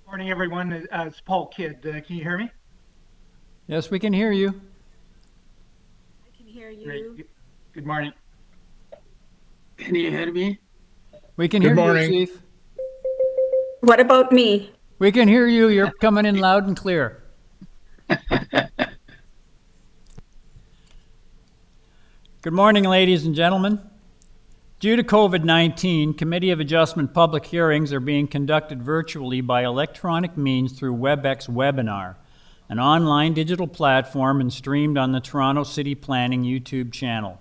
Morning, everyone. It's Paul Kidd. Can you hear me? Yes, we can hear you. I can hear you. Great. Good morning. Can you hear me? We can Good hear morning. you, Chief. What about me? We can hear you. You're coming in loud and clear. Good morning, ladies and gentlemen. Due to COVID-19, Committee of Adjustment public hearings are being conducted virtually by electronic means through WebEx Webinar, an online digital platform and streamed on the Toronto City Planning YouTube channel.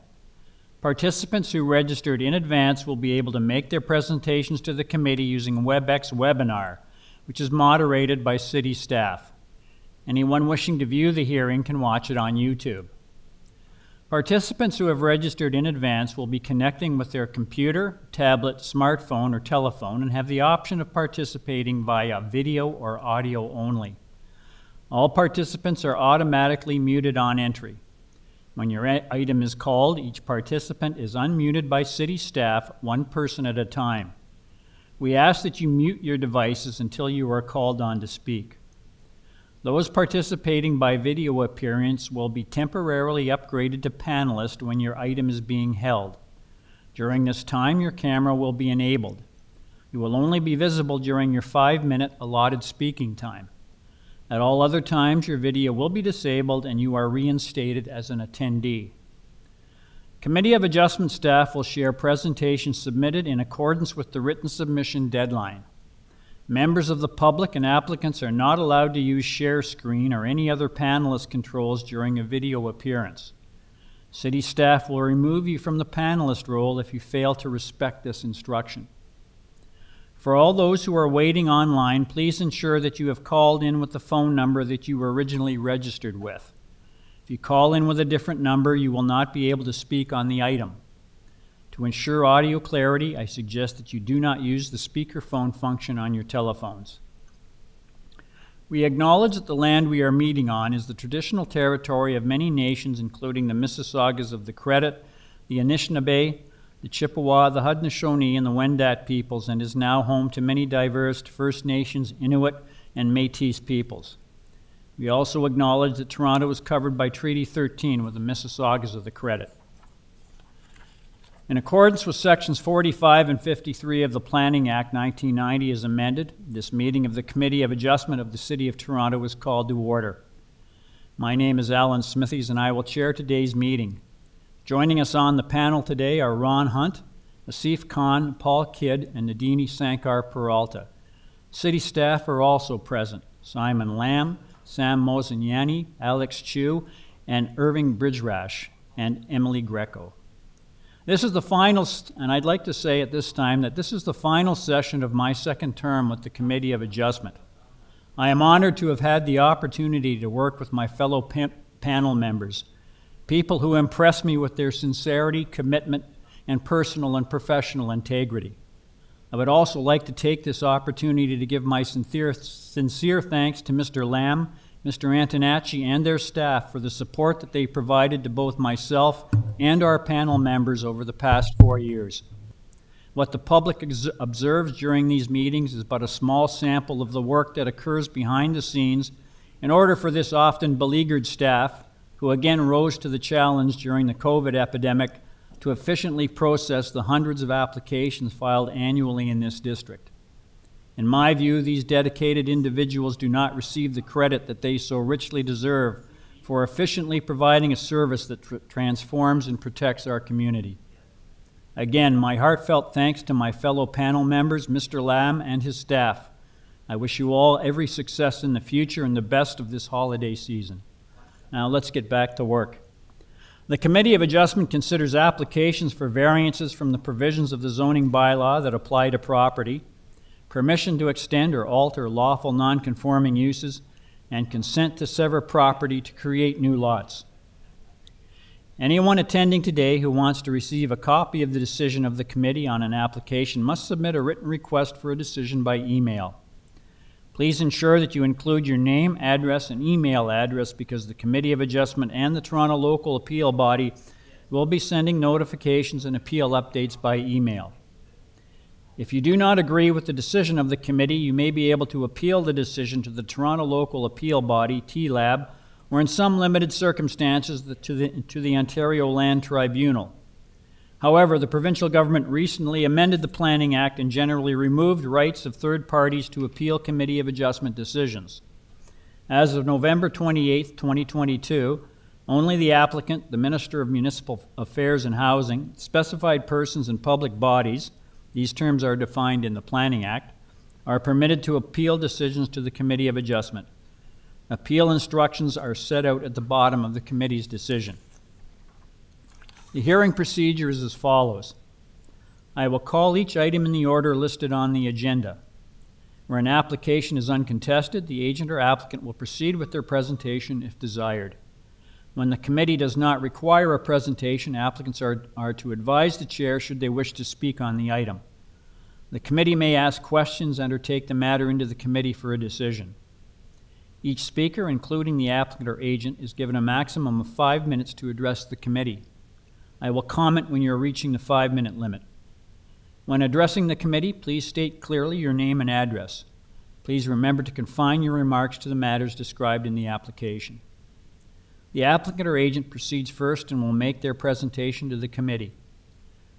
Participants who registered in advance will be able to make their presentations to the committee using WebEx Webinar, which is moderated by city staff. Anyone wishing to view the hearing can watch it on YouTube. Participants who have registered in advance will be connecting with their computer, tablet, smartphone, or telephone and have the option of participating via video or audio only. All participants are automatically muted on entry. When your item is called, each participant is unmuted by city staff, one person at a time. We ask that you mute your devices until you are called on to speak. Those participating by video appearance will be temporarily upgraded to panelist when your item is being held. During this time, your camera will be enabled. You will only be visible during your 5-minute allotted speaking time. At all other times, your video will be disabled and you are reinstated as an attendee. Committee of Adjustment staff will share presentations submitted in accordance with the written submission deadline. Members of the public and applicants are not allowed to use share screen or any other panelist controls during a video appearance. City staff will remove you from the panelist role if you fail to respect this instruction. For all those who are waiting online, please ensure that you have called in with the phone number that you were originally registered with. If you call in with a different number, you will not be able to speak on the item. To ensure audio clarity, I suggest that you do not use the speakerphone function on your telephones. We acknowledge that the land we are meeting on is the traditional territory of many nations, including the Mississaugas of the Credit, the Anishinaabe, the Chippewa, the Haudenosaunee, and the Wendat peoples, and is now home to many diverse First Nations, Inuit, and Métis peoples. We also acknowledge that Toronto is covered by Treaty 13 with the Mississaugas of the Credit. In accordance with Sections 45 and 53 of the Planning Act 1990 as amended, this meeting of the Committee of Adjustment of the City of Toronto is called to order. My name is Alan Smithies and I will chair today's meeting. Joining us on the panel today are Ron Hunt, Asif Khan, Paul Kidd, and Nadini Sankar Peralta. City staff are also present: Simon Lamb, Sam Mozignani, Alex Chu, and Irving Bridgerash, and Emily Greco. This is the final, and I'd like to say at this time that this is the final session of my second term with the Committee of Adjustment. I am honored to have had the opportunity to work with my fellow panel members, people who impress me with their sincerity, commitment, and personal and professional integrity. I would also like to take this opportunity to give my sincere thanks to Mr. Lamb, Mr. Antonacci, and their staff for the support that they provided to both myself and our panel members over the past 4 years. What the public observes during these meetings is but a small sample of the work that occurs behind the scenes in order for this often beleaguered staff, who again rose to the challenge during the COVID epidemic, to efficiently process the hundreds of applications filed annually in this district. In my view, these dedicated individuals do not receive the credit that they so richly deserve for efficiently providing a service that transforms and protects our community. Again, my heartfelt thanks to my fellow panel members, Mr. Lamb and his staff. I wish you all every success in the future and the best of this holiday season. Now let's get back to work. The Committee of Adjustment considers applications for variances from the provisions of the zoning bylaw that apply to property, permission to extend or alter lawful non-conforming uses, and consent to sever property to create new lots. Anyone attending today who wants to receive a copy of the decision of the committee on an application must submit a written request for a decision by email. Please ensure that you include your name, address, and email address because the Committee of Adjustment and the Toronto Local Appeal Body will be sending notifications and appeal updates by email. If you do not agree with the decision of the committee, you may be able to appeal the decision to the Toronto Local Appeal Body, TLAB, or in some limited circumstances to the Ontario Land Tribunal. However, the provincial government recently amended the Planning Act and generally removed rights of third parties to appeal Committee of Adjustment decisions. As of November 28, 2022, only the applicant, the Minister of Municipal Affairs and Housing, specified persons and public bodies, these terms are defined in the Planning Act, are permitted to appeal decisions to the Committee of Adjustment. Appeal instructions are set out at the bottom of the committee's decision. The hearing procedure is as follows. I will call each item in the order listed on the agenda. Where an application is uncontested, the agent or applicant will proceed with their presentation if desired. When the committee does not require a presentation, applicants are to advise the chair should they wish to speak on the item. The committee may ask questions and or take the matter into the committee for a decision. Each speaker, including the applicant or agent, is given a maximum of 5 minutes to address the committee. I will comment when you're reaching the 5-minute limit. When addressing the committee, please state clearly your name and address. Please remember to confine your remarks to the matters described in the application. The applicant or agent proceeds first and will make their presentation to the committee.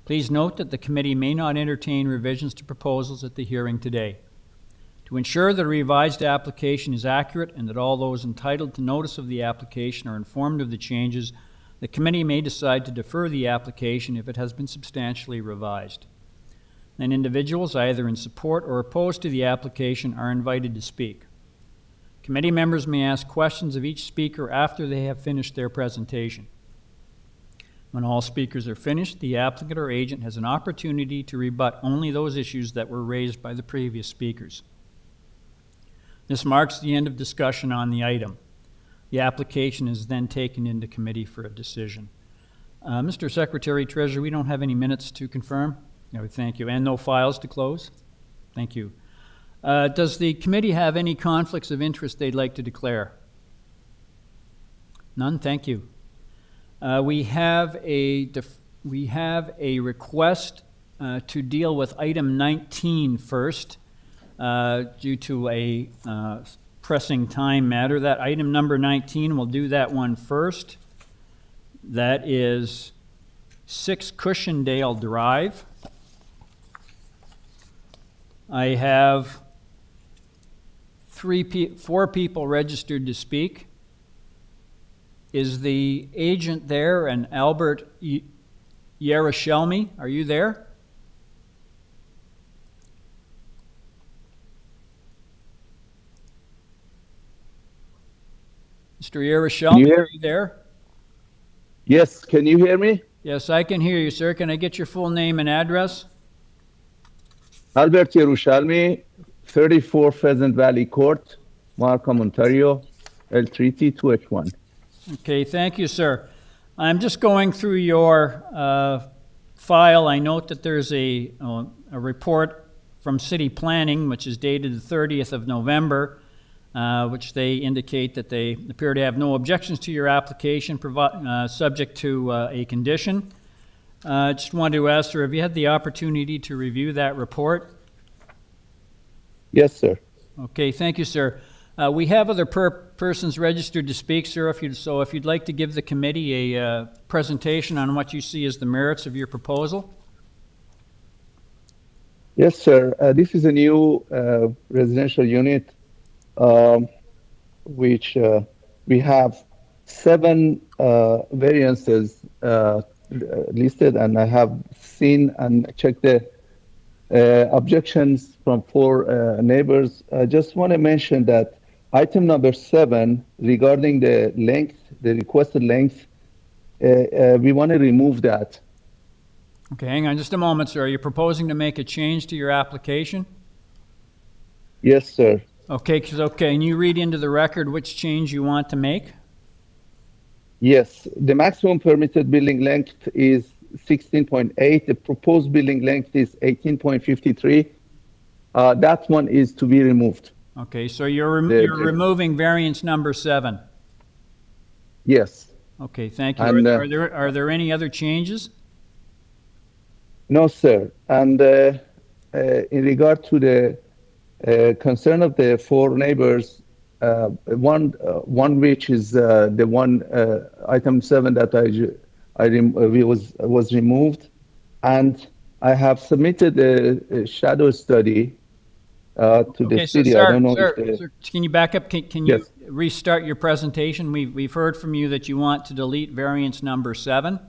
Please note that the committee may not entertain revisions to proposals at the hearing today. To ensure that a revised application is accurate and that all those entitled to notice of the application are informed of the changes, the committee may decide to defer the application if it has been substantially revised. Then individuals either in support or opposed to the application are invited to speak. Committee members may ask questions of each speaker after they have finished their presentation. When all speakers are finished, the applicant or agent has an opportunity to rebut only those issues that were raised by the previous speakers. This marks the end of discussion on the item. The application is then taken into committee for a decision. Mr. Secretary Treasurer, we don't have any minutes to confirm. No, thank you. And no files to close? Thank you. Does the committee have any conflicts of interest they'd like to declare? None? Thank you. We have a request to deal with item 19 first due to a pressing time matter. That item number 19, we'll do that one first. That is 6 Cushendale Drive. I have 4 people registered to speak. Is the agent there? And Albert Yaroshelmy, are you there? Mr. Yaroshelmy, are you there? Yes, can you hear me? Yes, I can hear you, sir. Can I get your full name and address? Albert Yerushalmi, 34 Pheasant Valley Court, Markham, Ontario, L3T2H1. Okay, thank you, sir. I'm just going through your file. I note that there's a report from City Planning, which is dated the 30th of November, which they indicate that they appear to have no objections to your application, subject to a condition. Just wanted to ask, sir, have you had the opportunity to review that report? Yes, sir. Okay, thank you, sir. We have other persons registered to speak, sir. If you'd like to give the committee a presentation on what you see as the merits of your proposal. Yes, sir. This is a new residential unit, which we have 7 variances listed, and I have seen and checked the objections from 4 neighbors. I just want to mention that item number 7 regarding the length, the requested length, we want to remove that. Okay, hang on just a moment, sir. Are you proposing to make a change to your application? Yes, sir. Okay, and you read into the record which change you want to make? Yes, the maximum permitted building length is 16.8. The proposed building length is 18.53. That one is to be removed. Okay, so you're removing variance number 7. Yes. Okay, thank you. And, are there any other changes? No, sir. And in regard to the concern of the four neighbors, one which is the one item 7 that was removed, and I have submitted a shadow study to the Okay, so city. I don't know sir, if the, sir, can you back up? Can you Yes. restart your presentation? We've heard from you that you want to delete variance number 7.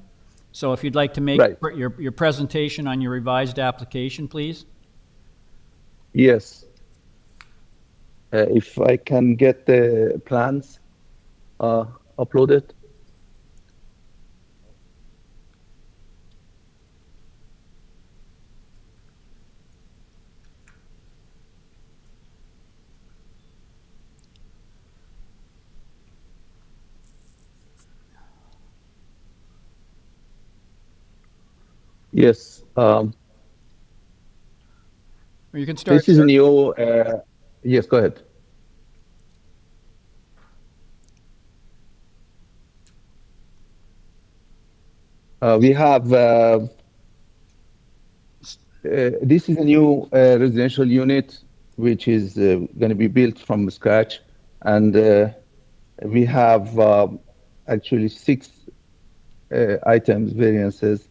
So if you'd like to make Right. your presentation on your revised application, please. yes. If I can get the plans uploaded. Yes. Or you can start, This is sir. a new. Yes, go ahead. We have. This is a new residential unit which is going to be built from scratch, and we have actually 6 items, variances,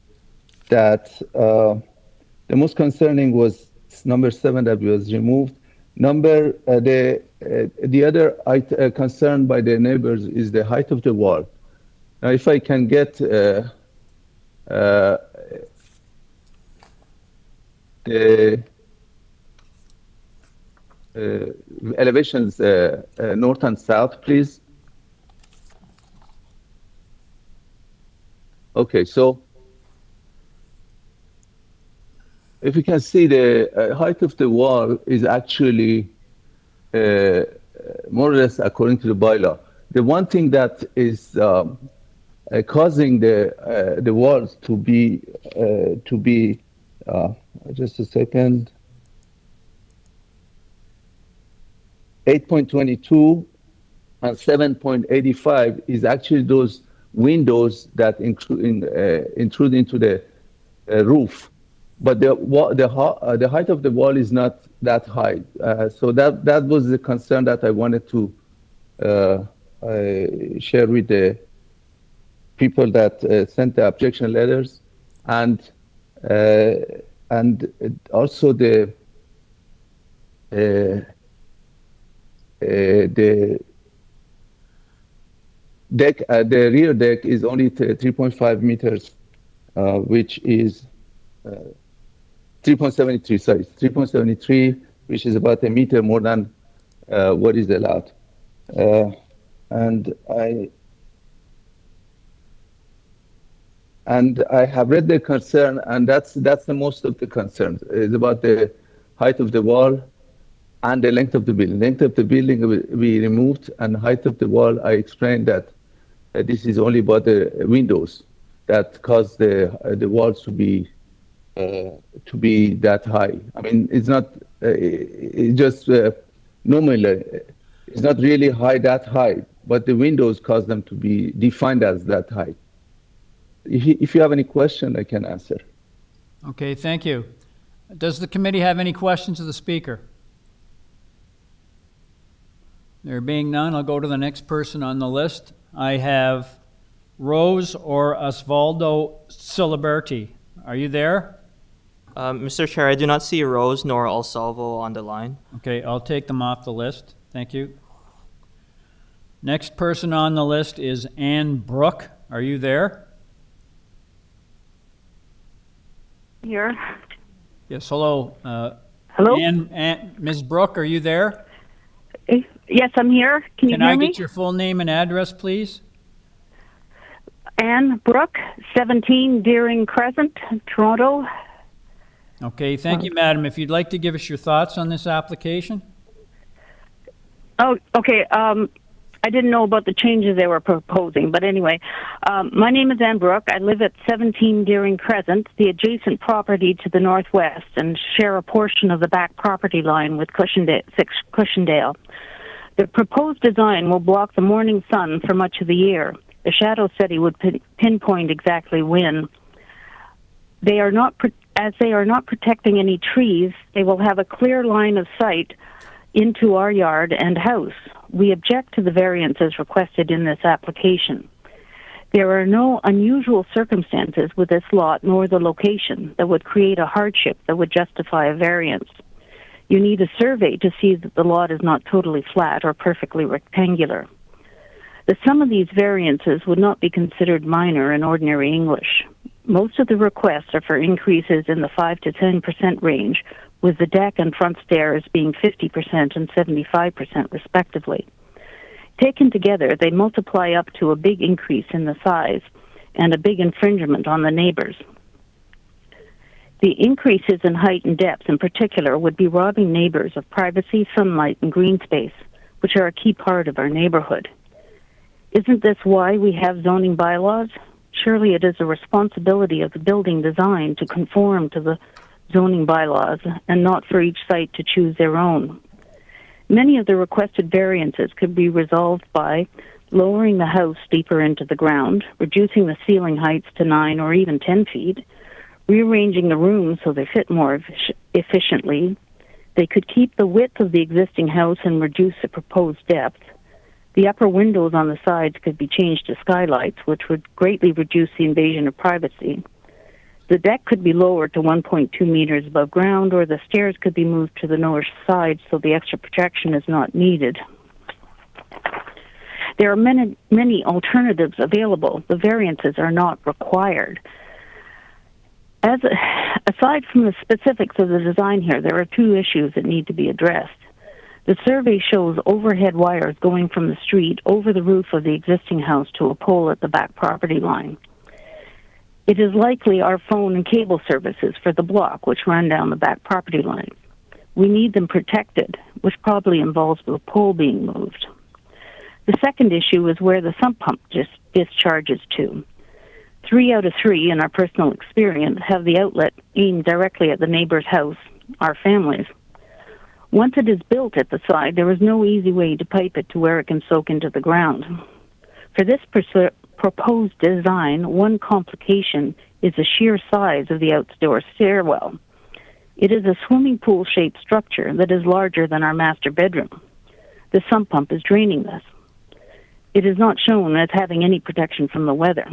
that the most concerning was number 7 that was removed. The other concern by the neighbors is the height of the wall. Now, if I can get the elevations north and south, please. Okay, so if you can see, the height of the wall is actually more or less according to the bylaw. The one thing that is causing the walls to be just a second, 8.22 and 7.85 is actually those windows that intrude into the roof. But the height of the wall is not that high. So that was the concern that I wanted to share with the people that sent the objection letters, and also the deck, the rear deck is only 3.5 meters, which is 3.73. Sorry, 3.73, which is about a meter more than what is allowed. And I have read the concern, and that's the most of the concerns. It's about the height of the wall and the length of the building. Length of the building will be removed, and height of the wall, I explained that this is only about the windows that cause the walls to be that high. I mean, it's not. It's just normally. It's not really that high, but the windows cause them to be defined as that high. If you have any question, I can answer. Okay, thank you. Does the committee have any questions of the speaker? There being none, I'll go to the next person on the list. I have Rose or Osvaldo Ciliberti. Are you there? Mr. Chair, I do not see Rose nor Alsalvo on the line. Okay, I'll take them off the list. Thank you. Next person on the list is Ann Brooke. Are you there? Here. Yes, hello. Hello? Ms. Brooke, are you there? Yes, I'm here. Can you Can hear I me? get your full name and address, please? Anne Brooke, 17 Deering Crescent, Toronto. Okay, thank you, madam. If you'd like to give us your thoughts on this application? Oh, okay. I didn't know about the changes they were proposing, but anyway, my name is Anne Brooke. I live at 17 Deering Crescent, the adjacent property to the northwest, and share a portion of the back property line with Cushendale. The proposed design will block the morning sun for much of the year. The shadow study would pinpoint exactly when. They are not as they are not protecting any trees, they will have a clear line of sight into our yard and house. We object to the variances requested in this application. There are no unusual circumstances with this lot nor the location that would create a hardship that would justify a variance. You need a survey to see that the lot is not totally flat or perfectly rectangular. The sum of these variances would not be considered minor in ordinary English. Most of the requests are for increases in the 5 to 10% range, with the deck and front stairs being 50% and 75% respectively. Taken together, they multiply up to a big increase in the size and a big infringement on the neighbors. The increases in height and depth in particular would be robbing neighbors of privacy, sunlight, and green space, which are a key part of our neighborhood. Isn't this why we have zoning bylaws? Surely it is a responsibility of the building design to conform to the zoning bylaws and not for each site to choose their own. Many of the requested variances could be resolved by lowering the house deeper into the ground, reducing the ceiling heights to 9 or even 10 feet, rearranging the rooms so they fit more efficiently. They could keep the width of the existing house and reduce the proposed depth. The upper windows on the sides could be changed to skylights, which would greatly reduce the invasion of privacy. The deck could be lowered to 1.2 meters above ground, or the stairs could be moved to the north side so the extra protection is not needed. There are many alternatives available. The variances are not required. Aside from the specifics of the design here, there are two issues that need to be addressed. The survey shows overhead wires going from the street over the roof of the existing house to a pole at the back property line. It is likely our phone and cable services for the block, which run down the back property line. We need them protected, which probably involves the pole being moved. The second issue is where the sump pump discharges to. 3 out of 3, in our personal experience, have the outlet aimed directly at the neighbor's house, our families. Once it is built at the side, there is no easy way to pipe it to where it can soak into the ground. For this proposed design, one complication is the sheer size of the outdoor stairwell. It is a swimming pool-shaped structure that is larger than our master bedroom. The sump pump is draining this. It is not shown as having any protection from the weather.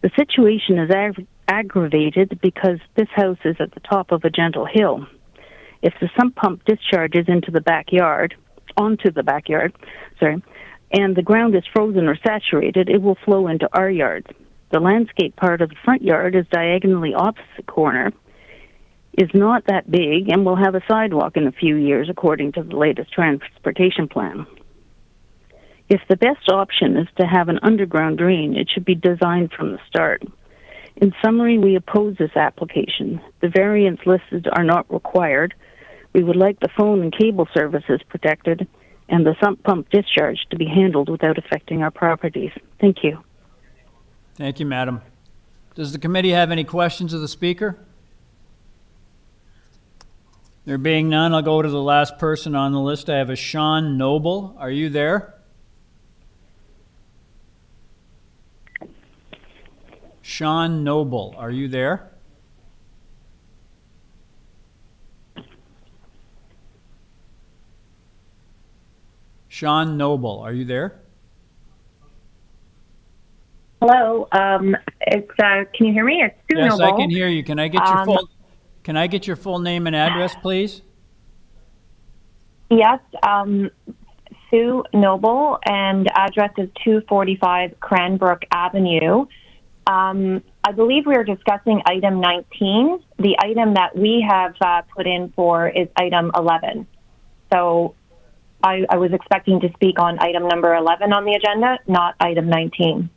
The situation is aggravated because this house is at the top of a gentle hill. If the sump pump discharges onto the backyard, and the ground is frozen or saturated, it will flow into our yard. The landscape part of the front yard is diagonally opposite corner, is not that big, and will have a sidewalk in a few years according to the latest transportation plan. If the best option is to have an underground drain, it should be designed from the start. In summary, we oppose this application. The variants listed are not required. We would like the phone and cable services protected and the sump pump discharge to be handled without affecting our properties. Thank you. Thank you, madam. Does the committee have any questions of the speaker? There being none, I'll go to the last person on the list. I have a Sean Noble. Are you there? Sean Noble, are you there? Sean Noble, are you there? Hello. Can you hear me? It's Sue Yes, Noble. I can hear you. Can I get your full name and address, please? Yes, Sue Noble, and address is 245 Cranbrook Avenue. I believe we are discussing item 19. The item that we have put in for is item 11. So I was expecting to speak on item number 11 on the agenda, not item 19.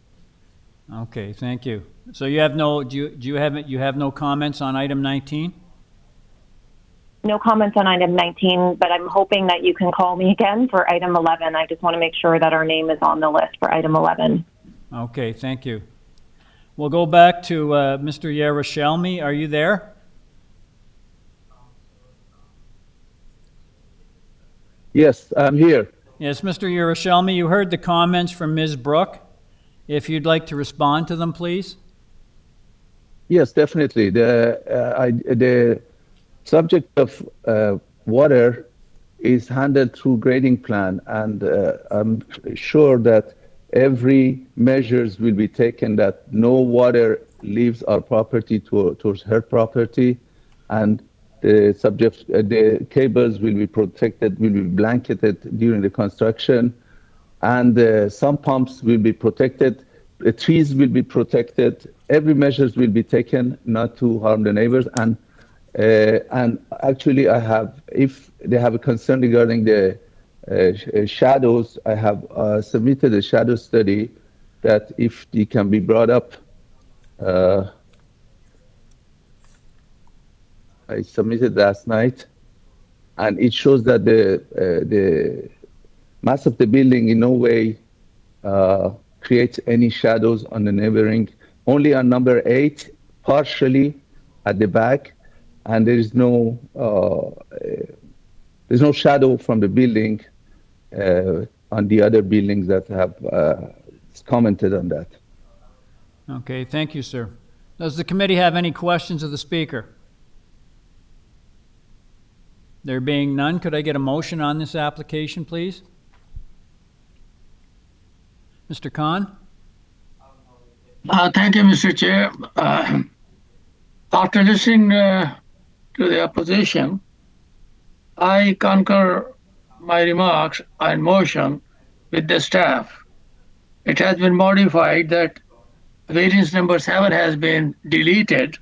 Okay, thank you. So you have no, you have no comments on item 19? No comments on item 19, but I'm hoping that you can call me again for item 11. I just want to make sure that our name is on the list for item 11. Okay, thank you. We'll go back to Mr. Yerushalmi. Are you there? Yes, I'm here. Yes, Mr. Yerushalmi, you heard the comments from Ms. Brooke. If you'd like to respond to them, please. Yes, definitely. The subject of water is handled through grading plan, and I'm sure that every measures will be taken that no water leaves our property towards her property, and the cables will be protected, will be blanketed during the construction, and some pumps will be protected. The trees will be protected. Every measures will be taken not to harm the neighbors. And actually, if they have a concern regarding the shadows, I have submitted a shadow study that if they can be brought up, I submitted last night, and it shows that the mass of the building in no way creates any shadows on the neighboring, only on number 8, partially at the back, and there's no shadow from the building on the other buildings that have commented on that. Okay, thank you, sir. Does the committee have any questions of the speaker? There being none, could I get a motion on this application, please? Mr. Khan? Thank you, Mr. Chair. After listening to the opposition, I concur my remarks and motion with the staff. It has been modified that variance number 7 has been deleted,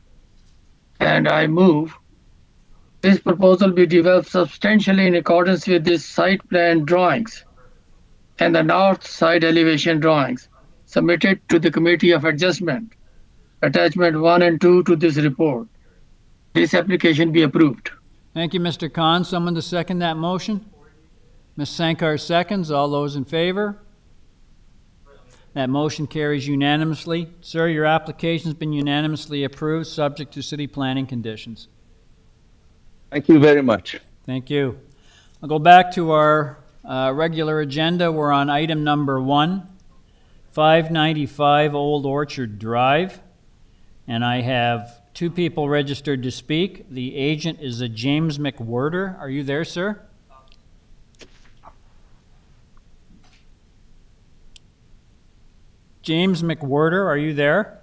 and I move this proposal be developed substantially in accordance with the site plan drawings and the north side elevation drawings submitted to the Committee of Adjustment, attachment 1 and 2 to this report. This application be approved. Thank you, Mr. Khan. Someone to second that motion? Ms. Sankar seconds. All those in favor? That motion carries unanimously. Sir, your application's been unanimously approved, subject to city planning conditions. Thank you very much. Thank you. I'll go back to our regular agenda. We're on item number 1, 595 Old Orchard Drive. And I have 2 people registered to speak. The agent is a James McWhirter. Are you there, sir? James McWhirter, are you there?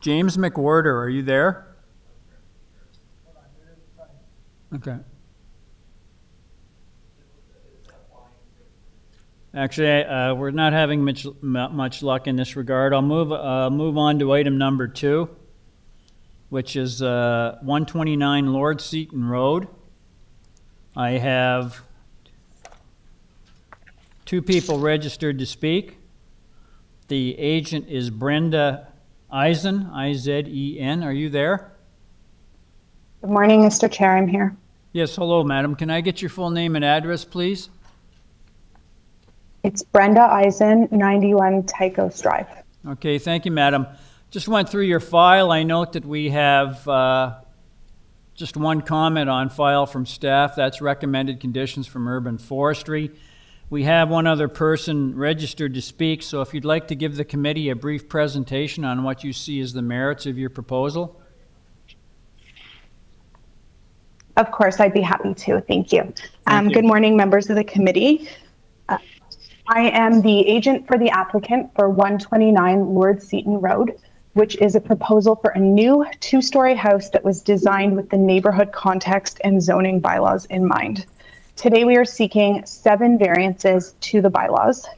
James McWhirter, are you there? Okay. Actually, we're not having much luck in this regard. I'll move on to item number 2, which is 129 Lord Seaton Road. I have 2 people registered to speak. The agent is Brenda Eisen, I-Z-E-N. Are you there? Good morning, Mr. Chair. I'm here. Yes, hello, madam. Can I get your full name and address, please? It's Brenda Eisen, 91 Tychos Drive. Okay, thank you, madam. Just went through your file. I note that we have just 1 comment on file from staff. That's recommended conditions from Urban Forestry. We have 1 other person registered to speak, so if you'd like to give the committee a brief presentation on what you see as the merits of your proposal. Of course, I'd be happy to. Thank you. Thank you. Good morning, members of the committee. I am the agent for the applicant for 129 Lord Seaton Road, which is a proposal for a new 2-story house that was designed with the neighborhood context and zoning bylaws in mind. Today we are seeking 7 variances to the bylaws.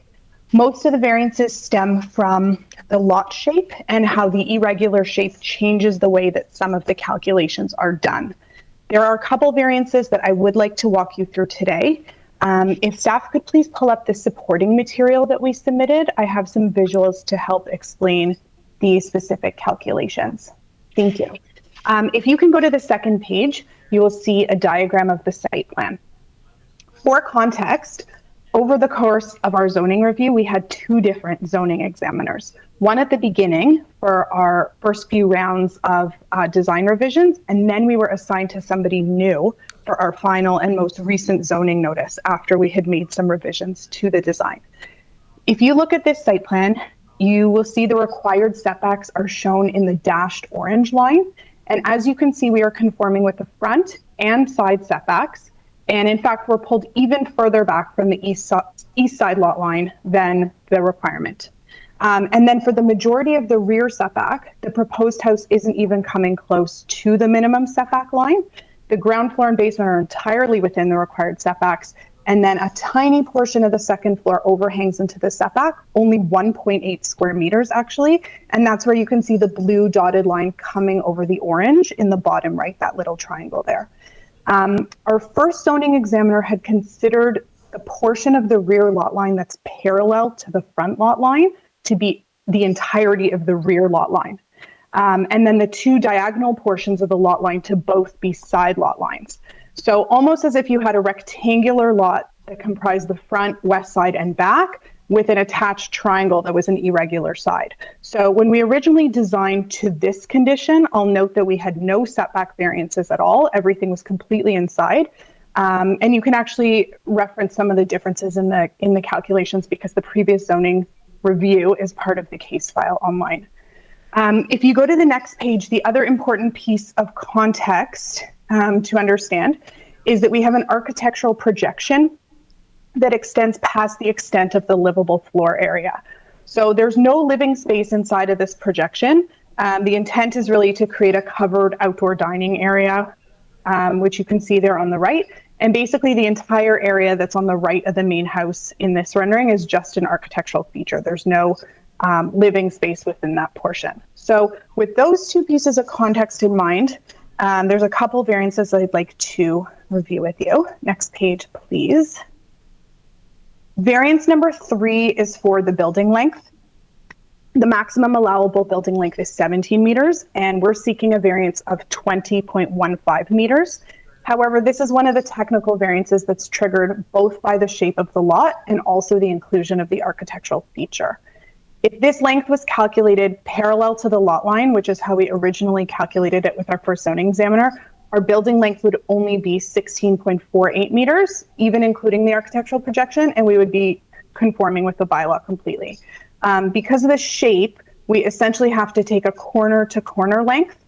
Most of the variances stem from the lot shape and how the irregular shape changes the way that some of the calculations are done. There are a couple variances that I would like to walk you through today. If staff could please pull up the supporting material that we submitted, I have some visuals to help explain the specific calculations. Thank you. If you can go to the second page, you will see a diagram of the site plan. For context, over the course of our zoning review, we had two different zoning examiners. One at the beginning for our first few rounds of design revisions, and then we were assigned to somebody new for our final and most recent zoning notice after we had made some revisions to the design. If you look at this site plan, you will see the required setbacks are shown in the dashed orange line. And as you can see, we are conforming with the front and side setbacks. And in fact, we're pulled even further back from the east side lot line than the requirement. And then for the majority of the rear setback, the proposed house isn't even coming close to the minimum setback line. The ground floor and basement are entirely within the required setbacks. And then a tiny portion of the second floor overhangs into the setback, only 1.8 square meters actually. And that's where you can see the blue dotted line coming over the orange in the bottom right, that little triangle there. Our first zoning examiner had considered the portion of the rear lot line that's parallel to the front lot line to be the entirety of the rear lot line. And then the two diagonal portions of the lot line to both be side lot lines. So almost as if you had a rectangular lot that comprised the front, west side, and back with an attached triangle that was an irregular side. So when we originally designed to this condition, I'll note that we had no setback variances at all. Everything was completely inside. And you can actually reference some of the differences in the calculations because the previous zoning review is part of the case file online. If you go to the next page, the other important piece of context to understand is that we have an architectural projection that extends past the extent of the livable floor area. So there's no living space inside of this projection. The intent is really to create a covered outdoor dining area, which you can see there on the right. And basically the entire area that's on the right of the main house in this rendering is just an architectural feature. There's no living space within that portion. So with those two pieces of context in mind, there's a couple variances I'd like to review with you. Next page, please. Variance number 3 is for the building length. The maximum allowable building length is 17 meters, and we're seeking a variance of 20.15 meters. However, this is one of the technical variances that's triggered both by the shape of the lot and also the inclusion of the architectural feature. If this length was calculated parallel to the lot line, which is how we originally calculated it with our first zoning examiner, our building length would only be 16.48 meters, even including the architectural projection, and we would be conforming with the bylaw completely. Because of the shape, we essentially have to take a corner to corner length,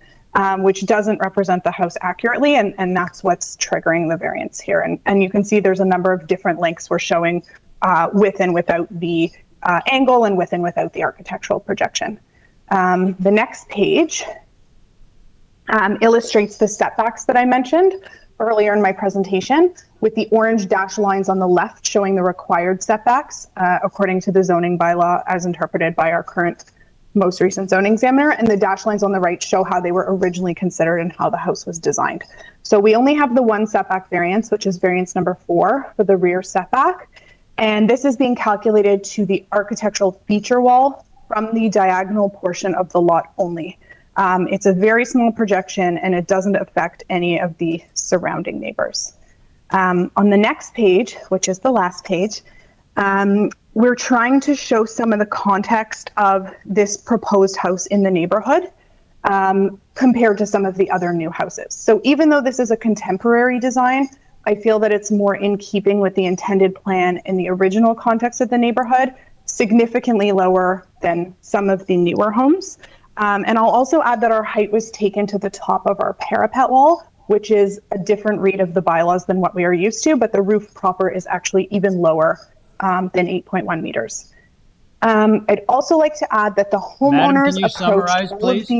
which doesn't represent the house accurately, and that's what's triggering the variance here. And you can see there's a number of different lengths we're showing with and without the angle and with and without the architectural projection. The next page illustrates the setbacks that I mentioned earlier in my presentation, with the orange dashed lines on the left showing the required setbacks according to the zoning bylaw as interpreted by our current most recent zoning examiner, and the dashed lines on the right show how they were originally considered and how the house was designed. So we only have the one setback variance, which is variance number 4 for the rear setback. And this is being calculated to the architectural feature wall from the diagonal portion of the lot only. It's a very small projection and it doesn't affect any of the surrounding neighbors. On the next page, which is the last page, we're trying to show some of the context of this proposed house in the neighborhood compared to some of the other new houses. So even though this is a contemporary design, I feel that it's more in keeping with the intended plan in the original context of the neighborhood, significantly lower than some of the newer homes. And I'll also add that our height was taken to the top of our parapet wall, which is a different read of the bylaws than what we are used to, but the roof proper is actually even lower than 8.1 meters. I'd also like to add that the homeowners summarize, please?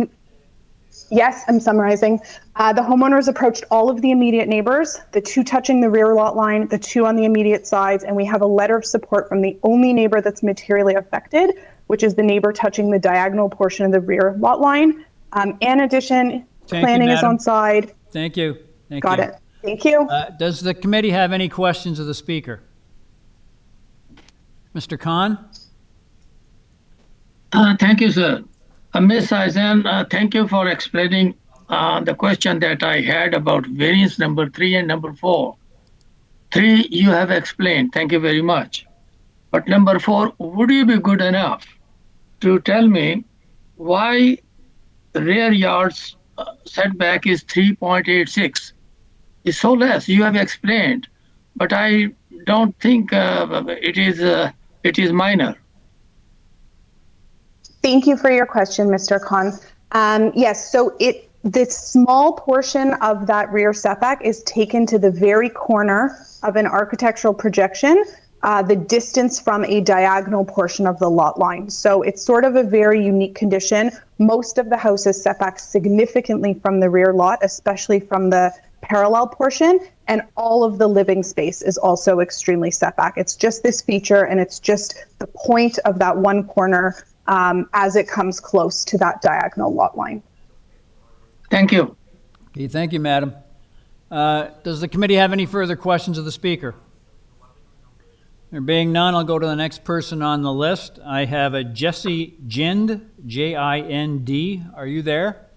Yes, I'm summarizing. The homeowners approached all of the immediate neighbors, the 2 touching the rear lot line, the 2 on the immediate sides, and we have a letter of support from the only neighbor that's materially affected, which is the neighbor touching the diagonal portion of the rear lot line. In addition, planning is on side. Thank you. Got it. Thank you. Does the committee have any questions of the speaker? Mr. Khan? Thank you, sir. Ms. Eisen, thank you for explaining the question that I had about variance number 3 and number 4. 3, you have explained. Thank you very much. But number 4, would you be good enough to tell me why the rear yard's setback is 3.86? It's so less. You have explained, but I don't think it is minor. Thank you for your question, Mr. Khan. Yes, so this small portion of that rear setback is taken to the very corner of an architectural projection, the distance from a diagonal portion of the lot line. So it's sort of a very unique condition. Most of the house is set back significantly from the rear lot, especially from the parallel portion, and all of the living space is also extremely set back. It's just this feature, and it's just the point of that one corner as it comes close to that diagonal lot line. Thank you. Okay, thank you, madam. Does the committee have any further questions of the speaker? There being none, I'll go to the next person on the list. I have a Jesse Jind, J-I-N-D. Are you there?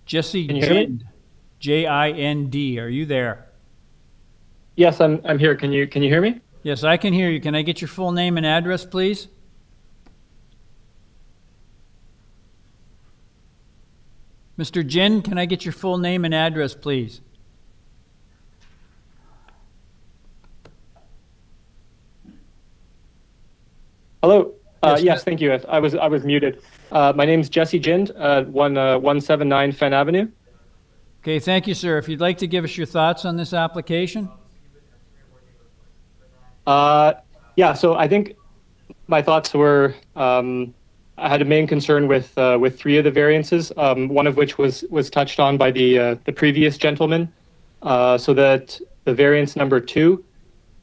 Jesse Jind, J-I-N-D. Are you there? Yes, I'm here. Can you hear me? Yes, I can hear you. Can I get your full name and address, please? Mr. Jin, can I get your full name and address, please? Hello. Yes, thank you. I was muted. My name's Jesse Jind, 179 Fenn Avenue. Okay, thank you, sir. If you'd like to give us your thoughts on this application. Yeah, so I think my thoughts were I had a main concern with 3 of the variances, one of which was touched on by the previous gentleman. So that the variance number 2,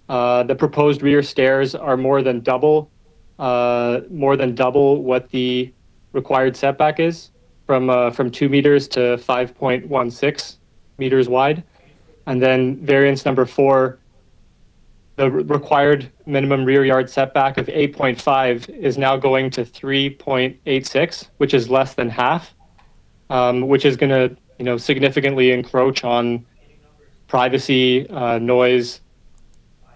the proposed rear stairs are more than double what the required setback is, from 2 meters to 5.16 meters wide. And then variance number 4, the required minimum rear yard setback of 8.5 is now going to 3.86, which is less than half, which is going to, significantly encroach on privacy, noise,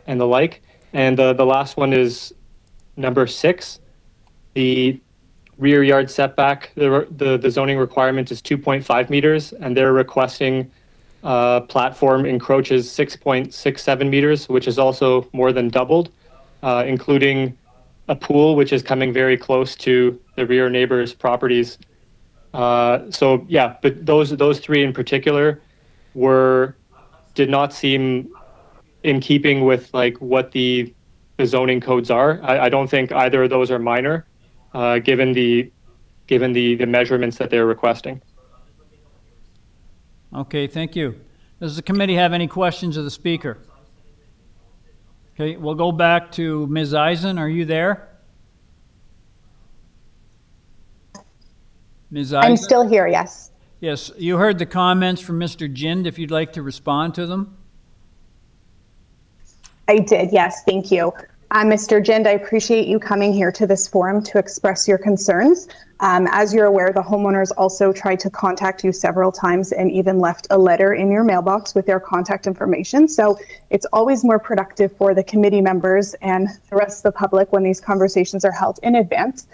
and the like. And the last one is number 6. The rear yard setback, the zoning requirement is 2.5 meters, and they're requesting platform encroaches 6.67 meters, which is also more than doubled, including a pool, which is coming very close to the rear neighbor's properties. So yeah, but those 3 in particular did not seem in keeping with like what the zoning codes are. I don't think either of those are minor, given the measurements that they're requesting. Okay, thank you. Does the committee have any questions of the speaker? Okay, we'll go back to Ms. Eisen. Are you there? Ms. Eisen? I'm still here, yes. Yes, you heard the comments from Mr. Jind, if you'd like to respond to them. I did, yes, thank you. Mr. Jind, I appreciate you coming here to this forum to express your concerns. As you're aware, the homeowners also tried to contact you several times and even left a letter in your mailbox with their contact information. So it's always more productive for the committee members and the rest of the public when these conversations are held in advance.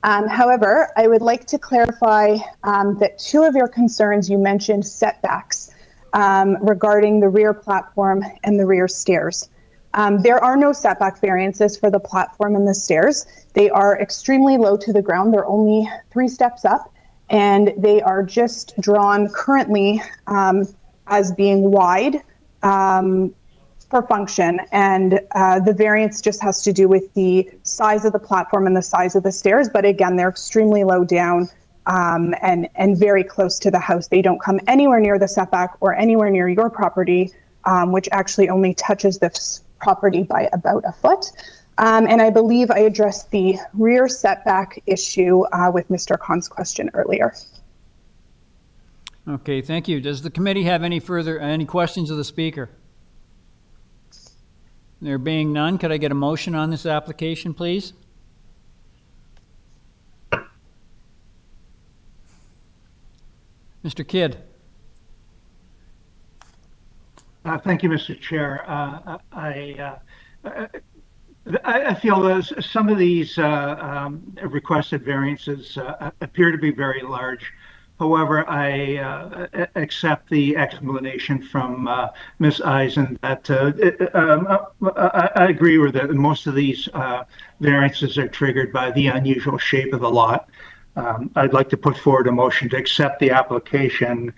However, I would like to clarify that 2 of your concerns you mentioned setbacks regarding the rear platform and the rear stairs. There are no setback variances for the platform and the stairs. They are extremely low to the ground. They're only 3 steps up, and they are just drawn currently as being wide for function. And the variance just has to do with the size of the platform and the size of the stairs. But again, they're extremely low down and very close to the house. They don't come anywhere near the setback or anywhere near your property, which actually only touches this property by about a foot. And I believe I addressed the rear setback issue with Mr. Khan's question earlier. Okay, thank you. Does the committee have any questions of the speaker? There being none, could I get a motion on this application, please? Mr. Kidd. Thank you, Mr. Chair. I feel that some of these requested variances appear to be very large. However, I accept the explanation from Ms. Eisen that I agree with that most of these variances are triggered by the unusual shape of the lot. I'd like to put forward a motion to accept the application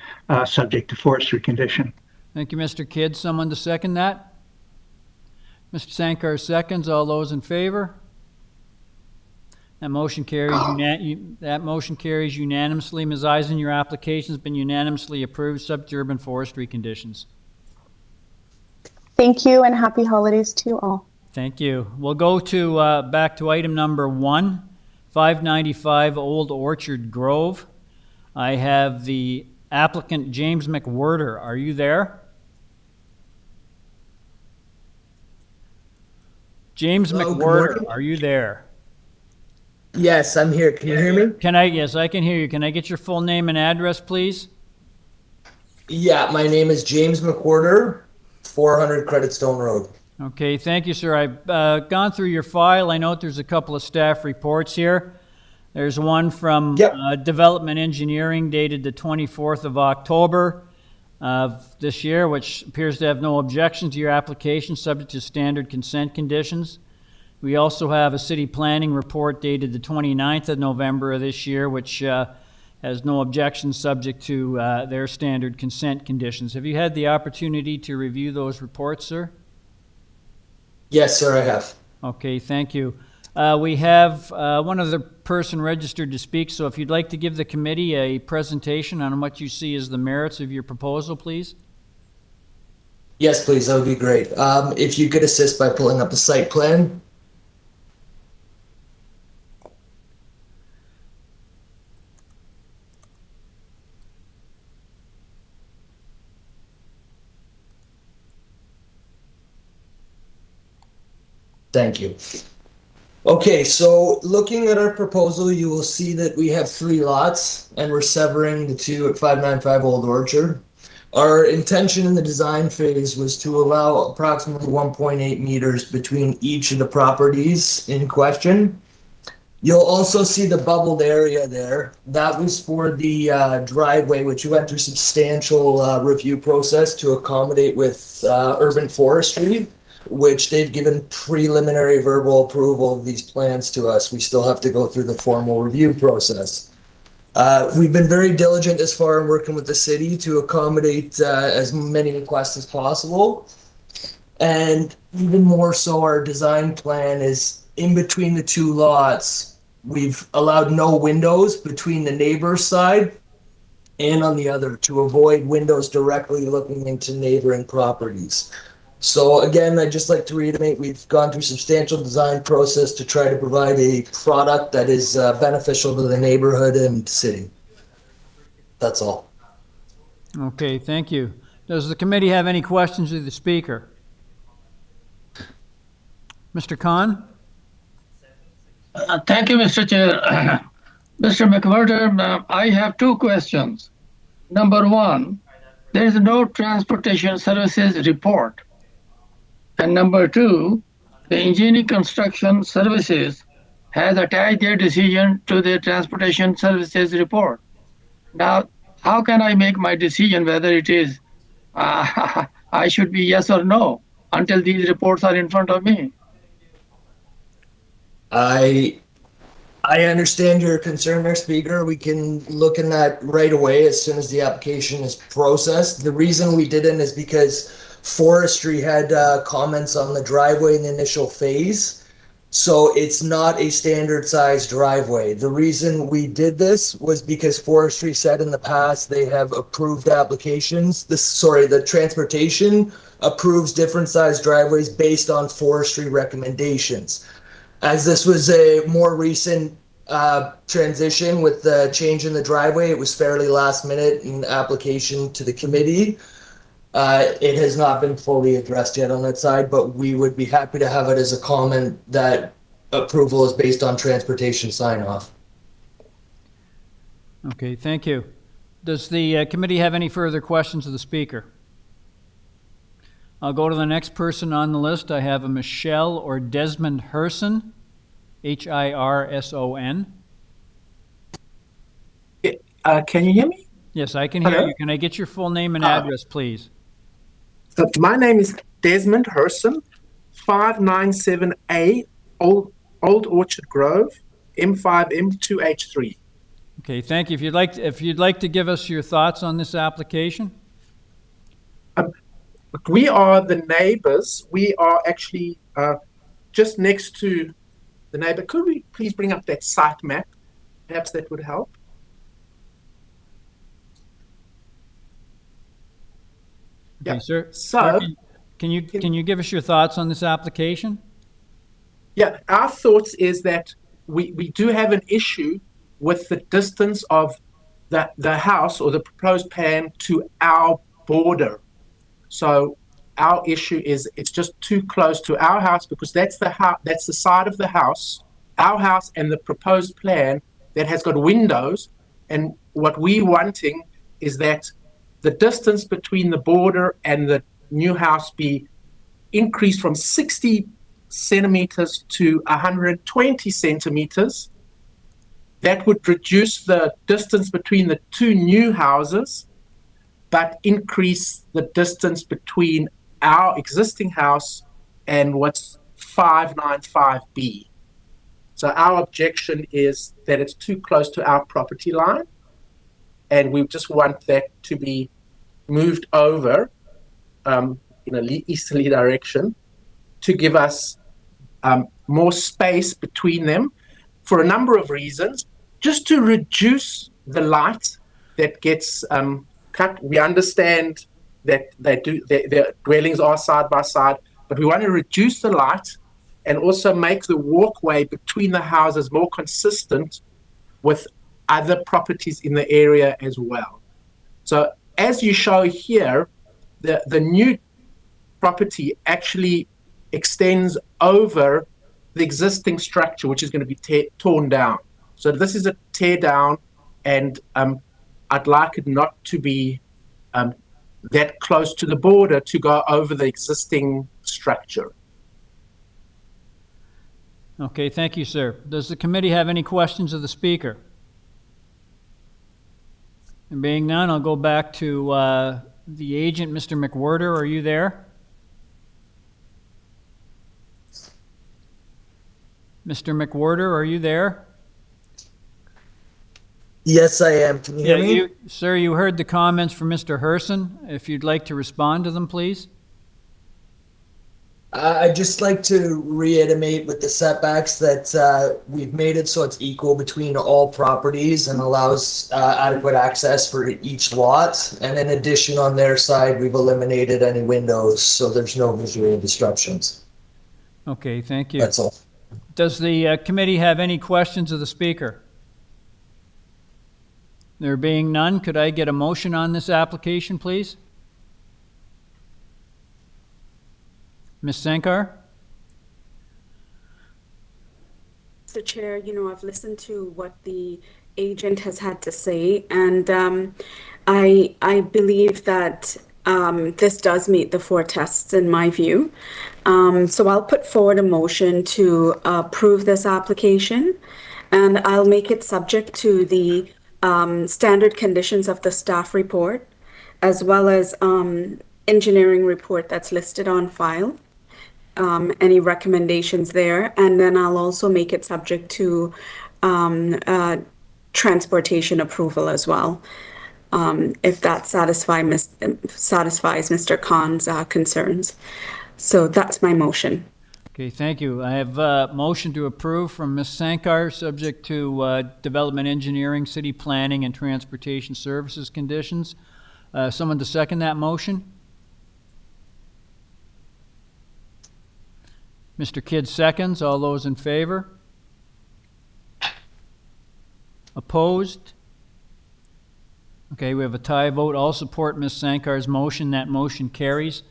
subject to forestry condition. Thank you, Mr. Kidd. Someone to second that? Mr. Sankar seconds. All those in favor? That motion carries, unanimously. Ms. Eisen, your application has been unanimously approved, subject to urban forestry conditions. Thank you and happy holidays to you all. Thank you. We'll go to back to item number 1, 595 Old Orchard Grove. I have the applicant James McWhirter. Are you there? James McWhirter, are you there? Yes, I'm here. Can you hear me? Yes, I can hear you. Can I get your full name and address, please? Yeah, my name is James McWhirter, 400 Credit Stone Road. Okay, thank you, sir. I've gone through your file. I note there's a couple of staff reports here. There's one from Development Engineering dated the 24th of October of this year, which appears to have no objection to your application, subject to standard consent conditions. We also have a city planning report dated the 29th of November of this year, which has no objection, subject to their standard consent conditions. Have you had the opportunity to review those reports, sir? Yes, sir, I have. Okay, thank you. We have one other person registered to speak, so if you'd like to give the committee a presentation on what you see as the merits of your proposal, please. Yes, please, that would be great. If you could assist by pulling up the site plan. Thank you. Okay, so looking at our proposal, you will see that we have 3 lots and we're severing the 2 at 595 Old Orchard. Our intention in the design phase was to allow approximately 1.8 meters between each of the properties in question. You'll also see the bubbled area there. That was for the driveway, which went through substantial review process to accommodate with urban forestry, which they've given preliminary verbal approval of these plans to us. We still have to go through the formal review process. We've been very diligent as far in working with the city to accommodate as many requests as possible. And even more so, our design plan is in between the 2 lots. We've allowed no windows between the neighbor's side and on the other to avoid windows directly looking into neighboring properties. So again, I'd just like to reiterate, we've gone through substantial design process to try to provide a product that is beneficial to the neighborhood and city. That's all. Okay, thank you. Does the committee have any questions of the speaker? Mr. Khan? Thank you, Mr. Chair. Mr. McWhirter, I have 2 questions. Number 1, there is no transportation services report. And number 2, the engineering construction services has attached their decision to the transportation services report. Now, how can I make my decision whether it is I should be yes or no until these reports are in front of me? I understand your concern there, Speaker. We can look in that right away as soon as the application is processed. The reason we didn't is because forestry had comments on the driveway in the initial phase. So it's not a standard size driveway. The reason we did this was because forestry said in the past they have approved applications. The transportation approves different size driveways based on forestry recommendations. As this was a more recent transition with the change in the driveway, it was fairly last minute in application to the committee. It has not been fully addressed yet on that side, but we would be happy to have it as a comment that approval is based on transportation sign-off. Okay, thank you. Does the committee have any further questions of the speaker? I'll go to the next person on the list. I have a Michelle or Desmond Hirson, Hirson. Can you hear me? Yes, I can hear Hello? you. Can I get your full name and address, please? So my name is Desmond Hirson, 597A, Old Orchard Grove, M5M2H3. Okay, thank you. If you'd like to give us your thoughts on this application. We are the neighbors. We are actually just next to the neighbor. Could we please bring up that site map? Perhaps that would help. Okay, sir. So, can you give us your thoughts on this application? Yeah, our thoughts is that we do have an issue with the distance of the house or the proposed plan to our border. So our issue is it's just too close to our house because that's the side of the house, our house, and the proposed plan that has got windows. And what we're wanting is that the distance between the border and the new house be increased from 60 centimeters to 120 centimeters. That would reduce the distance between the two new houses, but increase the distance between our existing house and what's 595B. So our objection is that it's too close to our property line, and we just want that to be moved over in a easterly direction to give us more space between them for a number of reasons, just to reduce the light that gets cut. We understand that their dwellings are side by side, but we want to reduce the light and also make the walkway between the houses more consistent with other properties in the area as well. So as you show here, the new property actually extends over the existing structure, which is going to be torn down. So this is a tear down, and I'd like it not to be that close to the border to go over the existing structure. Okay, thank you, sir. Does the committee have any questions of the speaker? And being none, I'll go back to the agent, Mr. McWhirter. Are you there? Mr. McWhirter, are you there? Yes, I am. Can you hear me? Sir, you heard the comments from Mr. Hirson. If you'd like to respond to them, please. I'd just like to reiterate with the setbacks that we've made it so it's equal between all properties and allows adequate access for each lot. And in addition, on their side, we've eliminated any windows, so there's no visual disruptions. Okay, thank you. That's all. Does the committee have any questions of the speaker? There being none, could I get a motion on this application, please? Ms. Sankar? Mr. Chair, I've listened to what the agent has had to say, and I believe that this does meet the 4 tests in my view. So I'll put forward a motion to approve this application, and I'll make it subject to the standard conditions of the staff report, as well as engineering report that's listed on file. Any recommendations there, and then I'll also make it subject to transportation approval as well, if that satisfies Mr. Khan's concerns. So that's my motion. Okay, thank you. I have a motion to approve from Ms. Sankar, subject to development engineering, city planning, and transportation services conditions. Someone to second that motion? Mr. Kidd seconds. All those in favor? Opposed? Okay, we have a tie vote. All support Ms. Sankar's motion. That motion carries.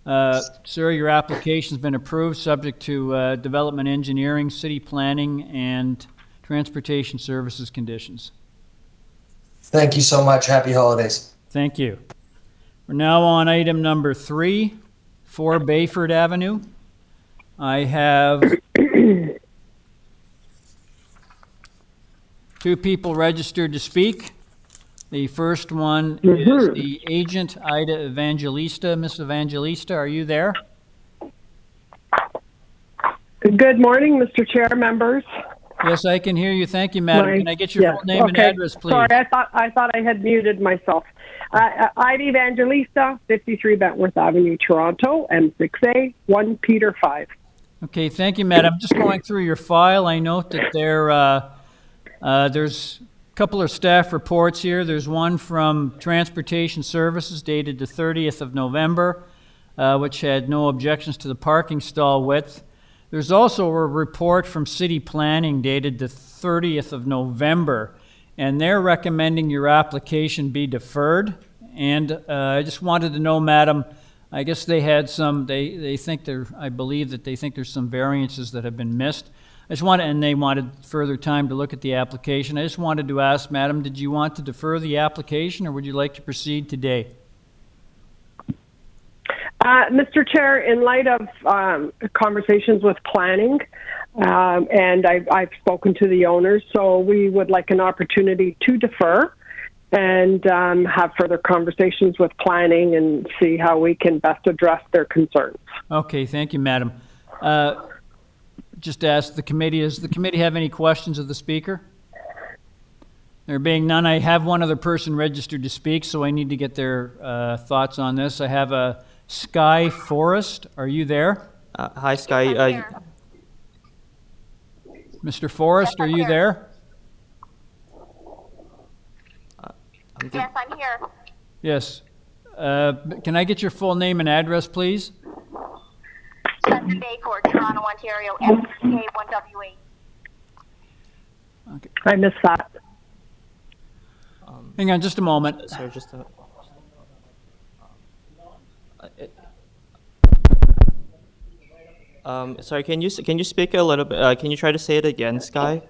Sir, your application's been approved, subject to development engineering, city planning, and transportation services conditions. Thank you so much. Happy holidays. Thank you. We're now on item number 3, 4 Bayford Avenue. I have 2 people registered to speak. The first one is the agent, Ida Evangelista. Miss Evangelista, are you there? Good morning, Mr. Chair, members. Yes, I can hear you. Thank you, madam. Can I get your full name and address, please? Sorry, I thought I had muted myself. Ida Evangelista, 53 Bentworth Avenue, Toronto, M6A, 1 Peter 5. Okay, thank you, madam. Just going through your file, I note that there's a couple of staff reports here. There's one from Transportation Services dated the 30th of November, which had no objections to the parking stall width. There's also a report from City Planning dated the 30th of November, and they're recommending your application be deferred. And I just wanted to know, madam, I guess they had some, they think I believe that they think there's some variances that have been missed. And they wanted further time to look at the application. I just wanted to ask, madam, did you want to defer the application or would you like to proceed today? Mr. Chair, in light of conversations with planning, and I've spoken to the owners, so we would like an opportunity to defer and have further conversations with planning and see how we can best address their concerns. Okay, thank you, madam. Just ask the committee, does the committee have any questions of the speaker? There being none, I have one other person registered to speak, so I need to get their thoughts on this. I have a Sky Forrest. Are you there? Hi, Sky. Mr. Forrest, are you there? Yes, I'm here. Yes. Can I get your full name and address, please? BAYFORD, Toronto, Ontario, M3K1W8. Okay. I missed that. Hang on just a moment. Sorry, just sorry, can you speak a little bit? Can you try to say it again, Sky?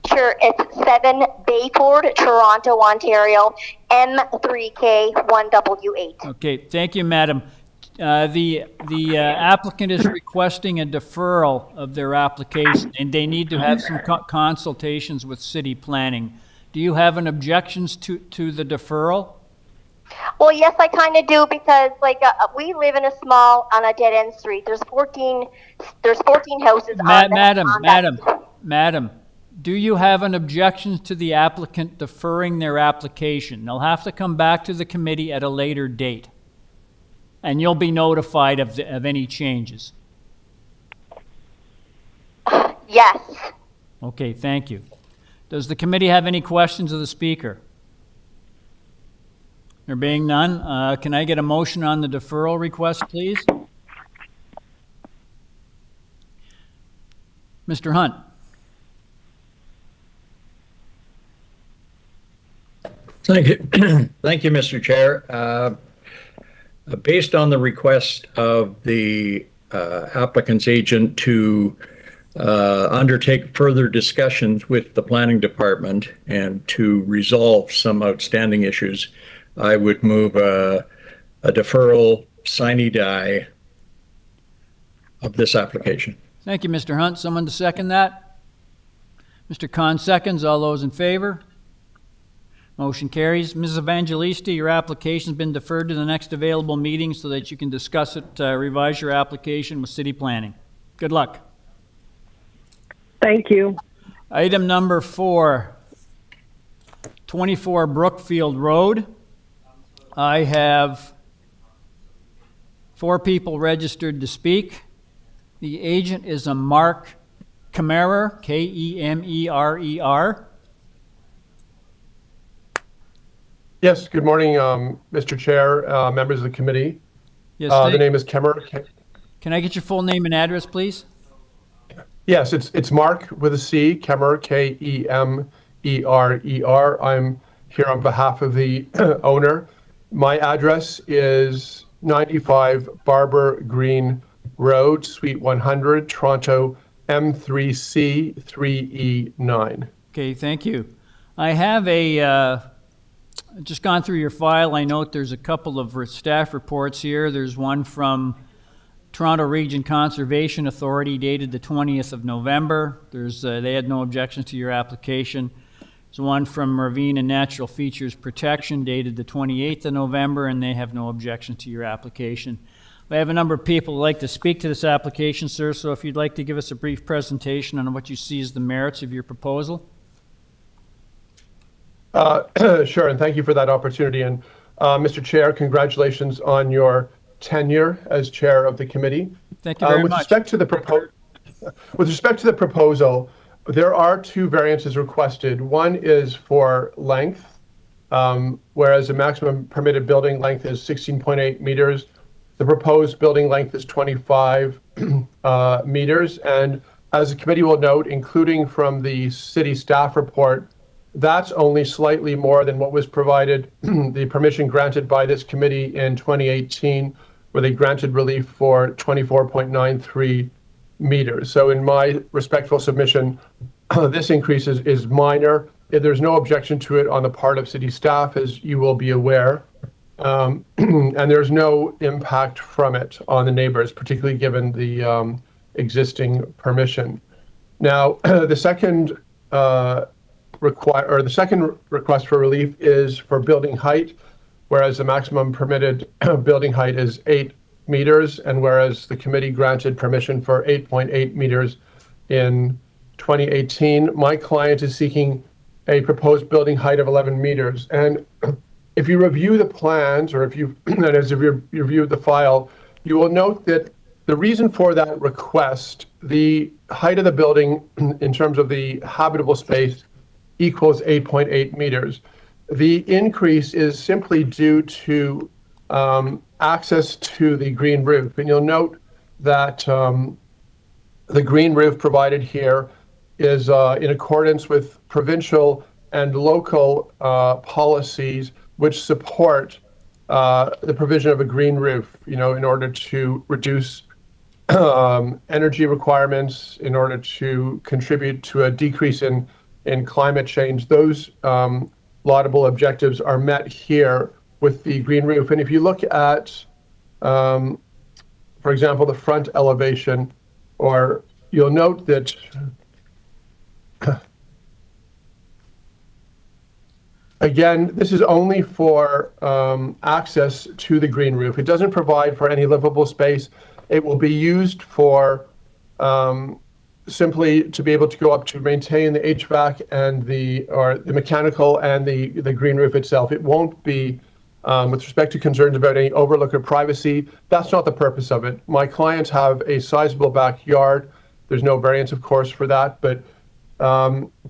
Sure, it's 7 Bayford, Toronto, Ontario, M3K1W8. Okay, thank you, madam. The applicant is requesting a deferral of their application, and they need to have some consultations with city planning. Do you have an objections to the deferral? Well, yes, I kind of do because, like, we live in a on a dead-end street. There's 14 houses Madam, do you have an objection to the applicant deferring their application? They'll have to come back to the committee at a later date, and you'll be notified of any changes. Yes. Okay, thank you. Does the committee have any questions of the speaker? There being none, can I get a motion on the deferral request, please? Mr. Hunt. Thank you. Thank you, Mr. Chair. Based on the request of the applicant's agent to undertake further discussions with the planning department and to resolve some outstanding issues, I would move a deferral sine die of this application. Thank you, Mr. Hunt. Someone to second that? Mr. Khan seconds. All those in favor? Motion carries. Ms. Evangelista, your application's been deferred to the next available meeting so that you can discuss it, revise your application with city planning. Good luck. Thank you. Item number 4, 24 Brookfield Road. I have 4 people registered to speak. The agent is a Mark Kemerer, Kemerer. Yes, good morning, Mr. Chair, members of the committee. Yes, the name is Kemerer. Can I get your full name and address, please? Yes, it's Mark with a C, Kemerer, Kemerer. I'm here on behalf of the owner. My address is 95 Barber Green Road, Suite 100, Toronto, M3C 3E9. Okay, thank you. I have just gone through your file. I note there's a couple of staff reports here. There's one from Toronto Region Conservation Authority dated the 20th of November. They had no objections to your application. There's one from Ravine and Natural Features Protection dated the 28th of November, and they have no objection to your application. I have a number of people who like to speak to this application, sir, so if you'd like to give us a brief presentation on what you see as the merits of your proposal. Sure, and thank you for that opportunity. And Mr. Chair, congratulations on your tenure as chair of the committee. Thank you very much. With respect to the proposal, there are two variances requested. One is for length, whereas the maximum permitted building length is 16.8 meters. The proposed building length is 25 meters. And as the committee will note, including from the city staff report, that's only slightly more than what was provided, the permission granted by this committee in 2018, where they granted relief for 24.93 meters. So in my respectful submission, this increase is minor. There's no objection to it on the part of city staff, as you will be aware. And there's no impact from it on the neighbors, particularly given the existing permission. Now, the second request for relief is for building height, whereas the maximum permitted building height is 8 meters, and whereas the committee granted permission for 8.8 meters in 2018, my client is seeking a proposed building height of 11 meters. And if you review the plans, or if you reviewed the file, you will note that the reason for that request, the height of the building in terms of the habitable space equals 8.8 meters. The increase is simply due to access to the green roof. And you'll note that the green roof provided here is in accordance with provincial and local policies which support the provision of a green roof, in order to reduce energy requirements, in order to contribute to a decrease in climate change. Those laudable objectives are met here with the green roof. And if you look at, for example, the front elevation, or you'll note that again, this is only for access to the green roof. It doesn't provide for any livable space. It will be used for simply to be able to go up to maintain the HVAC and the mechanical and the green roof itself. It won't be, with respect to concerns about any overlook or privacy, that's not the purpose of it. My clients have a sizable backyard. There's no variance, of course, for that, but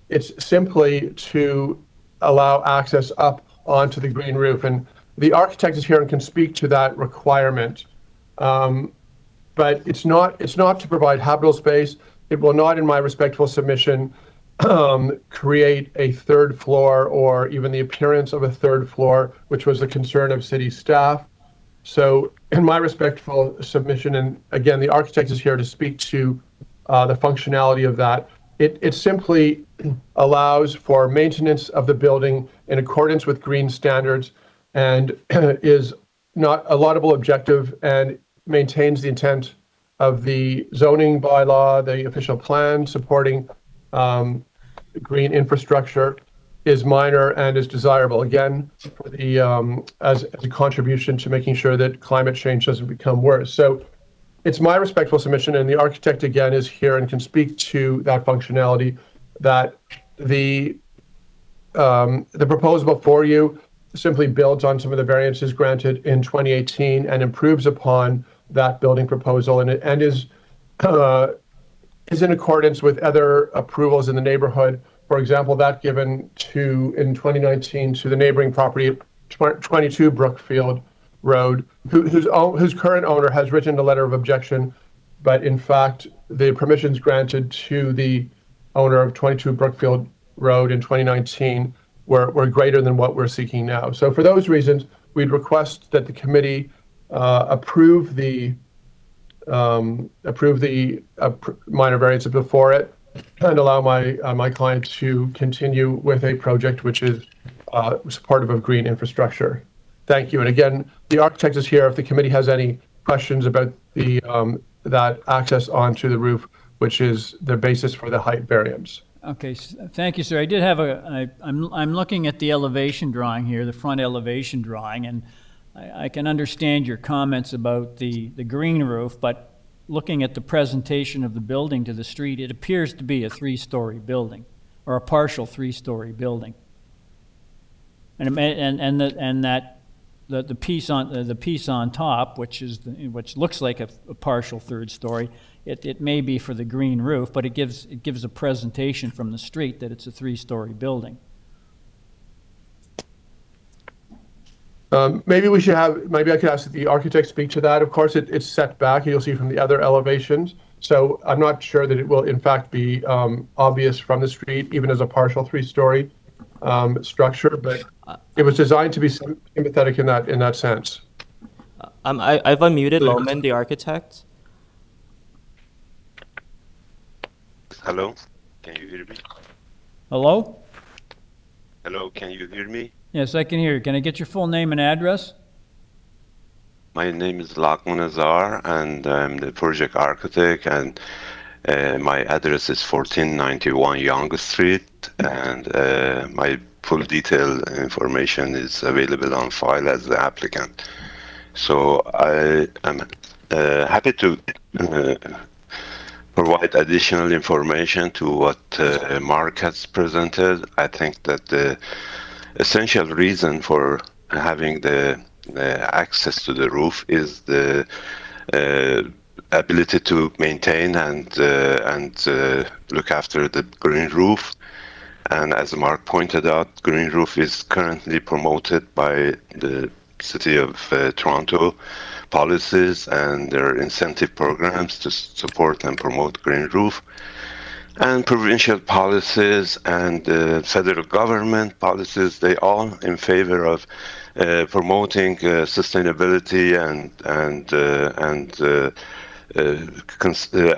it's simply to allow access up onto the green roof. And the architect is here and can speak to that requirement. But it's not to provide habitable space. It will not, in my respectful submission, create a third floor or even the appearance of a third floor, which was the concern of city staff. So in my respectful submission, and again, the architect is here to speak to the functionality of that, it simply allows for maintenance of the building in accordance with green standards, and is not a laudable objective, and maintains the intent of the zoning bylaw, the official plan supporting green infrastructure, is minor and is desirable, again, for the as a contribution to making sure that climate change doesn't become worse. So it's my respectful submission, and the architect again is here and can speak to that functionality, that the proposal before you simply builds on some of the variances granted in 2018 and improves upon that building proposal, and is in accordance with other approvals in the neighborhood. For example, that given in 2019 to the neighboring property, 22 Brookfield Road, whose current owner has written a letter of objection, but in fact the permissions granted to the owner of 22 Brookfield Road in 2019 were greater than what we're seeking now. So for those reasons, we'd request that the committee approve the minor variance before it, and allow my client to continue with a project which is supportive of green infrastructure. Thank you. And again, the architect is here if the committee has any questions about the that access onto the roof, which is the basis for the height variance. Okay, thank you, sir. I did have I'm looking at the elevation drawing here, the front elevation drawing, and I can understand your comments about the green roof, but looking at the presentation of the building to the street, it appears to be a 3-story building, or a partial 3-story building. And that the piece on top, which looks like a partial 3rd story, it may be for the green roof, but it gives a presentation from the street that it's a 3-story building. Maybe I could ask the architect speak to that. Of course, it's set back. You'll see from the other elevations. So I'm not sure that it will in fact be obvious from the street, even as a partial 3-story structure, but it was designed to be sympathetic in that sense. I've unmuted Loman, the architect. Hello, can you hear me? Hello? Hello, can you hear me? Yes, I can hear you. Can I get your full name and address? My name is Lakman Azar, and I'm the project architect, and my address is 1491 Young Street, and my full detailed information is available on file as the applicant. So I am happy to provide additional information to what Mark has presented. I think that the essential reason for having the access to the roof is the ability to maintain and look after the green roof. And as Mark pointed out, green roof is currently promoted by the City of Toronto policies and their incentive programs to support and promote green roof. And provincial policies and federal government policies, they all in favor of promoting sustainability and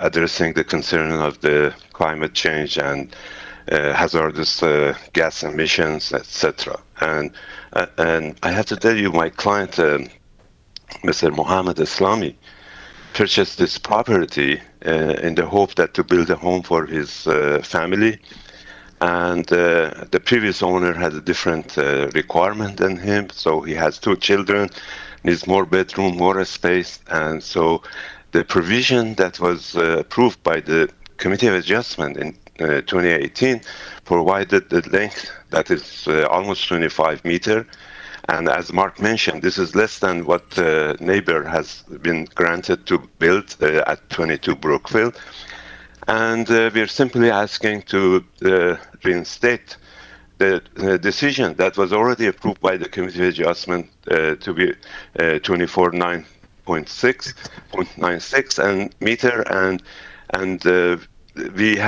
addressing the concern of the climate change and hazardous gas emissions, etc. And I have to tell you, my client, Mr. Mohammed Islami, purchased this property in the hope that to build a home for his family, and the previous owner had a different requirement than him, so he has 2 children, needs more bedroom, more space, and so the provision that was approved by the Committee of Adjustment in 2018 provided the length that is almost 25 meters. And as Mark mentioned, this is less than what neighbor has been granted to build at 22 Brookfield. And we're simply asking to reinstate the decision that was already approved by the Committee of Adjustment to be 24.96 and meter, and we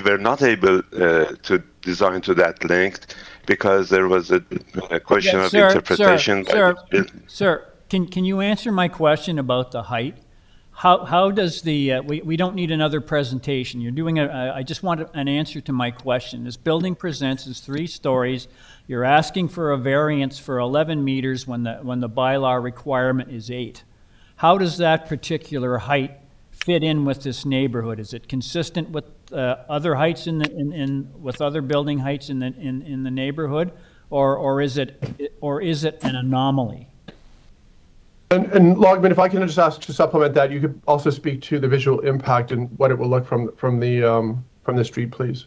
were not able to design to that length because there was a question of interpretation. Sir, can you answer my question about the height? How does the we don't need another presentation. You're doing I just want an answer to my question. This building presents as 3 stories. You're asking for a variance for 11 meters when the bylaw requirement is 8. How does that particular height fit in with this neighborhood? Is it consistent with other heights with other building heights in the neighborhood, or is it an anomaly? And Logman, if I can just ask to supplement that, you could also speak to the visual impact and what it will look from the street, please.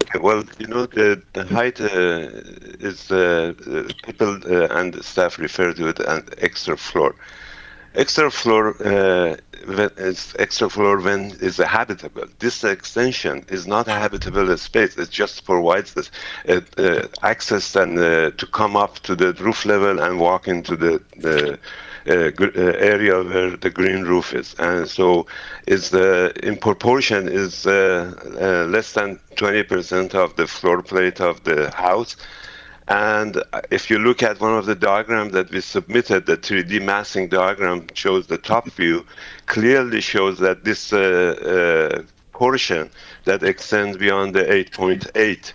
Okay, well, you know, the height is people and staff refer to it as extra floor. Extra floor when is a habitable. This extension is not a habitable space. It just provides this access and to come up to the roof level and walk into the area where the green roof is. And so is in proportion is less than 20% of the floor plate of the house. And if you look at one of the diagrams that we submitted, the 3D massing diagram shows the top view, clearly shows that this portion that extends beyond the 8.8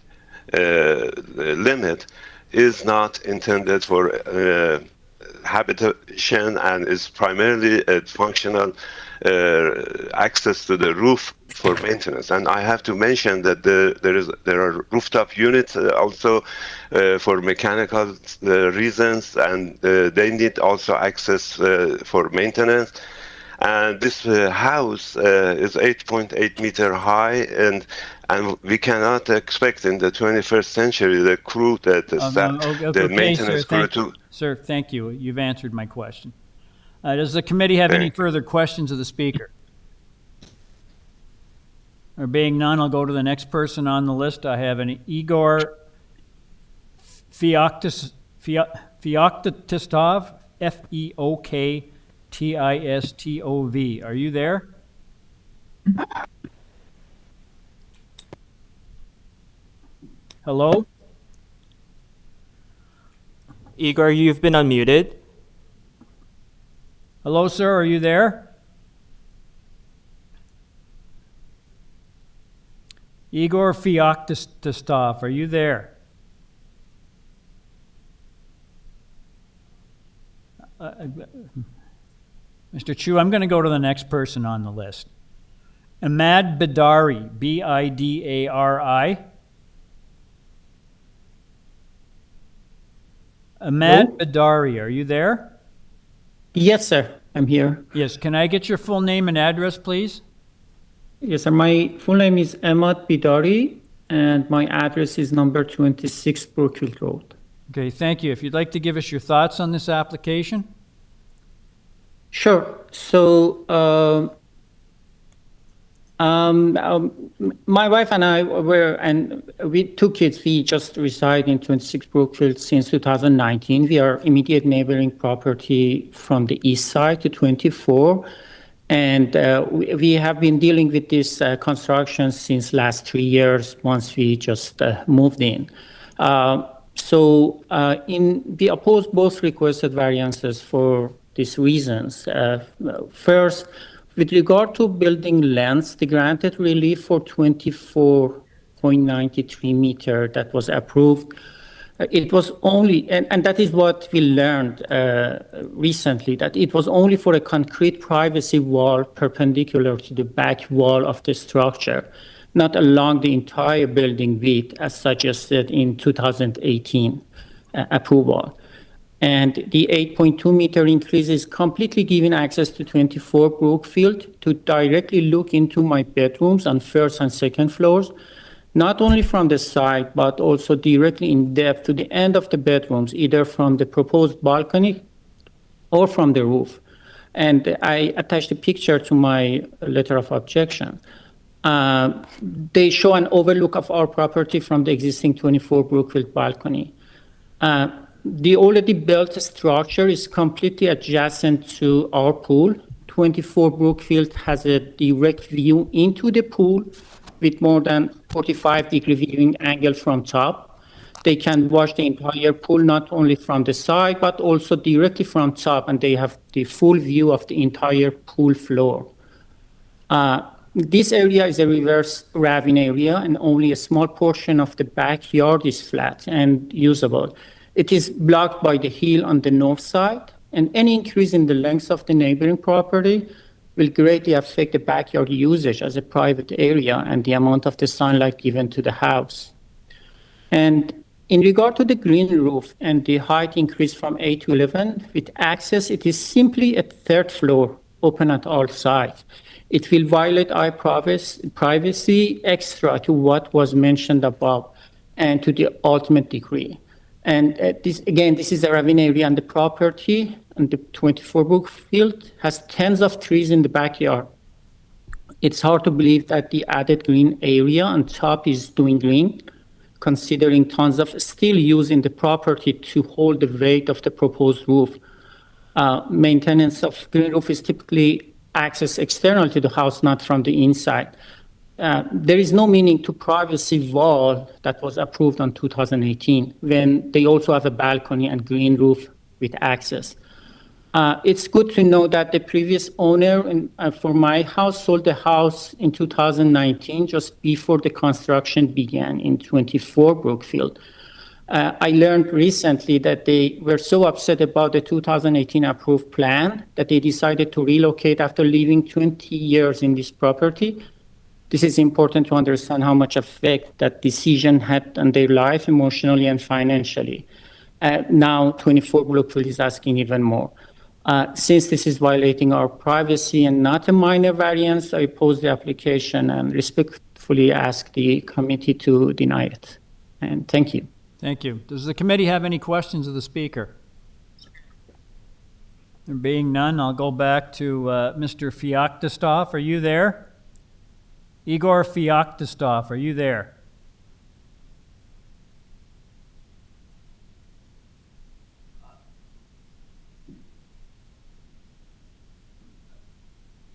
limit is not intended for habitation and is primarily a functional access to the roof for maintenance. And I have to mention that there are rooftop units also for mechanical reasons, and they need also access for maintenance. And this house is 8.8 meter high, and we cannot expect in the 21st century the crew, the staff, the maintenance crew to. Sir, thank you. You've answered my question. Does the committee have any further questions of the speaker? There being none, I'll go to the next person on the list. I have an Igor Feoktistov, Feoktistov. Are you there? Hello? Igor, you've been unmuted. Hello, sir. Are you there? Igor Feoktistov, are you there? Mr. Chu, I'm going to go to the next person on the list. Ahmad Bidari, Bidari. Ahmad Bidari, are you there? Yes, sir. I'm here. Yes. Can I get your full name and address, please? Yes, sir. My full name is Ahmad Bidari, and my address is number 26 Brookfield Road. Okay, thank you. If you'd like to give us your thoughts on this application. Sure. So, my wife and I we 2 kids. We just reside in 26 Brookfield since 2019. We are immediate neighboring property from the east side to 24. And we have been dealing with this construction since last 3 years once we just moved in. We oppose both requested variances for these reasons. First, with regard to building lengths, the granted relief for 24.93 meter that was approved, it was only, and that is what we learned recently, that it was only for a concrete privacy wall perpendicular to the back wall of the structure, not along the entire building width as suggested in 2018 approval. And the 8.2 meter increase is completely giving access to 24 Brookfield to directly look into my bedrooms on first and second floors, not only from the side, but also directly in depth to the end of the bedrooms, either from the proposed balcony or from the roof. And I attached a picture to my letter of objection. They show an overlook of our property from the existing 24 Brookfield balcony. The already built structure is completely adjacent to our pool. 24 Brookfield has a direct view into the pool with more than 45-degree viewing angle from top. They can watch the entire pool, not only from the side, but also directly from top, and they have the full view of the entire pool floor. This area is a reverse ravine area, and only a small portion of the backyard is flat and usable. It is blocked by the hill on the north side, and any increase in the length of the neighboring property will greatly affect the backyard usage as a private area and the amount of the sunlight given to the house. And in regard to the green roof and the height increase from 8 to 11, with access, it is simply a third floor open at all sides. It will violate our privacy extra to what was mentioned above and to the ultimate degree. And this is a ravine area, and the property and the 24 Brookfield has tens of trees in the backyard. It's hard to believe that the added green area on top is doing green, considering tons of steel used in the property to hold the weight of the proposed roof. Maintenance of green roof is typically access external to the house, not from the inside. There is no meaning to privacy wall that was approved on 2018 when they also have a balcony and green roof with access. It's good to know that the previous owner for my house sold the house in 2019, just before the construction began in 24 Brookfield. I learned recently that they were so upset about the 2018 approved plan that they decided to relocate after living 20 years in this property. This is important to understand how much effect that decision had on their life emotionally and financially. Now 24 Brookfield is asking even more. Since this is violating our privacy and not a minor variance, I oppose the application and respectfully ask the committee to deny it. And thank you. Thank you. Does the committee have any questions of the speaker? There being none, I'll go back to Mr. Feoktistov. Are you there? Igor Feoktistov, are you there?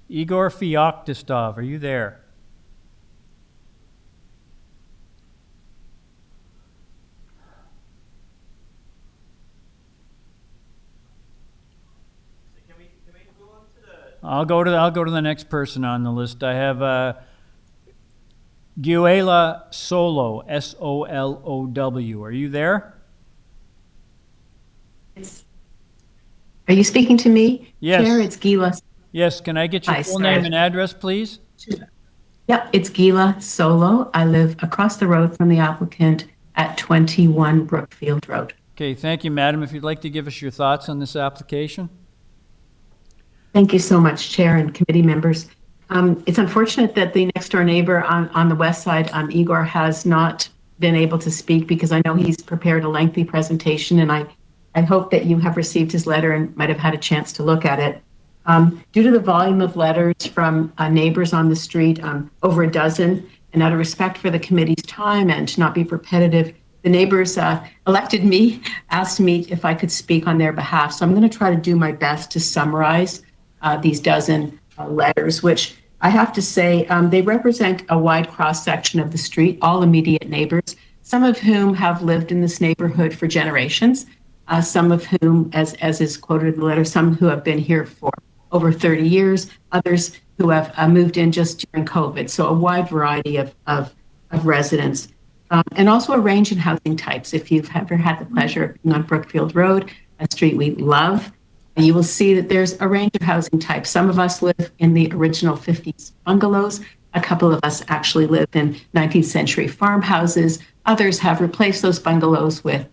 Igor Feoktistov, are you there? I'll go to the next person on the list. I have Guela Solo, S-O-L-O-W. Are you there? Are you speaking to me? Yes. Chair, it's Gila. Yes. Can I get your full name and address, please? Yep, it's Gila Solo. I live across the road from the applicant at 21 Brookfield Road. Okay. Thank you, madam. If you'd like to give us your thoughts on this application. Thank you so much, Chair and committee members. It's unfortunate that the next door neighbor on the west side, Igor, has not been able to speak because I know he's prepared a lengthy presentation, and I hope that you have received his letter and might have had a chance to look at it. Due to the volume of letters from neighbors on the street, over a dozen, and out of respect for the committee's time and to not be repetitive, the neighbors elected me, asked me if I could speak on their behalf. So I'm going to try to do my best to summarize these dozen letters, which I have to say, they represent a wide cross-section of the street, all immediate neighbors, some of whom have lived in this neighborhood for generations, some of whom, as is quoted in the letter, some who have been here for over 30 years, others who have moved in just during COVID. So a wide variety of residents, and also a range in housing types. If you've ever had the pleasure of being on Brookfield Road, a street we love, and you will see that there's a range of housing types. Some of us live in the original 50s bungalows. A couple of us actually live in 19th century farmhouses. Others have replaced those bungalows with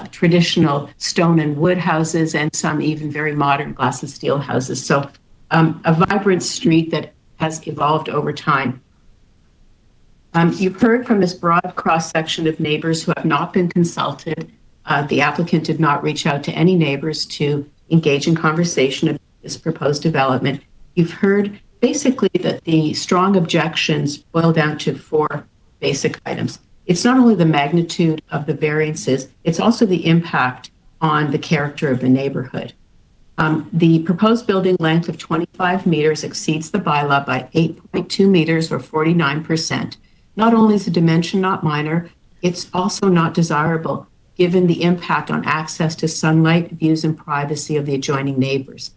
traditional stone and wood houses, and some even very modern glass and steel houses. So a vibrant street that has evolved over time. You've heard from this broad cross-section of neighbors who have not been consulted. The applicant did not reach out to any neighbors to engage in conversation about this proposed development. You've heard basically that the strong objections boil down to four basic items. It's not only the magnitude of the variances, it's also the impact on the character of the neighborhood. The proposed building length of 25 meters exceeds the bylaw by 8.2 meters or 49%. Not only is the dimension not minor, it's also not desirable given the impact on access to sunlight, views, and privacy of the adjoining neighbors.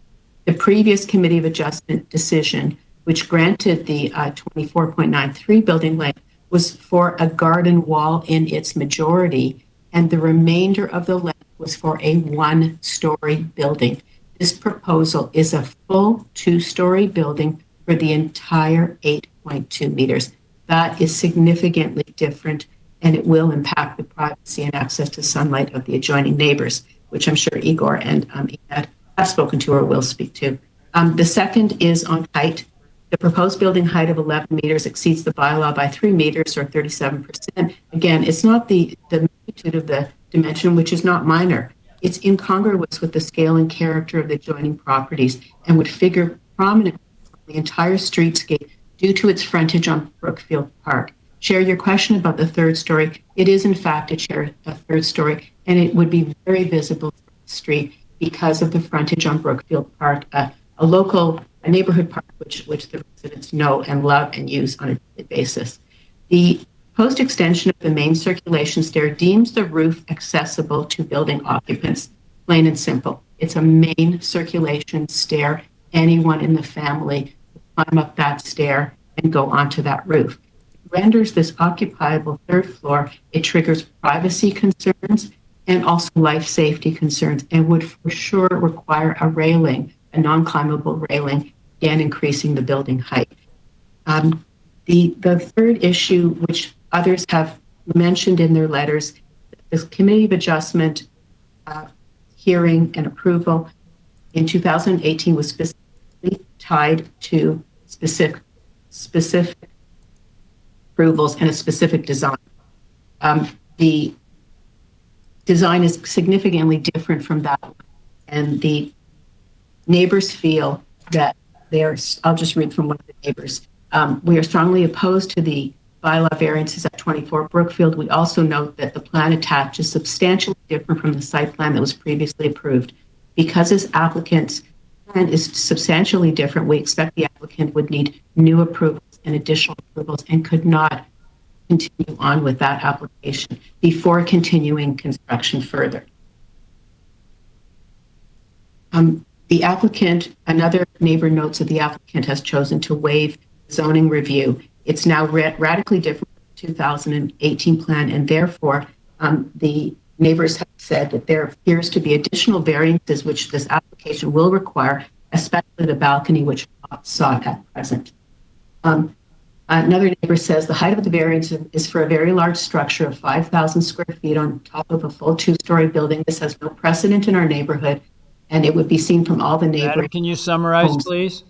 The previous Committee of Adjustment decision, which granted the 24.93 building length, was for a garden wall in its majority, and the remainder of the length was for a one-story building. This proposal is a full two-story building for the entire 8.2 meters. That is significantly different, and it will impact the privacy and access to sunlight of the adjoining neighbors, which I'm sure Igor and Ed have spoken to or will speak to. The second is on height. The proposed building height of 11 meters exceeds the bylaw by 3 meters or 37%. Again, it's not the magnitude of the dimension, which is not minor. It's incongruous with the scale and character of the adjoining properties and would figure prominently on the entire streetscape due to its frontage on Brookfield Park. Chair, your question about the third story, it is in fact a third story, and it would be very visible from the street because of the frontage on Brookfield Park, a neighborhood park which the residents know and love and use on a daily basis. The post extension of the main circulation stair deems the roof accessible to building occupants, plain and simple. It's a main circulation stair. Anyone in the family will climb up that stair and go onto that roof. renders this occupiable third floor, it triggers privacy concerns and also life safety concerns, and would for sure require a railing, a non-climbable railing, again increasing the building height. The third issue, which others have mentioned in their letters, this Committee of Adjustment hearing and approval in 2018 was specifically tied to specific approvals and a specific design. The design is significantly different from that one, and the neighbors feel that I'll just read from one of the neighbors. We are strongly opposed to the bylaw variances at 24 Brookfield. We also note that the plan attached is substantially different from the site plan that was previously approved. Because this applicant's plan is substantially different, we expect the applicant would need new approvals and additional approvals and could not continue on with that application before continuing construction further. The applicant, another neighbor notes that the applicant has chosen to waive zoning review. It's now radically different from the 2018 plan, and therefore the neighbors have said that there appears to be additional variances which this application will require, especially the balcony, which is not sought at present. Another neighbor says the height of the variance is for a very large structure of 5,000 square feet on top of a full two-story building. This has no precedent in our neighborhood, and it would be seen from all the neighboring Madam, can you summarize, homes. please?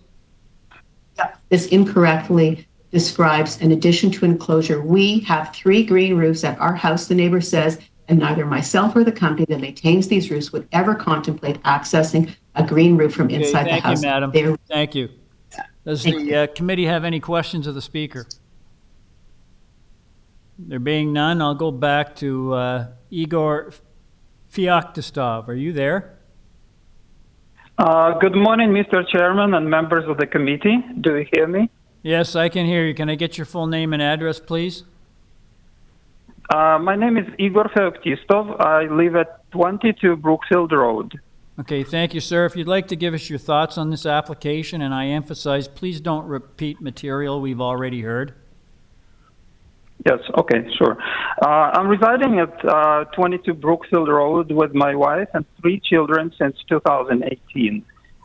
This incorrectly describes an addition to enclosure. We have 3 green roofs at our house, the neighbor says, and neither myself or the company that maintains these roofs would ever contemplate accessing a green roof from inside the house. Thank you, Madam. Thank you. Does the committee have any questions of the speaker? There being none, I'll go back to Igor Feoktistov. Are you there? Good morning, Mr. Chairman and members of the committee. Do you hear me? Yes, I can hear you. Can I get your full name and address, please? My name is Igor Feoktistov. I live at 22 Brookfield Road. Okay, thank you, sir. If you'd like to give us your thoughts on this application, and I emphasize, please don't repeat material we've already heard. Yes, okay, sure. I'm residing at 22 Brookfield Road with my wife and 3 children since 2018.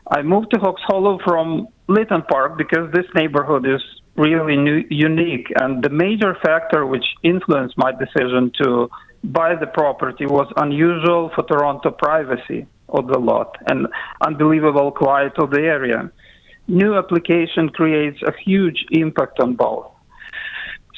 I moved to Hawks Hollow from Lytton Park because this neighborhood is really unique, and the major factor which influenced my decision to buy the property was unusual for Toronto privacy of the lot and unbelievable quiet of the area. New application creates a huge impact on both.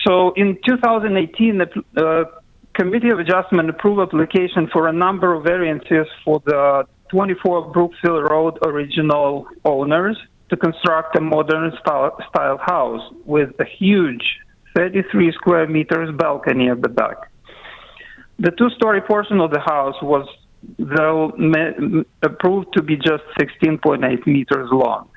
So in 2018, the Committee of Adjustment approved application for a number of variances for the 24 Brookfield Road original owners to construct a modern style house with a huge 33 square meters balcony at the back. The 2-story portion of the house was approved to be just 16.8 meters long.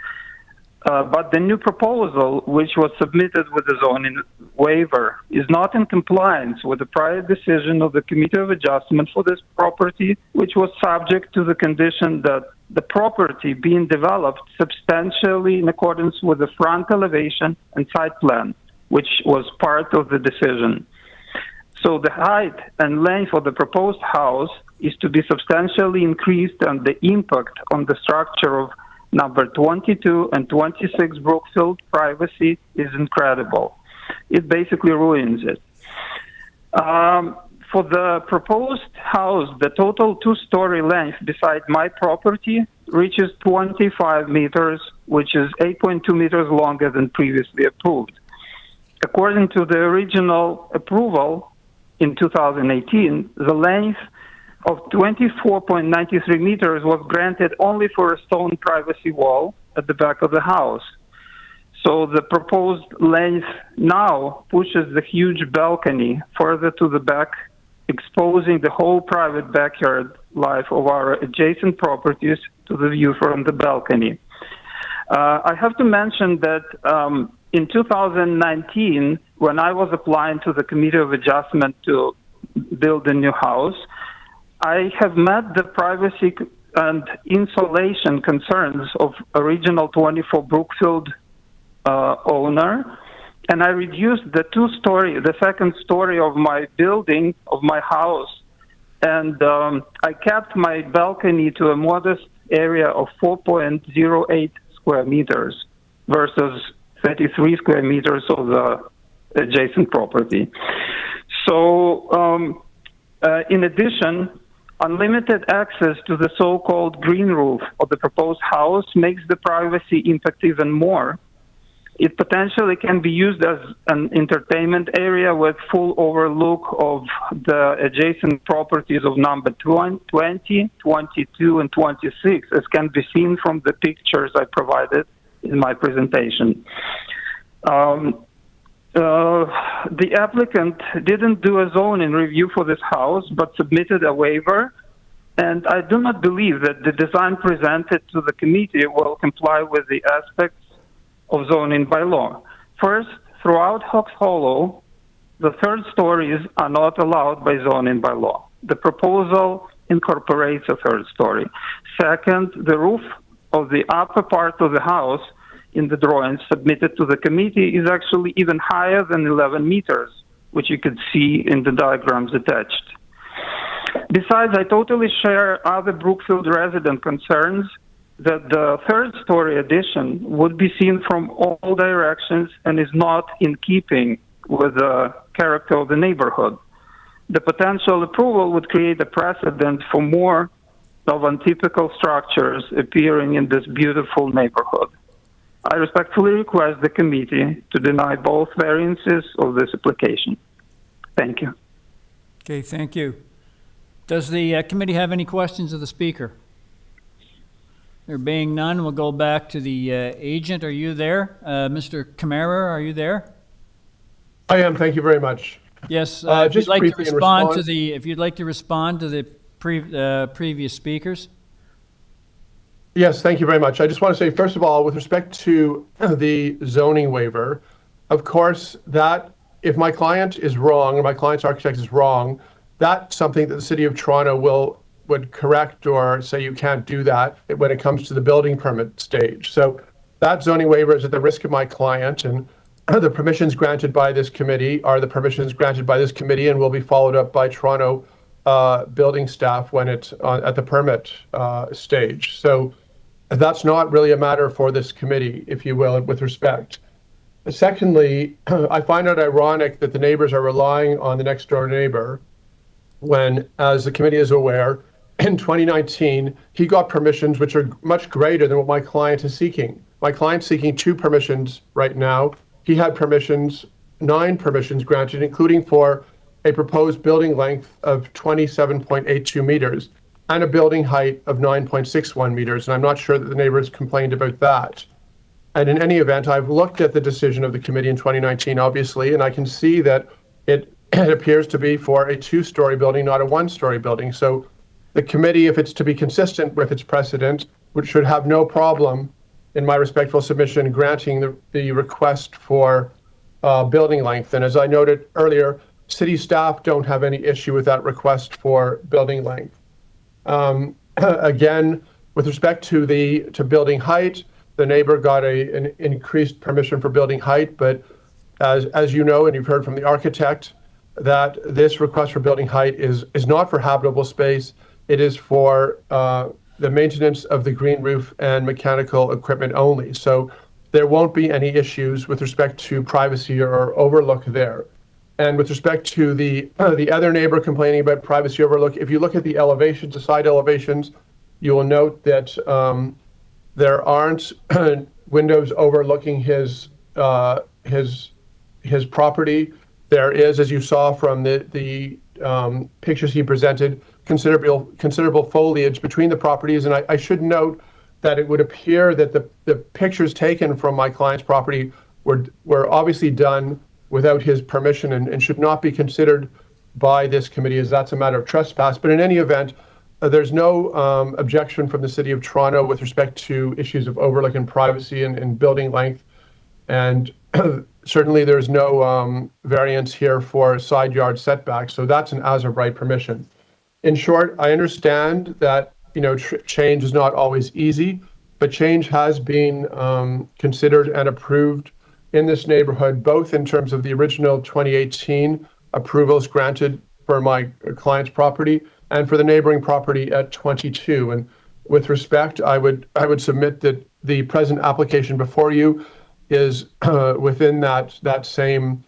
But the new proposal, which was submitted with the zoning waiver, is not in compliance with the prior decision of the Committee of Adjustment for this property, which was subject to the condition that the property being developed substantially in accordance with the front elevation and site plan, which was part of the decision. So the height and length of the proposed house is to be substantially increased, and the impact on the structure of number 22 and 26 Brookfield privacy is incredible. It basically ruins it. For the proposed house, the total 2-story length beside my property reaches 25 meters, which is 8.2 meters longer than previously approved. According to the original approval in 2018, the length of 24.93 meters was granted only for a stone privacy wall at the back of the house. So the proposed length now pushes the huge balcony further to the back, exposing the whole private backyard life of our adjacent properties to the view from the balcony. I have to mention that in 2019, when I was applying to the Committee of Adjustment to build a new house, I have met the privacy and insulation concerns of original 24 Brookfield owner, and I reduced the second story of my building, of my house, and I kept my balcony to a modest area of 4.08 square meters versus 33 square meters of the adjacent property. So, in addition, unlimited access to the so-called green roof of the proposed house makes the privacy impact even more. It potentially can be used as an entertainment area with full overlook of the adjacent properties of number 20, 22, and 26, as can be seen from the pictures I provided in my presentation. The applicant didn't do a zoning review for this house, but submitted a waiver, and I do not believe that the design presented to the committee will comply with the aspects of zoning by law. First, throughout Hawks Hollow, the third stories are not allowed by zoning by law. The proposal incorporates a third story. Second, the roof of the upper part of the house in the drawings submitted to the committee is actually even higher than 11 meters, which you could see in the diagrams attached. Besides, I totally share other Brookfield resident concerns that the third story addition would be seen from all directions and is not in keeping with the character of the neighborhood. The potential approval would create a precedent for more of untypical structures appearing in this beautiful neighborhood. I respectfully request the committee to deny both variances of this application. Thank you. Okay, thank you. Does the committee have any questions of the speaker? There being none, we'll go back to the agent. Are you there? Mr. Camara, are you there? I am, thank you very much. Yes, if you'd just like to briefly in respond to response- the, if you'd like to respond to the previous speakers. Yes, thank you very much. I just want to say, first of all, with respect to the zoning waiver, of course, that if my client is wrong or my client's architect is wrong, that's something that the City of Toronto would correct or say you can't do that when it comes to the building permit stage. So that zoning waiver is at the risk of my client, and the permissions granted by this committee are the permissions granted by this committee and will be followed up by Toronto building staff when it's at the permit stage. So that's not really a matter for this committee, if you will, with respect. Secondly, I find it ironic that the neighbors are relying on the next door neighbor when, as the committee is aware, in 2019, he got permissions which are much greater than what my client is seeking. My client's seeking 2 permissions right now. He had 9 permissions granted, including for a proposed building length of 27.82 meters and a building height of 9.61 meters. And I'm not sure that the neighbors complained about that. And in any event, I've looked at the decision of the committee in 2019, obviously, and I can see that it appears to be for a 2-story building, not a 1-story building. So the committee, if it's to be consistent with its precedent, which should have no problem, in my respectful submission, granting the request for building length. And as I noted earlier, city staff don't have any issue with that request for building length. Again, with respect to building height, the neighbor got an increased permission for building height, but as you know, and you've heard from the architect, that this request for building height is not for habitable space. It is for the maintenance of the green roof and mechanical equipment only. So there won't be any issues with respect to privacy or overlook there. And with respect to the other neighbor complaining about privacy overlook, if you look at the elevations, the side elevations, you will note that there aren't windows overlooking his property. There is, as you saw from the pictures he presented, considerable foliage between the properties. And I should note that it would appear that the pictures taken from my client's property were obviously done without his permission and should not be considered by this committee, as that's a matter of trespass. But in any event, there's no objection from the City of Toronto with respect to issues of overlook and privacy and building length. And certainly there's no variance here for side yard setbacks. So that's an as of right permission. In short, I understand that change is not always easy, but change has been considered and approved in this neighborhood, both in terms of the original 2018 approvals granted for my client's property and for the neighboring property at 22. And with respect, I would submit that the present application before you is within that same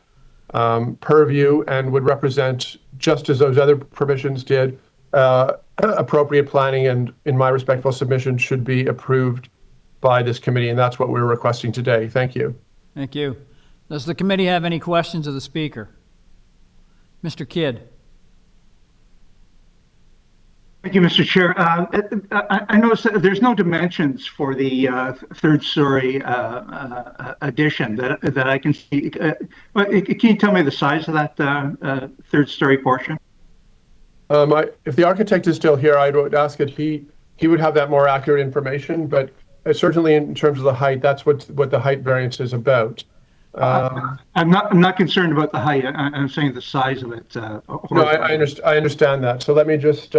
purview and would represent, just as those other provisions did, appropriate planning, and in my respectful submission should be approved by this committee, and that's what we're requesting today. Thank you. Thank you. Does the committee have any questions of the speaker? Mr. Kidd. Thank you, Mr. Chair. I noticed that there's no dimensions for the third-story addition that I can see. Can you tell me the size of that third-story portion? If the architect is still here, I would ask that he would have that more accurate information, but certainly in terms of the height, that's what the height variance is about. I'm not concerned about the height. I'm saying the size of it. No, I understand that. So let me just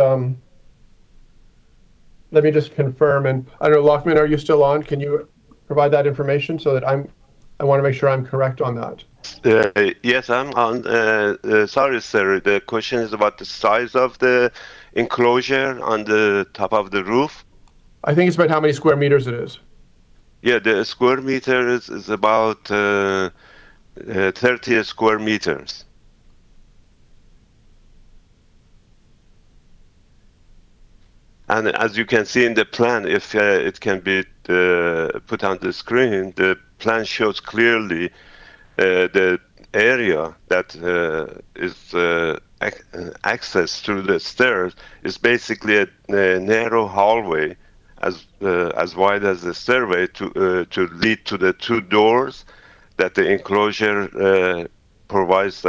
confirm. And I don't know, Lochman, are you still on? Can you provide that information so that I want to make sure I'm correct on that? Yes, I'm on. Sorry, sir. The question is about the size of the enclosure on the top of the roof. I think it's about how many square meters it is. Yeah, the square meter is about 30 square meters. And as you can see in the plan, if it can be put on the screen, the plan shows clearly the area that is access through the stairs is basically a narrow hallway, as wide as the stairway to lead to the two doors that the enclosure provides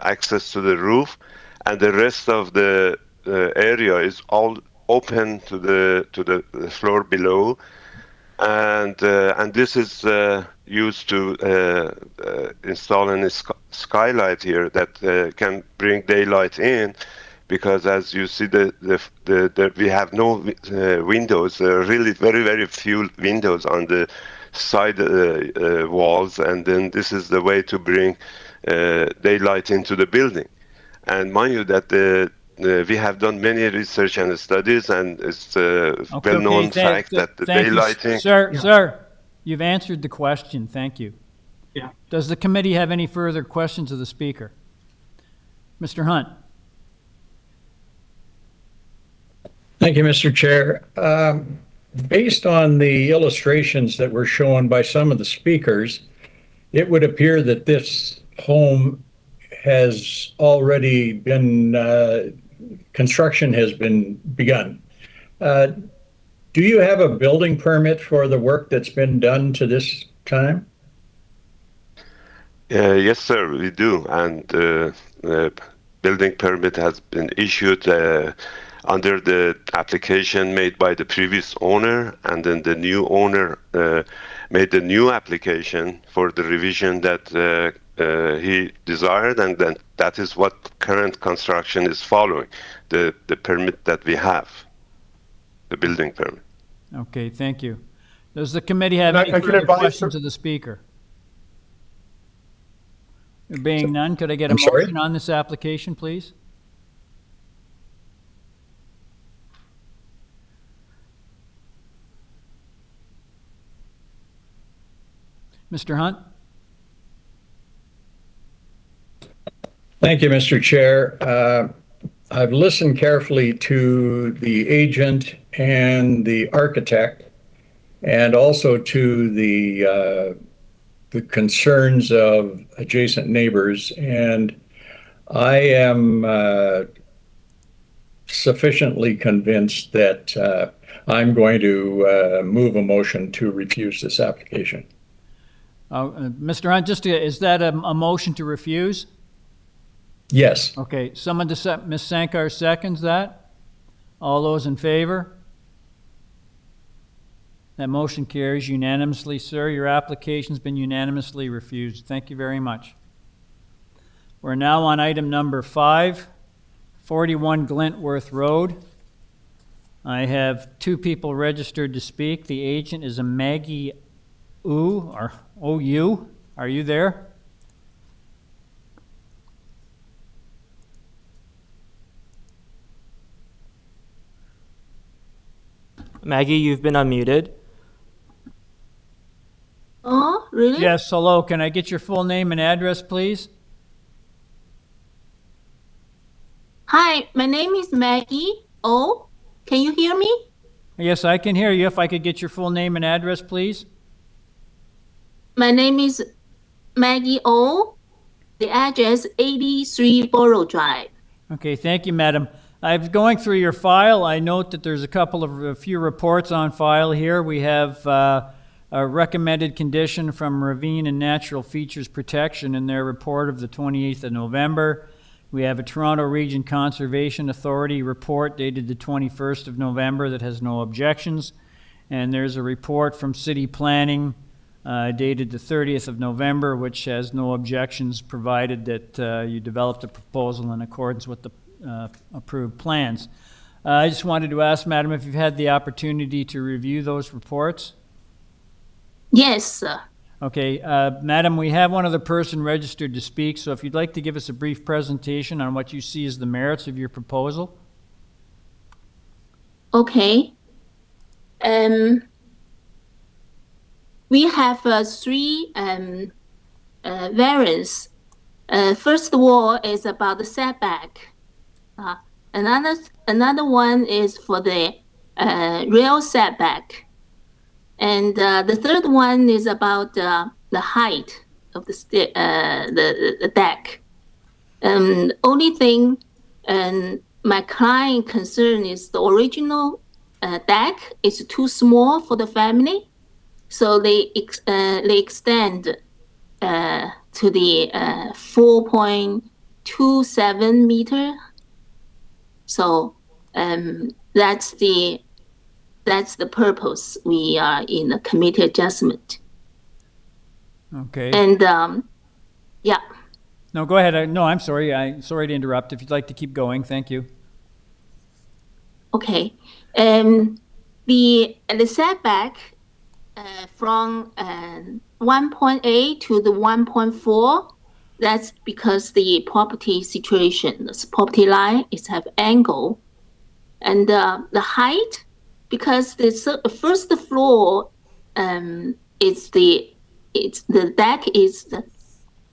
access to the roof, and the rest of the area is all open to the floor below, and this is used to install a skylight here that can bring daylight in, because as you see, we have no windows, really very few windows on the side walls, and then this is the way to bring daylight into the building. And mind you that we have done many research and studies, and it's a well-known fact that the daylighting... Sir, you've answered the question. Thank you. Yeah. Does the committee have any further questions of the speaker? Mr. Hunt. Thank you, Mr. Chair. Based on the illustrations that were shown by some of the speakers, it would appear that this home has already been, construction has been begun. Do you have a building permit for the work that's been done to this time? Yes, sir, we do. And the building permit has been issued under the application made by the previous owner, and then the new owner made the new application for the revision that he desired, and then that is what current construction is following, the permit that we have, the building permit. Okay, thank you. Does the committee have any further questions of the speaker? There being none, could I get a motion on this application, please? Mr. Hunt? Thank you, Mr. Chair. I've listened carefully to the agent and the architect, and also to the concerns of adjacent neighbors, and I am sufficiently convinced that I'm going to move a motion to refuse this application. Mr. Hunt, is that a motion to refuse? Yes. Okay, Ms. Sankar seconds that. All those in favor? That motion carries unanimously, sir. Your application's been unanimously refused. Thank you very much. We're now on item number 5, 41 Glentworth Road. I have 2 people registered to speak. The agent is a Maggie Ou, or OU. Are you there? Maggie, you've been unmuted. Oh, really? Yes, hello. Can I get your full name and address, please? Hi, my name is Maggie. Oh, can you hear me? Yes, I can hear you. If I could get your full name and address, please. My name is Maggie O. The address 83 Borough Drive. Okay, thank you, madam. I was going through your file. I note that there's a few reports on file here. We have a recommended condition from Ravine and Natural Features Protection in their report of the 28th of November. We have a Toronto Region Conservation Authority report dated the 21st of November that has no objections. And there's a report from City Planning dated the 30th of November, which has no objections, provided that you developed a proposal in accordance with the approved plans. I just wanted to ask, madam, if you've had the opportunity to review those reports? Yes, sir. Okay, madam, we have one other person registered to speak, so if you'd like to give us a brief presentation on what you see as the merits of your proposal. Okay. We have three variants. First of all is about the setback. Another one is for the real setback. And the third one is about the height of the deck. Only thing my client concern is the original deck is too small for the family, so they extend to the 4.27 meter. So that's the purpose. We are in a committee adjustment. Okay. And yeah. No, go ahead. No, I'm sorry. I'm sorry to interrupt. If you'd like to keep going, thank you. Okay. The setback from 1.8 to the 1.4. That's because the property situation, the property line is have angle, and the height, because the first floor the deck is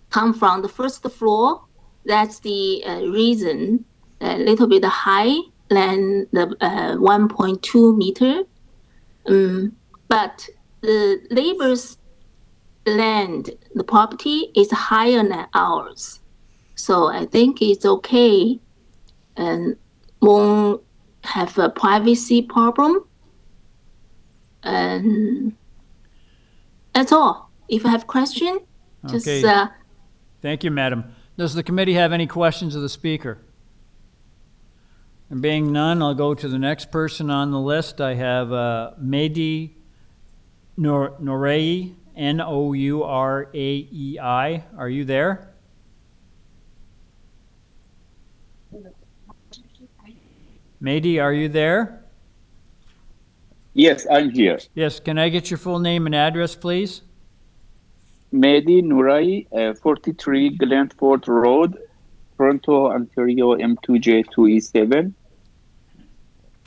come from the first floor. That's the reason a little bit high than the 1.2 meter. But the neighbor's land, the property is higher than ours. So I think it's okay and won't have a privacy problem. And that's all. If you have question, just... Okay. Thank you, madam. Does the committee have any questions of the speaker? And being none, I'll go to the next person on the list. I have Mehdi Nourei, N-O-U-R-A-E-I. Are you there? Mehdi, are you there? Yes, I'm here. Yes, can I get your full name and address, please? Mehdi Nourei, 43 GLENTWORTH Road, Toronto, Ontario, M2J2E7.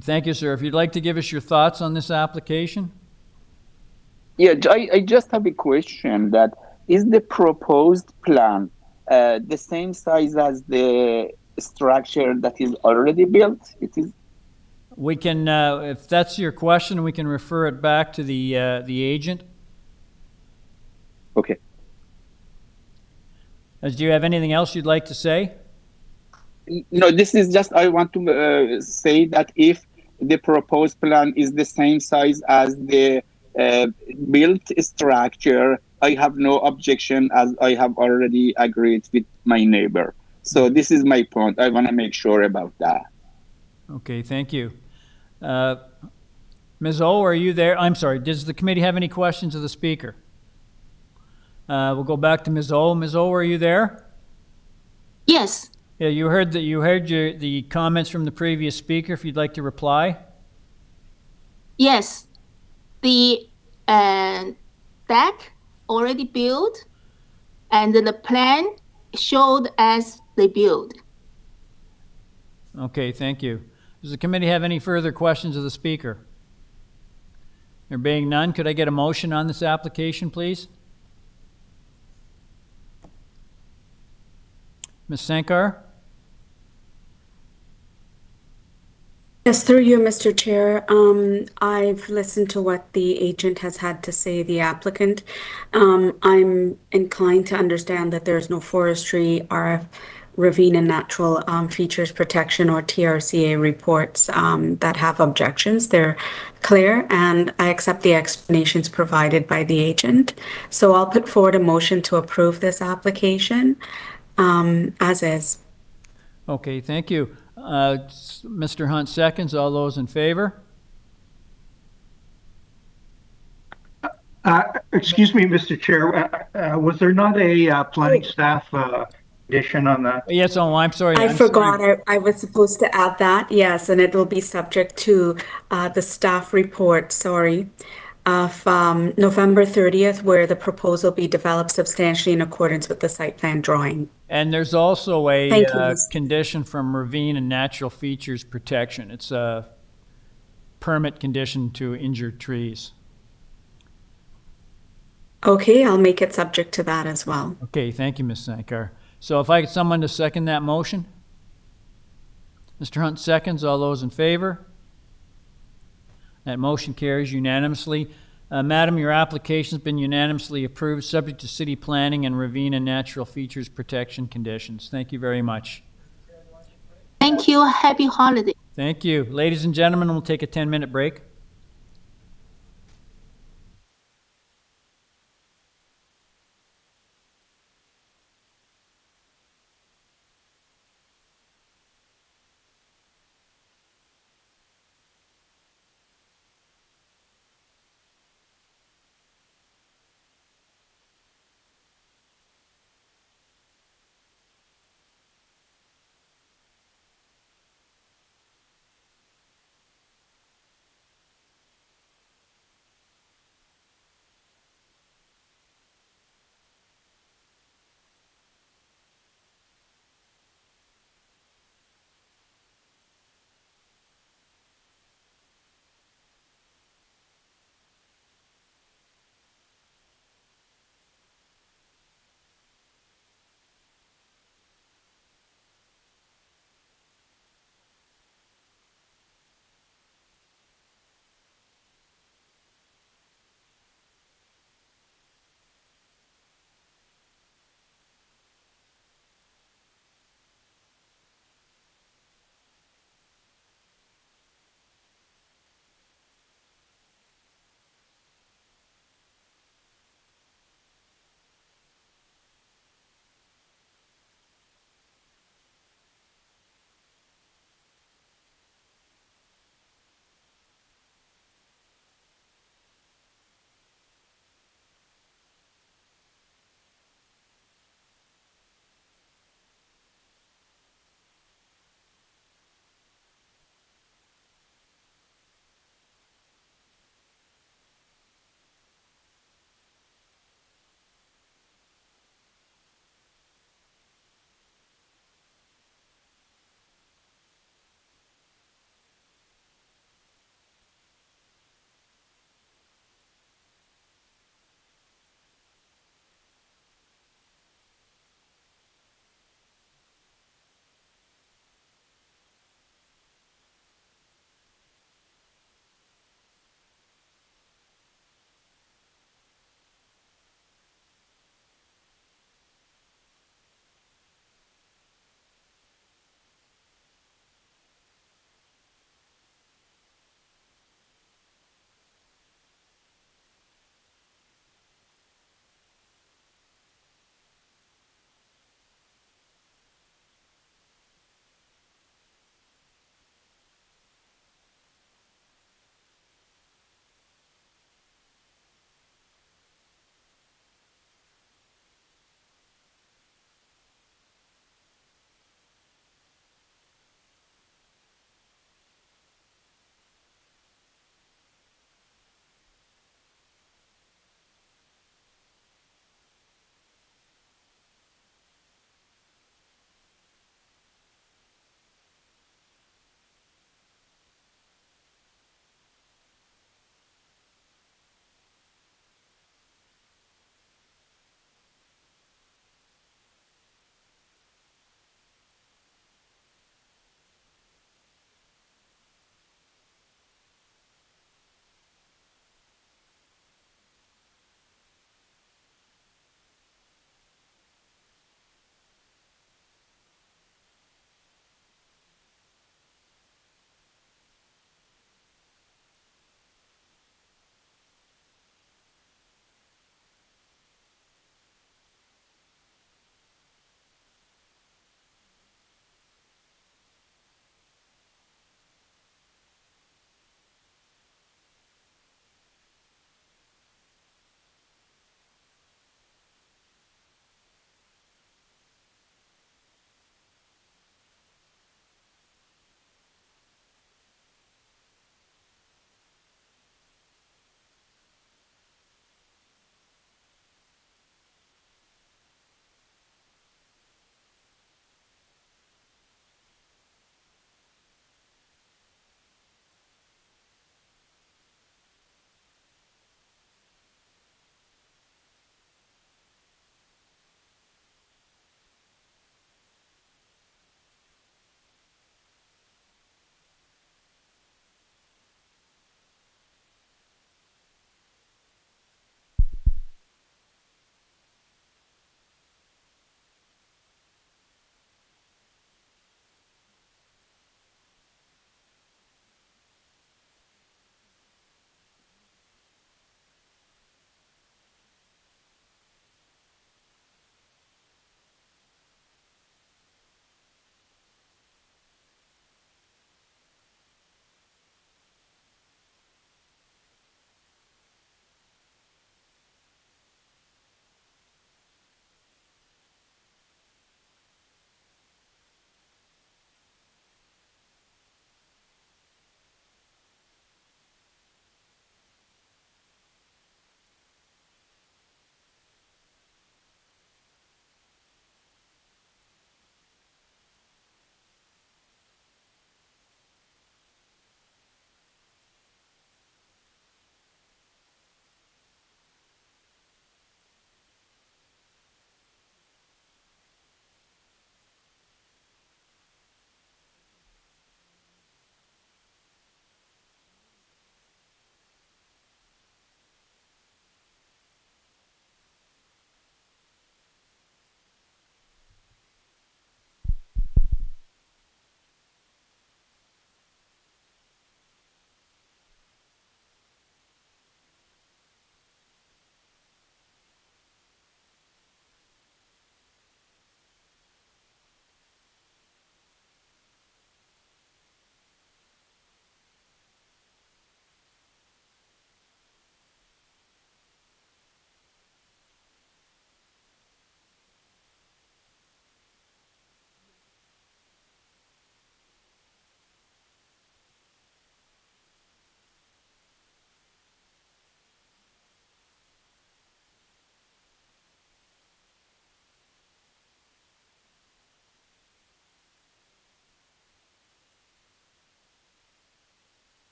Thank you, sir. If you'd like to give us your thoughts on this application. Yeah, I just have a question. That is the proposed plan the same size as the structure that is already built? It is. We can, if that's your question, we can refer it back to the agent. Okay. Do you have anything else you'd like to say? No, this is just, I want to say that if the proposed plan is the same size as the built structure, I have no objection, as I have already agreed with my neighbor. So this is my point. I want to make sure about that. Okay, thank you. Ms. O, are you there? I'm sorry, does the committee have any questions of the speaker? We'll go back to Ms. O. Ms. O, are you there? Yes. Yeah, you heard the comments from the previous speaker. If you'd like to reply. Yes. The deck already built and the plan showed as they build. Okay, thank you. Does the committee have any further questions of the speaker? There being none, could I get a motion on this application, please? Ms. Sankar? Yes, through you, Mr. Chair. I've listened to what the agent has had to say, the applicant. I'm inclined to understand that there's no forestry, RF, ravine and natural features protection or TRCA reports that have objections. They're clear, and I accept the explanations provided by the agent. So I'll put forward a motion to approve this application as is. Okay, thank you. Mr. Hunt seconds. All those in favor? Excuse me, Mr. Chair, was there not a planning staff addition on that? Yes, oh, I'm sorry. I forgot. I was supposed to add that. Yes, and it will be subject to the staff report, of November 30th, where the proposal be developed substantially in accordance with the site plan drawing. And there's also a Thank you, condition from ravine and natural features protection. It's a permit condition to injured trees. Okay, I'll make it subject to that as well. Okay, thank you, Ms. Sankar. So if I get someone to second that motion? Mr. Hunt seconds. All those in favor? That motion carries unanimously. Madam, your application's been unanimously approved, subject to city planning and ravine and natural features protection conditions. Thank you very much. Thank you. Happy holiday. Thank you. Ladies and gentlemen, we'll take a 10-minute break.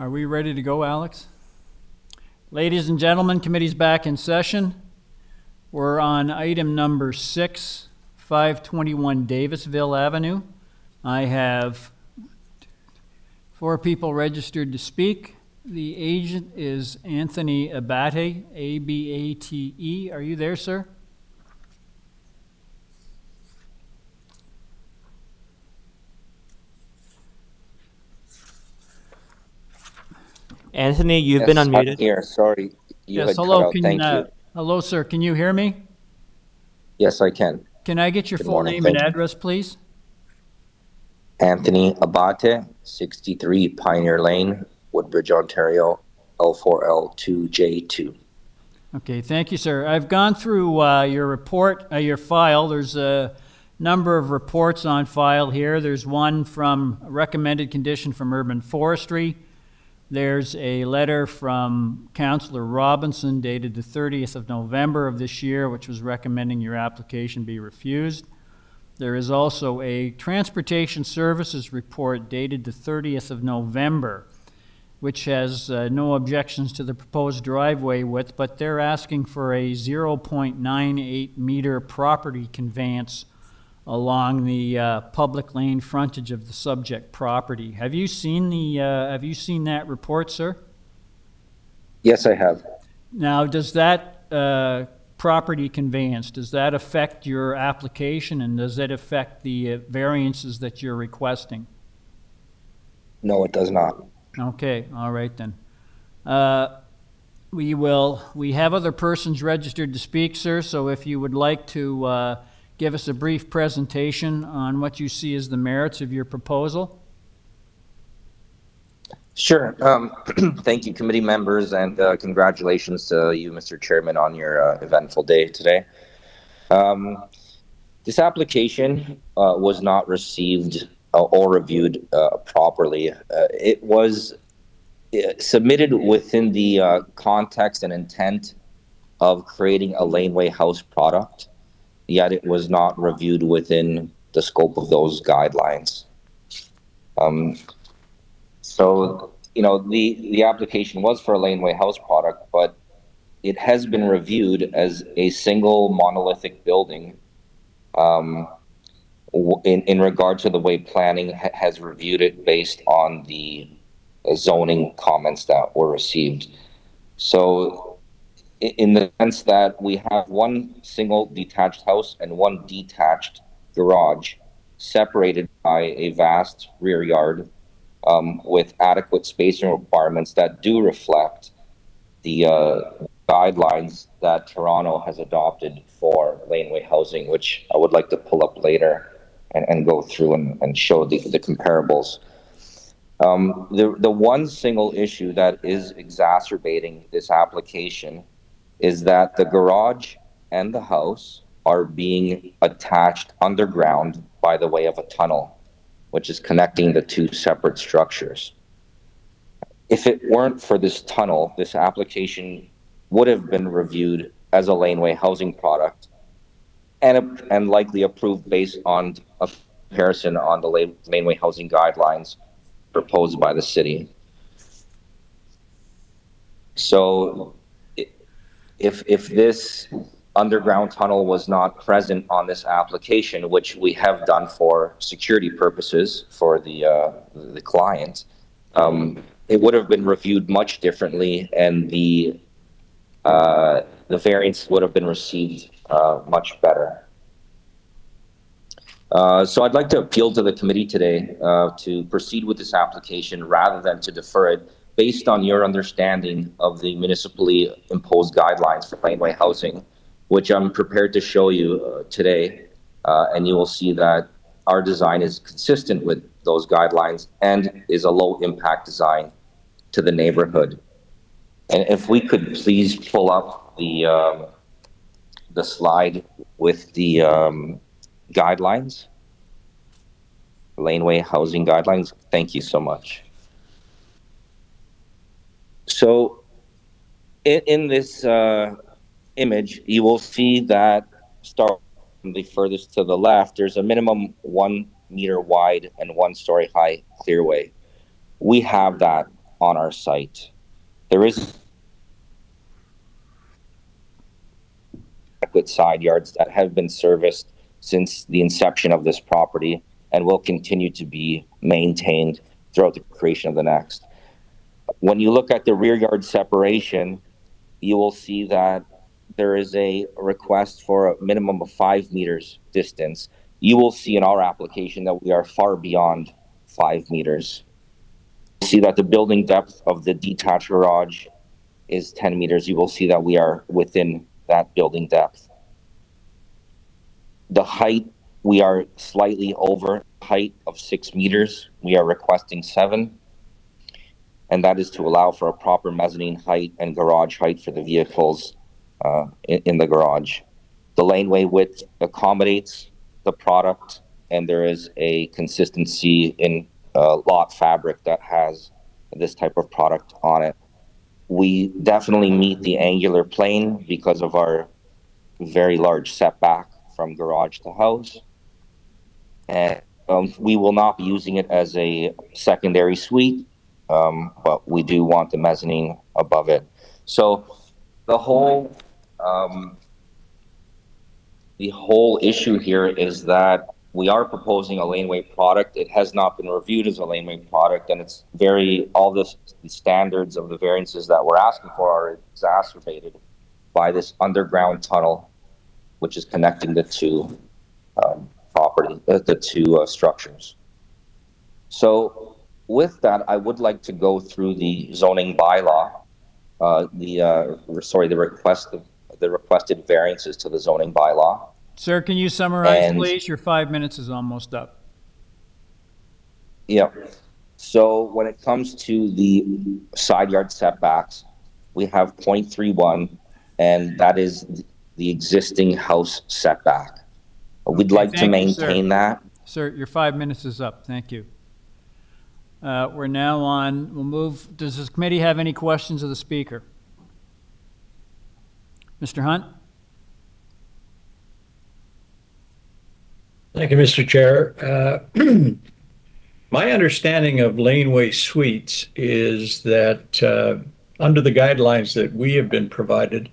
Are we ready to go, Alex? Ladies and gentlemen, committee's back in session. We're on item number 6, 521 Davisville Avenue. I have 4 people registered to speak. The agent is Anthony Abate, A-B-A-T-E. Are you there, sir? Anthony, you've been unmuted. I'm here. Sorry. You Yes, had hello. cut out. Thank you. Hello, sir. Can you hear me? Yes, I can. Can I get your Good full morning. name Thank and you. address, please? Anthony Abate, 63 Pioneer Lane, Woodbridge, Ontario, L4L2J2. Okay, thank you, sir. I've gone through your report, your file. There's a number of reports on file here. There's one from a recommended condition from Urban Forestry. There's a letter from Councillor Robinson dated the 30th of November of this year, which was recommending your application be refused. There is also a Transportation Services report dated the 30th of November, which has no objections to the proposed driveway width, but they're asking for a 0.98 meter property conveyance along the public lane frontage of the subject property. Have you seen that report, sir? Yes, I have. Now, does that property conveyance, does that affect your application, and does it affect the variances that you're requesting? No, it does not. Okay, all right then. We have other persons registered to speak, sir, so if you would like to give us a brief presentation on what you see as the merits of your proposal. Sure. Thank you, committee members, and congratulations to you, Mr. Chairman, on your eventful day today. This application was not received or reviewed properly. It was submitted within the context and intent of creating a laneway house product, yet it was not reviewed within the scope of those guidelines. So, you know, the application was for a laneway house product, but it has been reviewed as a single monolithic building in regard to the way planning has reviewed it based on the zoning comments that were received. So in the sense that we have one single detached house and one detached garage separated by a vast rear yard with adequate spacing requirements that do reflect the guidelines that Toronto has adopted for laneway housing, which I would like to pull up later and go through and show the comparables. The one single issue that is exacerbating this application is that the garage and the house are being attached underground by the way of a tunnel, which is connecting the two separate structures. If it weren't for this tunnel, this application would have been reviewed as a laneway housing product and likely approved based on a comparison on the laneway housing guidelines proposed by the city. So if this underground tunnel was not present on this application, which we have done for security purposes for the client, it would have been reviewed much differently, and the variance would have been received much better. So I'd like to appeal to the committee today to proceed with this application rather than to defer it based on your understanding of the municipally imposed guidelines for laneway housing, which I'm prepared to show you today. And you will see that our design is consistent with those guidelines and is a low impact design to the neighborhood. And if we could please pull up the slide with the guidelines, laneway housing guidelines. Thank you so much. So in this image, you will see that starting from the furthest to the left, there's a minimum 1 meter wide and 1 story high clearway. We have that on our site. There is adequate side yards that have been serviced since the inception of this property and will continue to be maintained throughout the creation of the next. When you look at the rear yard separation, you will see that there is a request for a minimum of 5 meters distance. You will see in our application that we are far beyond 5 meters. You see that the building depth of the detached garage is 10 meters. You will see that we are within that building depth. The height, we are slightly over height of 6 meters. We are requesting 7. And that is to allow for a proper mezzanine height and garage height for the vehicles in the garage. The laneway width accommodates the product, and there is a consistency in lot fabric that has this type of product on it. We definitely meet the angular plane because of our very large setback from garage to house. And we will not be using it as a secondary suite, but we do want the mezzanine above it. So the whole issue here is that we are proposing a laneway product. It has not been reviewed as a laneway product, and it's all the standards of the variances that we're asking for are exacerbated by this underground tunnel, which is connecting the two structures. So with that, I would like to go through the zoning bylaw, the requested variances to the zoning bylaw. Sir, can you summarize, please? Your 5 minutes is almost up. Yeah. So when it comes to the side yard setbacks, we have 0.31, and that is the existing house setback. We'd like to maintain that. Sir, your 5 minutes is up. Thank you. We're now on, we'll move, does this committee have any questions of the speaker? Mr. Hunt? Thank you, Mr. Chair. My understanding of laneway suites is that under the guidelines that we have been provided,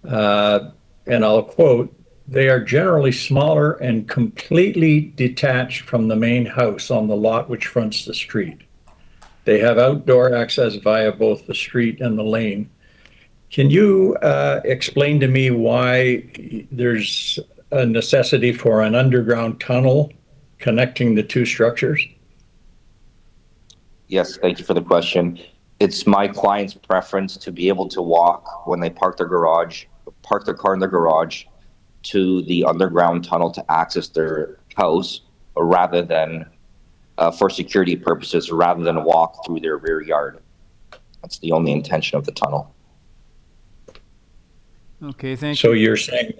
and I'll quote, they are generally smaller and completely detached from the main house on the lot which fronts the street. They have outdoor access via both the street and the lane. Can you explain to me why there's a necessity for an underground tunnel connecting the two structures? Yes, thank you for the question. It's my client's preference to be able to walk when they park their car in the garage to the underground tunnel to access their house, rather than for security purposes, rather than walk through their rear yard. That's the only intention of the tunnel. Okay, thank you. So you're saying,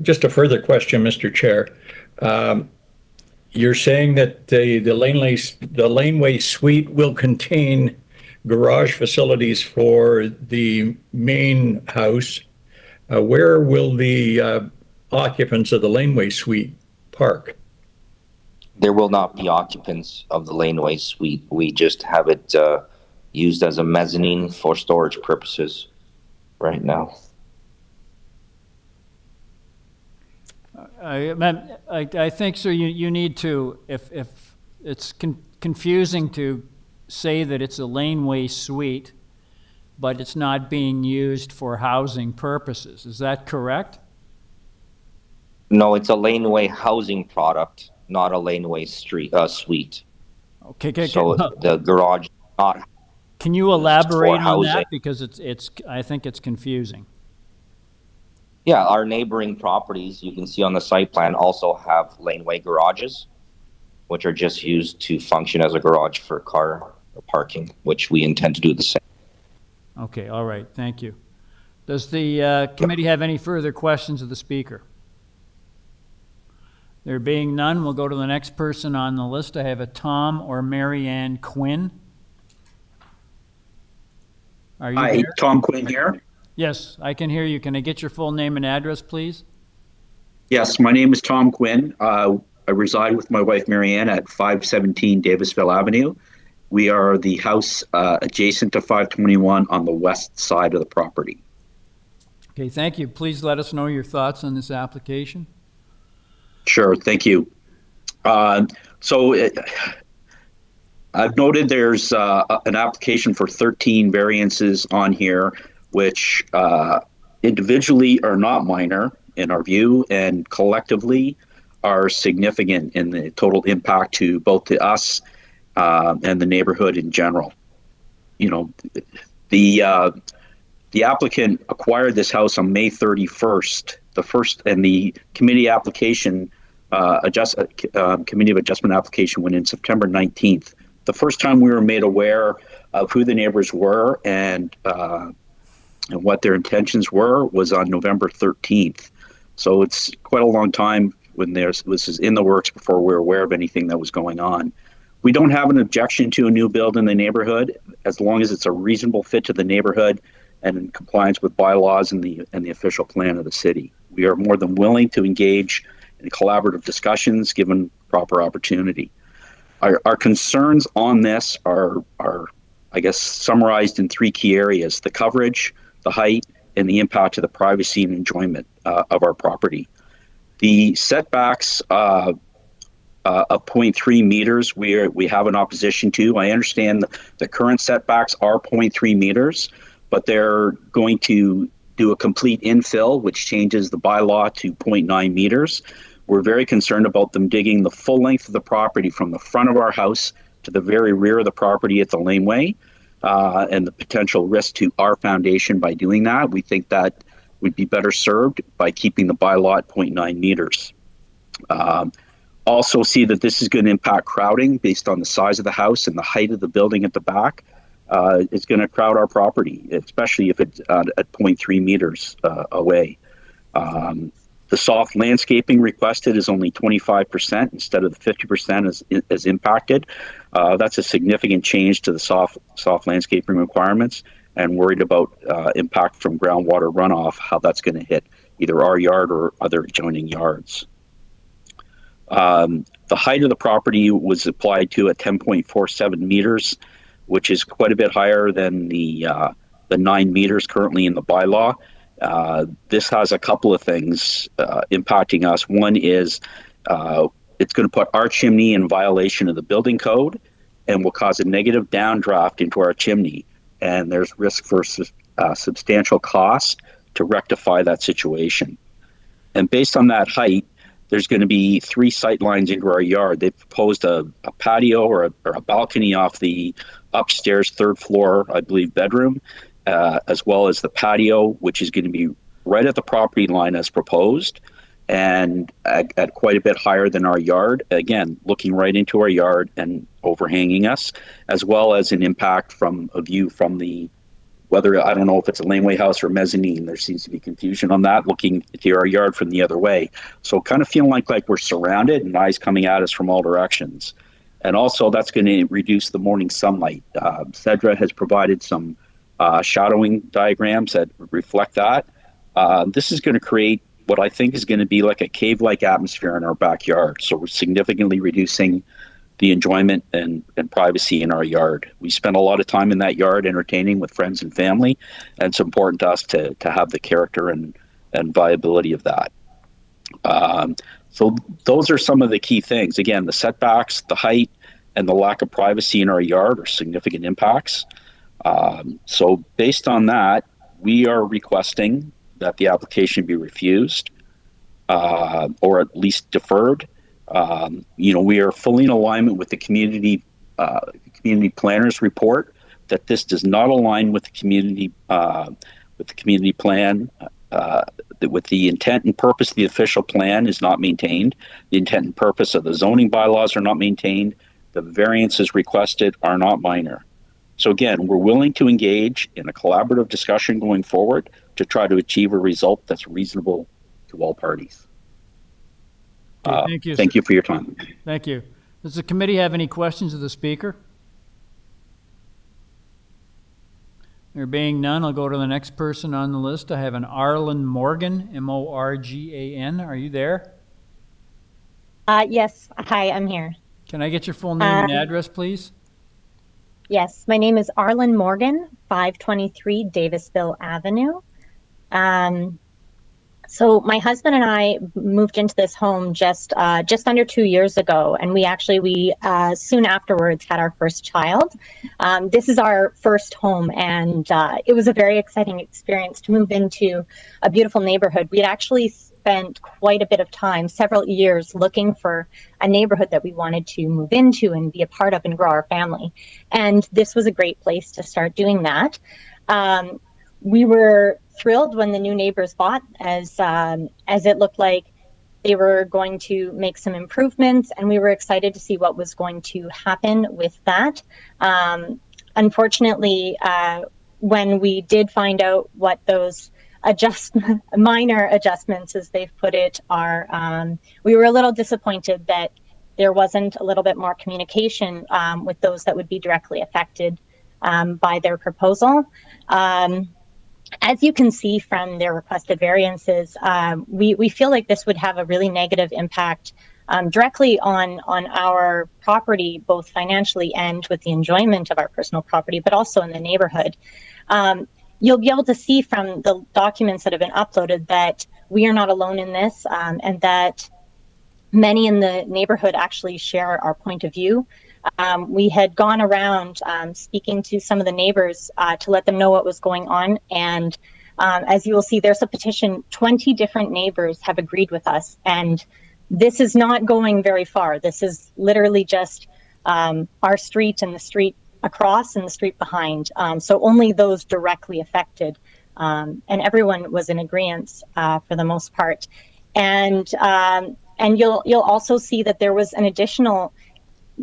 just a further question, Mr. Chair. You're saying that the laneway suite will contain garage facilities for the main house. Where will the occupants of the laneway suite park? There will not be occupants of the laneway suite. We just have it used as a mezzanine for storage purposes right now. I think, sir, you need to, if it's confusing to say that it's a laneway suite, but it's not being used for housing purposes. Is that correct? No, it's a laneway housing product, not a laneway suite. Okay. So the garage is not. Can you elaborate on that? Because I think it's confusing. Yeah, our neighboring properties, you can see on the site plan, also have laneway garages, which are just used to function as a garage for car parking, which we intend to do the same. Okay, all right, thank you. Does the committee have any further questions of the speaker? There being none, we'll go to the next person on the list. I have a Tom or Mary Ann Quinn. Are you Hi, there? Tom Quinn here. Yes, I can hear you. Can I get your full name and address, please? Yes, my name is Tom Quinn. I reside with my wife, Marianne, at 517 Davisville Avenue. We are the house adjacent to 521 on the west side of the property. Okay, thank you. Please let us know your thoughts on this application. Sure, thank you. I've noted there's an application for 13 variances on here, which individually are not minor in our view, and collectively are significant in the total impact to both to us and the neighborhood in general. You know, the applicant acquired this house on May 31st. And the committee application, committee of adjustment application went in September 19th. The first time we were made aware of who the neighbors were and what their intentions were was on November 13th. So it's quite a long time when this is in the works before we're aware of anything that was going on. We don't have an objection to a new build in the neighborhood as long as it's a reasonable fit to the neighborhood and in compliance with bylaws and the official plan of the city. We are more than willing to engage in collaborative discussions given proper opportunity. Our concerns on this are, I guess, summarized in three key areas: the coverage, the height, and the impact to the privacy and enjoyment of our property. The setbacks of 0.3 meters we have an opposition to. I understand the current setbacks are 0.3 meters, but they're going to do a complete infill, which changes the bylaw to 0.9 meters. We're very concerned about them digging the full length of the property from the front of our house to the very rear of the property at the laneway, and the potential risk to our foundation by doing that. We think that would be better served by keeping the bylaw at 0.9 meters. Also see that this is going to impact crowding based on the size of the house and the height of the building at the back. It's going to crowd our property, especially if it's at 0.3 meters away. The soft landscaping requested is only 25% instead of the 50% as impacted. That's a significant change to the soft landscaping requirements, and worried about impact from groundwater runoff, how that's going to hit either our yard or other adjoining yards. The height of the property was applied to at 10.47 meters, which is quite a bit higher than the 9 meters currently in the bylaw. This has a couple of things impacting us. One is it's going to put our chimney in violation of the building code and will cause a negative downdraft into our chimney. And there's risk for substantial costs to rectify that situation. And based on that height, there's going to be 3 sight lines into our yard. They've proposed a patio or a balcony off the upstairs 3rd floor, I believe, bedroom, as well as the patio, which is going to be right at the property line as proposed, and at quite a bit higher than our yard. Again, looking right into our yard and overhanging us, as well as an impact from a view from the, whether, I don't know if it's a laneway house or mezzanine, there seems to be confusion on that, looking to our yard from the other way. So kind of feeling like we're surrounded and eyes coming at us from all directions. And also that's going to reduce the morning sunlight. Cedra has provided some shadowing diagrams that reflect that. This is going to create what I think is going to be like a cave-like atmosphere in our backyard. So we're significantly reducing the enjoyment and privacy in our yard. We spend a lot of time in that yard entertaining with friends and family, and it's important to us to have the character and viability of that. So those are some of the key things. Again, the setbacks, the height, and the lack of privacy in our yard are significant impacts. So based on that, we are requesting that the application be refused or at least deferred. We are fully in alignment with the community planners report that this does not align with the community plan. With the intent and purpose of the official plan is not maintained. The intent and purpose of the zoning bylaws are not maintained. The variances requested are not minor. So again, we're willing to engage in a collaborative discussion going forward to try to achieve a result that's reasonable to all parties. Okay, thank you. Thank you for your time. Thank you. Does the committee have any questions of the speaker? There being none, I'll go to the next person on the list. I have an Arlen Morgan, M-O-R-G-A-N. Are you there? Yes. Hi, I'm here. Can I get your full name and address, please? Yes, my name is Arlen Morgan, 523 Davisville Avenue. So my husband and I moved into this home just under 2 years ago, and we soon afterwards had our first child. This is our first home, and it was a very exciting experience to move into a beautiful neighborhood. We had actually spent quite a bit of time, several years, looking for a neighborhood that we wanted to move into and be a part of and grow our family. And this was a great place to start doing that. We were thrilled when the new neighbors bought, as it looked like they were going to make some improvements, and we were excited to see what was going to happen with that. Unfortunately, when we did find out what those minor adjustments, as they've put it, are, we were a little disappointed that there wasn't a little bit more communication with those that would be directly affected by their proposal. As you can see from their requested variances, we feel like this would have a really negative impact directly on our property, both financially and with the enjoyment of our personal property, but also in the neighborhood. You'll be able to see from the documents that have been uploaded that we are not alone in this, and that many in the neighborhood actually share our point of view. We had gone around speaking to some of the neighbors to let them know what was going on. And as you will see, there's a petition. 20 different neighbors have agreed with us. And this is not going very far. This is literally just our street and the street across and the street behind. So only those directly affected. And everyone was in agreement for the most part. And you'll also see that there was an additional.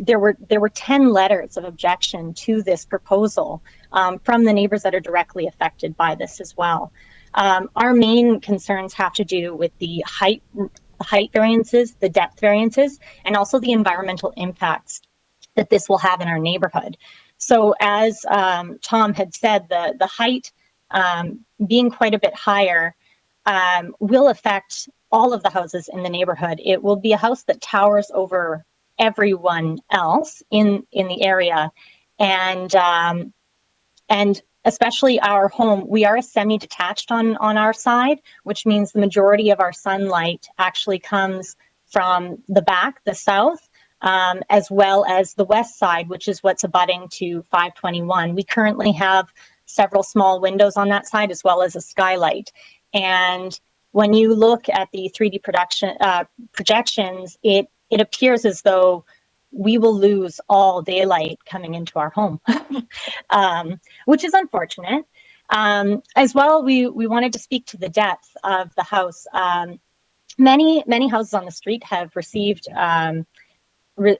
There were 10 letters of objection to this proposal from the neighbors that are directly affected by this as well. Our main concerns have to do with the height variances, the depth variances, and also the environmental impacts that this will have in our neighborhood. So as Tom had said, the height being quite a bit higher will affect all of the houses in the neighborhood. It will be a house that towers over everyone else in the area, and especially our home. We are a semi-detached on our side, which means the majority of our sunlight actually comes from the back, the south, as well as the west side, which is what's abutting to 521. We currently have several small windows on that side, as well as a skylight. And when you look at the 3D projections, it appears as though we will lose all daylight coming into our home, which is unfortunate. As well, we wanted to speak to the depth of the house. Many houses on the street have received,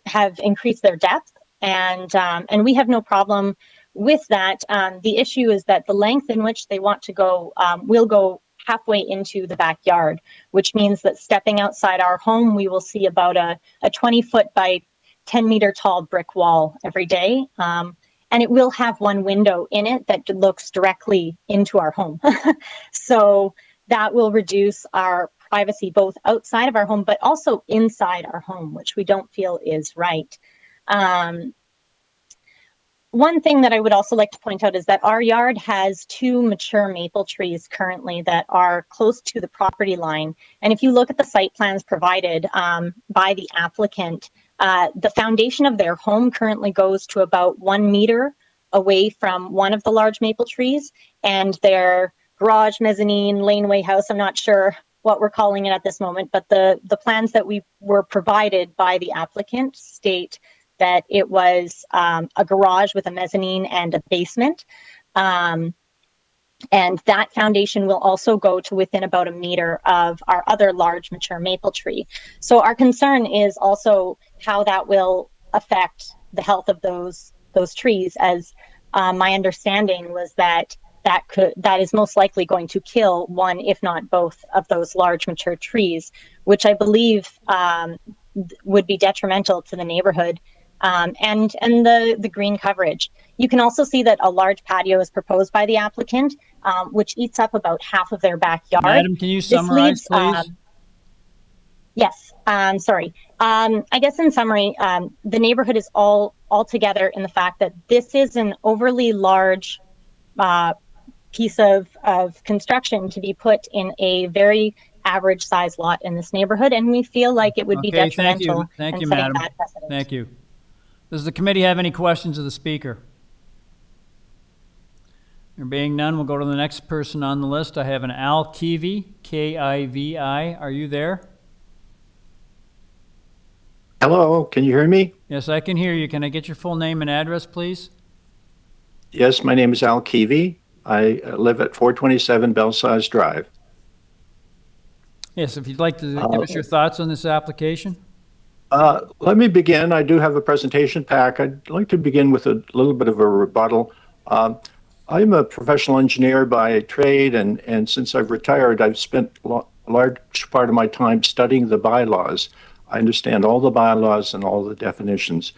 have increased their depth, and we have no problem with that. The issue is that the length in which they want to go will go halfway into the backyard, which means that stepping outside our home, we will see about a 20-foot by 10-meter tall brick wall every day. And it will have one window in it that looks directly into our home. So that will reduce our privacy both outside of our home, but also inside our home, which we don't feel is right. One thing that I would also like to point out is that our yard has 2 mature maple trees currently that are close to the property line. And if you look at the site plans provided by the applicant, the foundation of their home currently goes to about 1 meter away from one of the large maple trees, and their garage, mezzanine, laneway house, I'm not sure what we're calling it at this moment, but the plans that we were provided by the applicant state that it was a garage with a mezzanine and a basement. And that foundation will also go to within about 1 meter of our other large mature maple tree. So our concern is also how that will affect the health of those trees, as my understanding was that is most likely going to kill one, if not both, of those large mature trees, which I believe would be detrimental to the neighborhood. And the green coverage. You can also see that a large patio is proposed by the applicant, which eats up about half of their backyard. Madam, can you summarize, please? Yes, sorry. I guess in summary, the neighborhood is all altogether in the fact that this is an overly large piece of construction to be put in a very average size lot in this neighborhood, and we feel like it would be detrimental Thank you, and setting madam. bad precedent. Thank you. Does the committee have any questions of the speaker? There being none, we'll go to the next person on the list. I have an Al Kivi, K-I-V-I. Are you there? Hello, can you hear me? Yes, I can hear you. Can I get your full name and address, please? Yes, my name is Al Kivi. I live at 427 Belsize Drive. Yes, if you'd like to give us your thoughts on this application. Let me begin. I do have a presentation pack. I'd like to begin with a little bit of a rebuttal. I'm a professional engineer by trade, and since I've retired, I've spent a large part of my time studying the bylaws. I understand all the bylaws and all the definitions.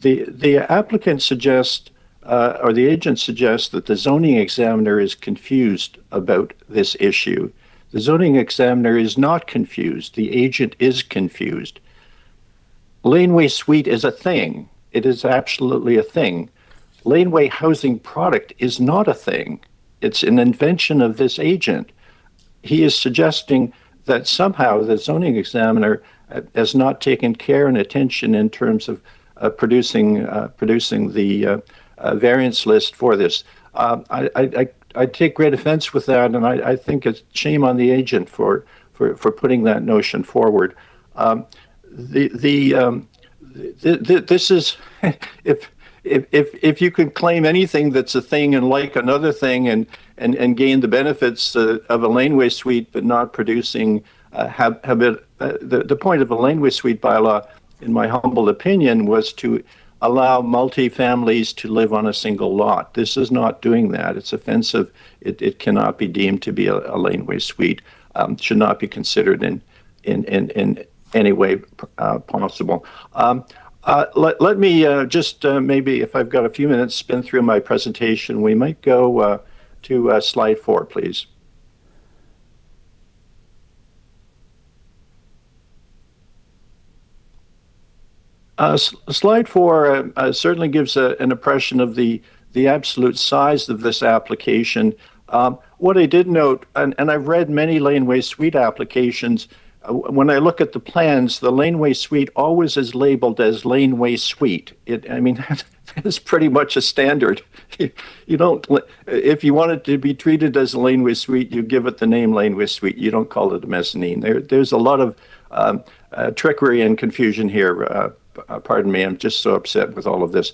The applicant suggests, or the agent suggests, that the zoning examiner is confused about this issue. The zoning examiner is not confused. The agent is confused. Laneway suite is a thing. It is absolutely a thing. Laneway housing product is not a thing. It's an invention of this agent. He is suggesting that somehow the zoning examiner has not taken care and attention in terms of producing the variance list for this. I take great offense with that, and I think it's shame on the agent for putting that notion forward. This is if you can claim anything that's a thing and like another thing and gain the benefits of a laneway suite but not producing the point of a laneway suite bylaw, in my humble opinion, was to allow multi-families to live on a single lot. This is not doing that. It's offensive. It cannot be deemed to be a laneway suite. Should not be considered in any way possible. Let me just maybe, if I've got a few minutes, spin through my presentation. We might go to slide 4, please. Slide 4 certainly gives an impression of the absolute size of this application. What I did note, and I've read many laneway suite applications, when I look at the plans, the laneway suite always is labeled as laneway suite. I mean, that's pretty much a standard. You don't, if you want it to be treated as a laneway suite, you give it the name laneway suite. You don't call it a mezzanine. There's a lot of trickery and confusion here. Pardon me, I'm just so upset with all of this.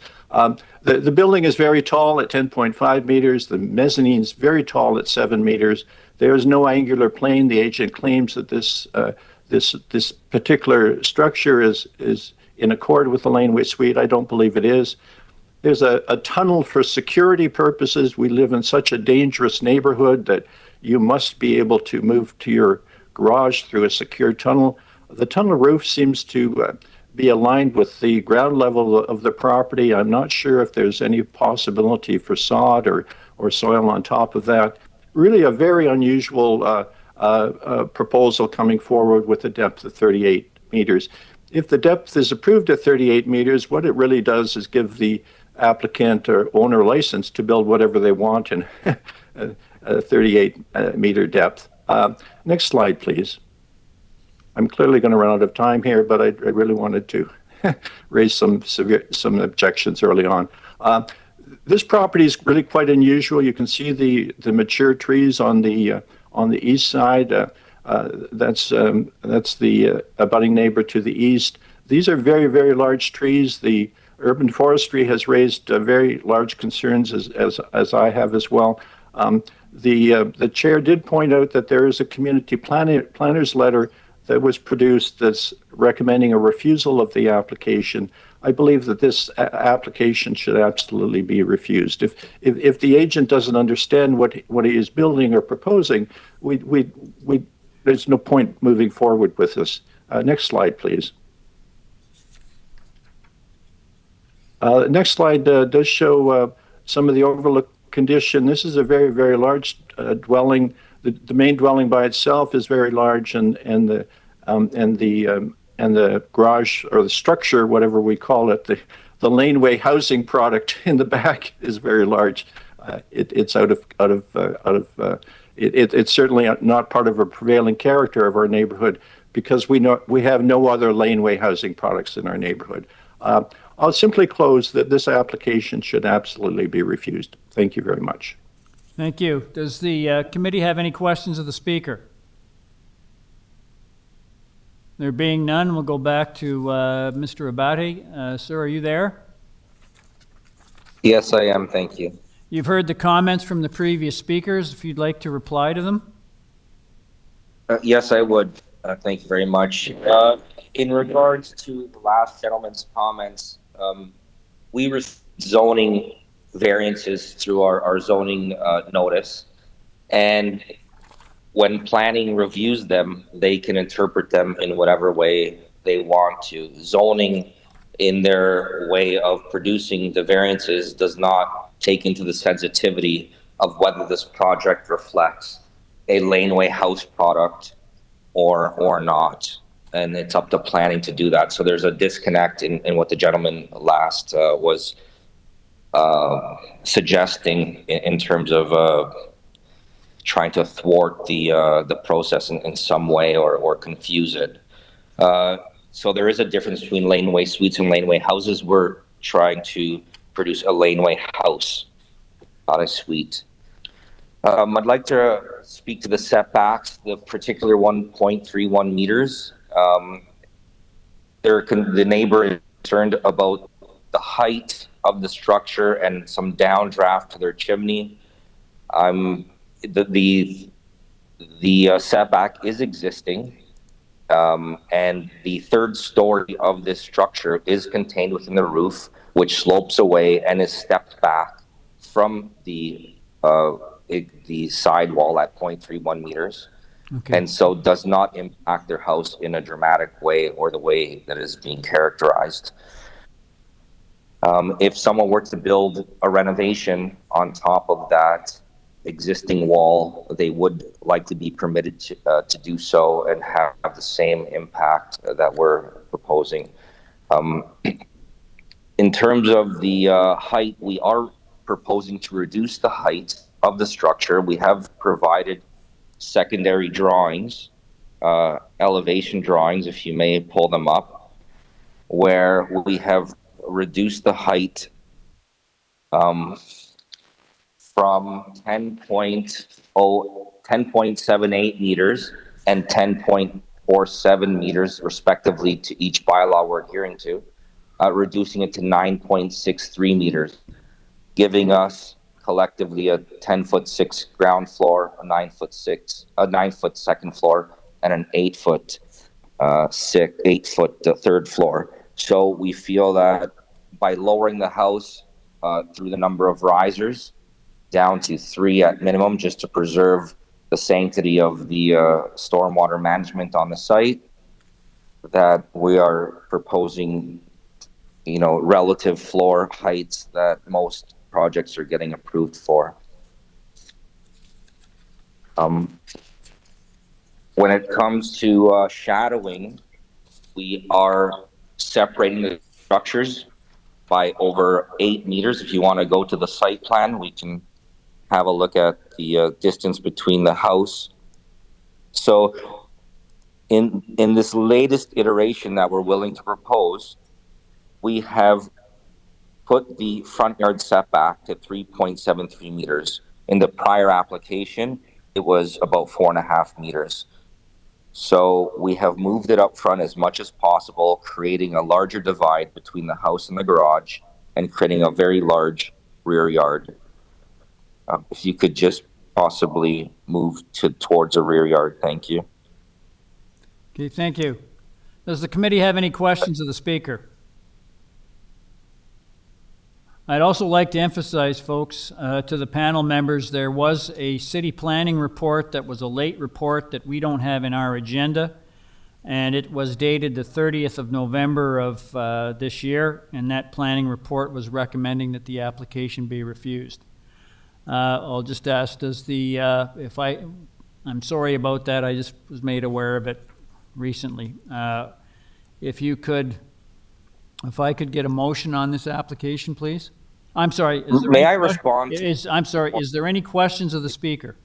The building is very tall at 10.5 meters. The mezzanine is very tall at 7 meters. There is no angular plane. The agent claims that this particular structure is in accord with the laneway suite. I don't believe it is. There's a tunnel for security purposes. We live in such a dangerous neighborhood that you must be able to move to your garage through a secure tunnel. The tunnel roof seems to be aligned with the ground level of the property. I'm not sure if there's any possibility for sod or soil on top of that. Really a very unusual proposal coming forward with a depth of 38 meters. If the depth is approved at 38 meters, what it really does is give the applicant or owner license to build whatever they want in a 38 meter depth. Next slide, please. I'm clearly going to run out of time here, but I really wanted to raise some objections early on. This property is really quite unusual. You can see the mature trees on the east side. That's the abutting neighbor to the east. These are very, very large trees. The urban forestry has raised very large concerns, as I have as well. The chair did point out that there is a community planner's letter that was produced that's recommending a refusal of the application. I believe that this application should absolutely be refused. If the agent doesn't understand what he is building or proposing, there's no point moving forward with this. Next slide, please. Next slide does show some of the overlook condition. This is a very, very large dwelling. The main dwelling by itself is very large, and the garage or the structure, whatever we call it, the laneway housing product in the back is very large. It's it's certainly not part of a prevailing character of our neighborhood, because we have no other laneway housing products in our neighborhood. I'll simply close that this application should absolutely be refused. Thank you very much. Thank you. Does the committee have any questions of the speaker? There being none, we'll go back to Mr. Abate. Sir, are you there? Yes, I am. Thank you. You've heard the comments from the previous speakers. If you'd like to reply to them. Yes, I would. Thank you very much. In regards to the last gentleman's comments, we received zoning variances through our zoning notice, and when planning reviews them, they can interpret them in whatever way they want to. Zoning, in their way of producing the variances, does not take into the sensitivity of whether this project reflects a laneway house product or not. And it's up to planning to do that. So there's a disconnect in what the gentleman last was suggesting in terms of trying to thwart the process in some way or confuse it. So there is a difference between laneway suites and laneway houses. We're trying to produce a laneway house, not a suite. I'd like to speak to the setbacks, the particular 1.31 meters. The neighbor is concerned about the height of the structure and some downdraft to their chimney. The setback is existing, and the third story of this structure is contained within the roof, which slopes away and is stepped back from the sidewall at 0.31 meters. Okay. And so does not impact their house in a dramatic way or the way that is being characterized. If someone were to build a renovation on top of that existing wall, they would likely be permitted to do so and have the same impact that we're proposing. In terms of the height, we are proposing to reduce the height of the structure. We have provided secondary drawings, elevation drawings, if you may pull them up, where we have reduced the height from 10.78 meters and 10.47 meters respectively to each bylaw we're adhering to, reducing it to 9.63 meters, giving us collectively a 10-foot-6 ground floor, a 9-foot second floor, and an 8-foot third floor. So we feel that by lowering the house through the number of risers down to 3 at minimum, just to preserve the sanctity of the stormwater management on the site, that we are proposing, relative floor heights that most projects are getting approved for. When it comes to shadowing, we are separating the structures by over 8 meters. If you want to go to the site plan, we can have a look at the distance between the house. So in this latest iteration that we're willing to propose, we have put the front yard setback to 3.73 meters. In the prior application, it was about 4.5 meters. So we have moved it up front as much as possible, creating a larger divide between the house and the garage and creating a very large rear yard. If you could just possibly move towards a rear yard, thank you. Okay, thank you. Does the committee have any questions of the speaker? I'd also like to emphasize, folks, to the panel members, there was a city planning report that was a late report that we don't have in our agenda, and it was dated the 30th of November of this year, and that planning report was recommending that the application be refused. I'll just ask, I'm sorry about that, I just was made aware of it recently. If you could If I could get a motion on this application, please? I'm sorry. May I respond? I'm sorry. Is there any questions of the speaker?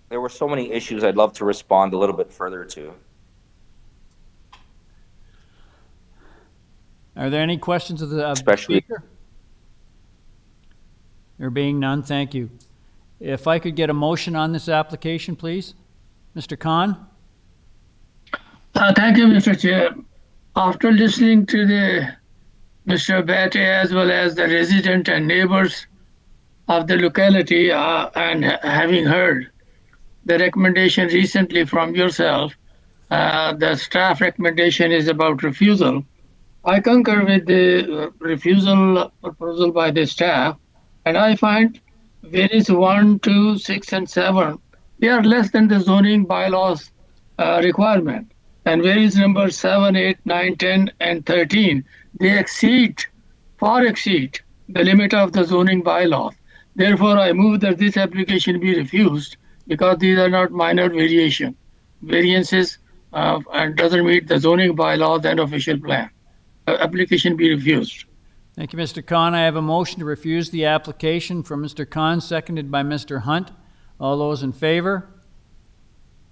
There were so many issues I'd love to respond a little bit further to. Are there any questions of the speaker? There being none, thank you. If I could get a motion on this application, please? Mr. Khan? Thank you, Mr. Chair. After listening to Mr. Bate as well as the resident and neighbors of the locality and having heard the recommendation recently from yourself, the staff recommendation is about refusal. I concur with the refusal proposal by the staff, and I find various 1, 2, 6, and 7, they are less than the zoning bylaws requirement. And various numbers 7, 8, 9, 10, and 13, they far exceed the limit of the zoning bylaws. Therefore, I move that this application be refused because these are not minor variances and doesn't meet the zoning bylaws and official plan. Application be refused. Thank you, Mr. Khan. I have a motion to refuse the application from Mr. Khan, seconded by Mr. Hunt. All those in favor?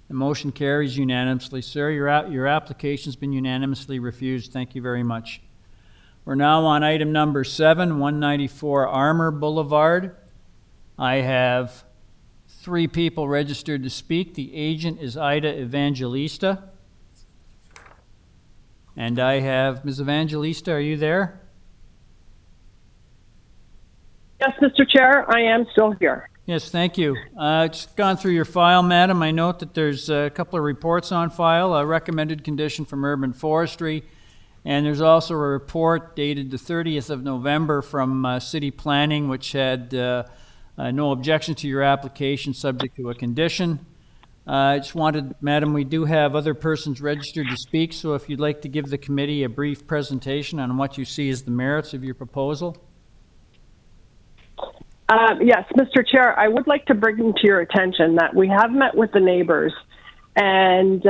The motion carries unanimously. Sir, your application's been unanimously refused. Thank you very much. We're now on item number 7, 194 ARMOUR Boulevard. I have 3 people registered to speak. The agent is Ida Evangelista. And I have Ms. Evangelista, are you there? Yes, Mr. Chair, I am still here. Yes, thank you. Just gone through your file, madam. I note that there's a couple of reports on file, a recommended condition from Urban Forestry, and there's also a report dated the 30th of November from City Planning, which had no objection to your application subject to a condition. I just wanted, madam, we do have other persons registered to speak, so if you'd like to give the committee a brief presentation on what you see as the merits of your proposal. Yes, Mr. Chair, I would like to bring to your attention that we have met with the neighbors, and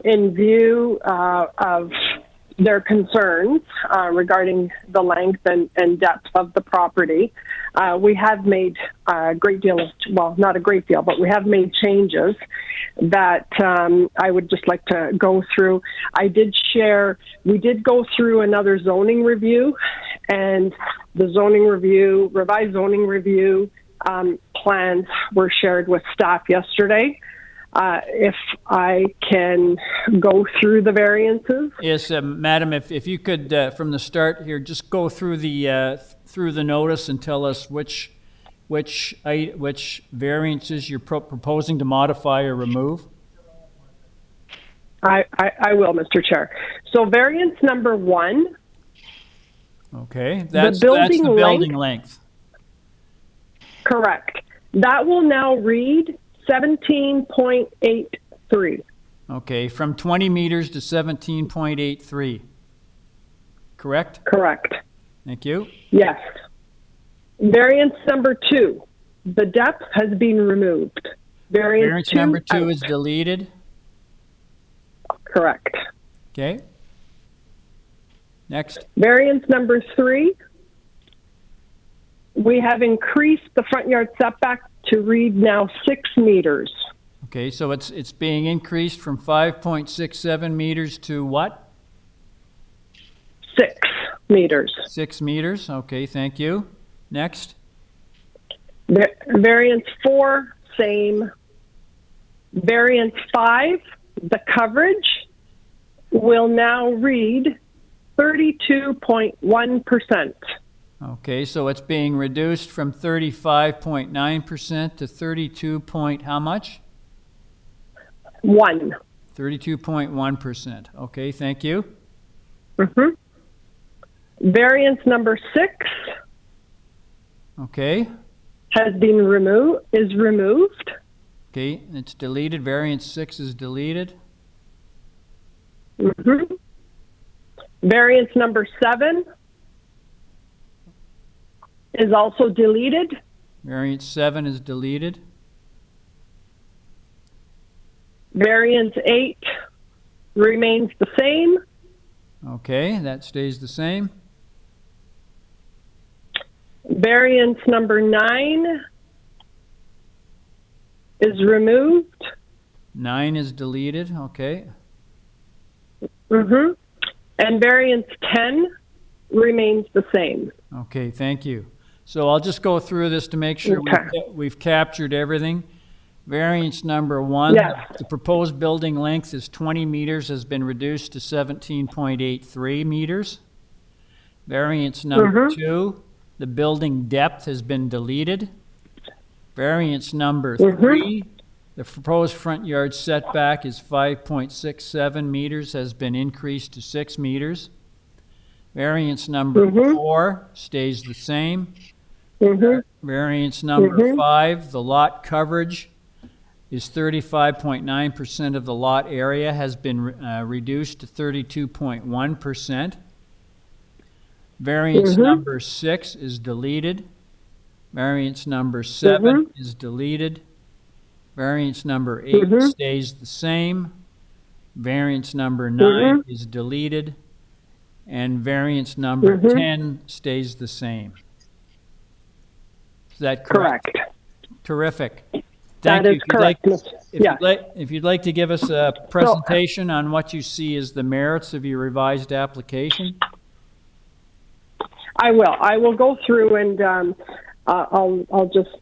in view of their concerns regarding the length and depth of the property, we have made a great deal of, well, not a great deal, but we have made changes that I would just like to go through. We did go through another zoning review, and the revised zoning review plans were shared with staff yesterday. If I can go through the variances. Yes, madam, if you could, from the start here, just go through the notice and tell us which variances you're proposing to modify or remove. I will, Mr. Chair. So variance number 1. Okay, that's the building length. Correct. That will now read 17.83. Okay, from 20 meters to 17.83. Correct? Correct. Thank you. Yes. Variance number 2. The depth has been removed. Variance number 2 is deleted. Correct. Okay. Next. Variance number 3. We have increased the front yard setback to read now 6 meters. Okay, so it's being increased from 5.67 meters to what? 6 meters. 6 meters, okay, thank you. Next. Variance 4, same. Variance 5, the coverage will now read 32.1%. Okay, so it's being reduced from 35.9% to 32 point how much? 1. 32.1%. Okay, thank you. Mm-hmm. Variance number 6. Okay. Has been removed. Okay, it's deleted. Variance 6 is deleted. Mm-hmm. Variance number 7 is also deleted. Variance 7 is deleted. Variance 8 remains the same. Okay, that stays the same. Variance number 9 is removed. 9 is deleted, okay. And variance 10 remains the same. Okay, thank you. So I'll just go through this to make sure we've captured everything. Variance number 1, the proposed building length is 20 meters, has been reduced to 17.83 meters. Variance number 2, the building depth has been deleted. Variance number 3, the proposed front yard setback is 5.67 meters, has been increased to 6 meters. Variance number 4 stays the same. Variance number 5, the lot coverage is 35.9% of the lot area, has been reduced to 32.1%. Variance number 6 is deleted. Variance number 7 is deleted. Variance number 8 stays the same. Variance number 9 is deleted. And variance number 10 stays the same. Is that correct? Correct. Terrific. That is correct. If you'd like to give us a presentation on what you see as the merits of your revised application. I will. I will go through and I'll just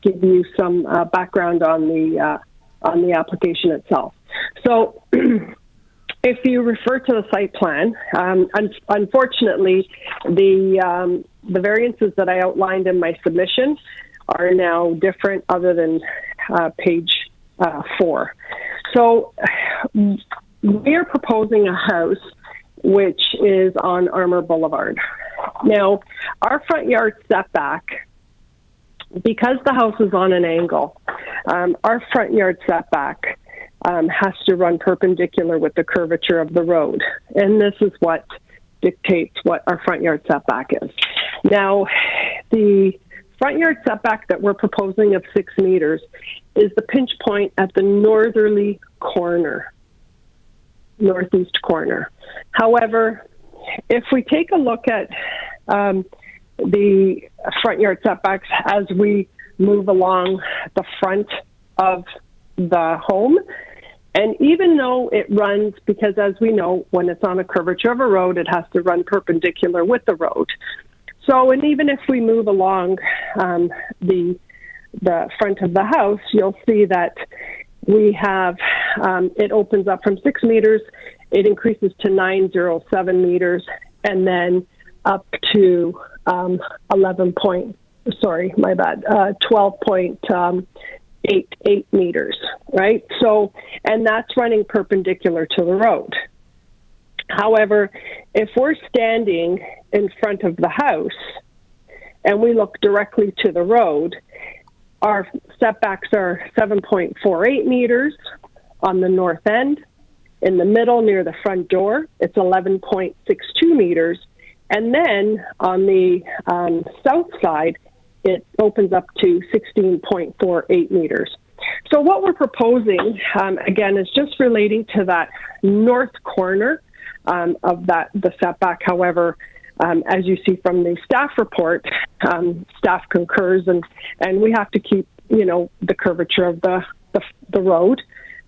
give you some background on the application itself. So, if you refer to the site plan, unfortunately, the variances that I outlined in my submission are now different, other than page 4. So, we are proposing a house which is on ARMOUR Boulevard. Now, our front yard setback, because the house is on an angle, our front yard setback has to run perpendicular with the curvature of the road. And this is what dictates what our front yard setback is. Now, the front yard setback that we're proposing of 6 meters is the pinch point at the northerly corner, northeast corner. However, if we take a look at the front yard setbacks as we move along the front of the home, and even though it runs, because as we know, when it's on a curvature of a road, it has to run perpendicular with the road. So, and even if we move along the front of the house, you'll see that we have, it opens up from 6 meters, it increases to 907 meters, and then up to 12.88 meters, right? So, and that's running perpendicular to the road. However, if we're standing in front of the house and we look directly to the road, our setbacks are 7.48 meters on the north end. In the middle, near the front door, it's 11.62 meters. And then on the south side, it opens up to 16.48 meters. So what we're proposing, again, is just relating to that north corner of the setback. However, as you see from the staff report, staff concurs, and we have to keep, the curvature of the road,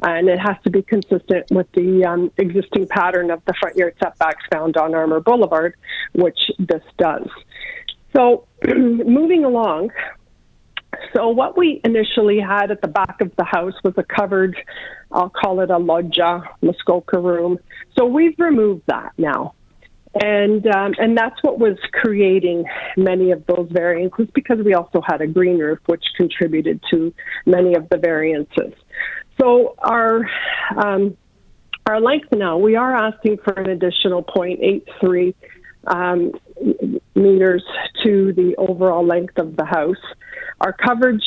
and it has to be consistent with the existing pattern of the front yard setbacks found on ARMOUR Boulevard, which this does. So moving along, so what we initially had at the back of the house was a covered, I'll call it a loggia, Muskoka room. So we've removed that now. And that's what was creating many of those variances, because we also had a green roof, which contributed to many of the variances. So our length now, we are asking for an additional 0.83 meters to the overall length of the house. Our coverage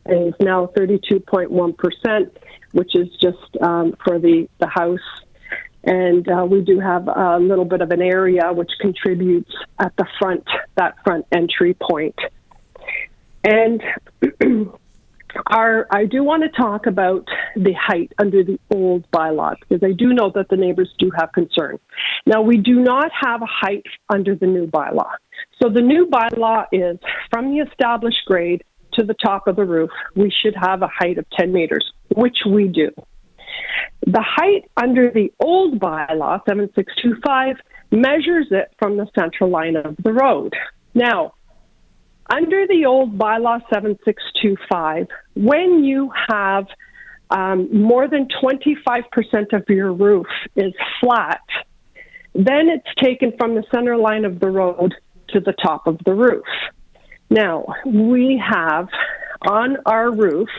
is now 32.1%, which is just for the house. And we do have a little bit of an area which contributes at the front, that front entry point. And I do want to talk about the height under the old bylaw, because I do know that the neighbors do have concern. Now, we do not have a height under the new bylaw. So the new bylaw is from the established grade to the top of the roof, we should have a height of 10 meters, which we do. The height under the old bylaw, 7625, measures it from the central line of the road. Now, under the old bylaw 7625, when you have more than 25% of your roof is flat, then it's taken from the center line of the road to the top of the roof. Now, we have on our roof,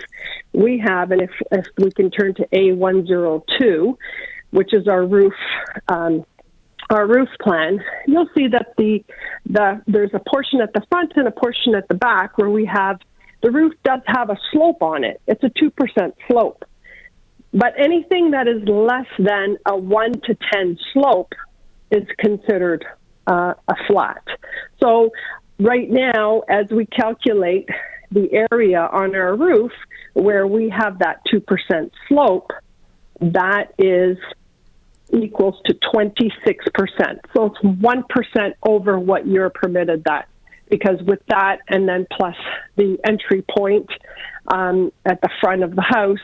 we have, and if we can turn to A102, which is our roof plan, you'll see that there's a portion at the front and a portion at the back where we have, the roof does have a slope on it. It's a 2% slope. But anything that is less than a 1 to 10 slope is considered a flat. So right now, as we calculate the area on our roof where we have that 2% slope, that is equals to 26%. So it's 1% over what you're permitted that. Because with that, and then plus the entry point at the front of the house,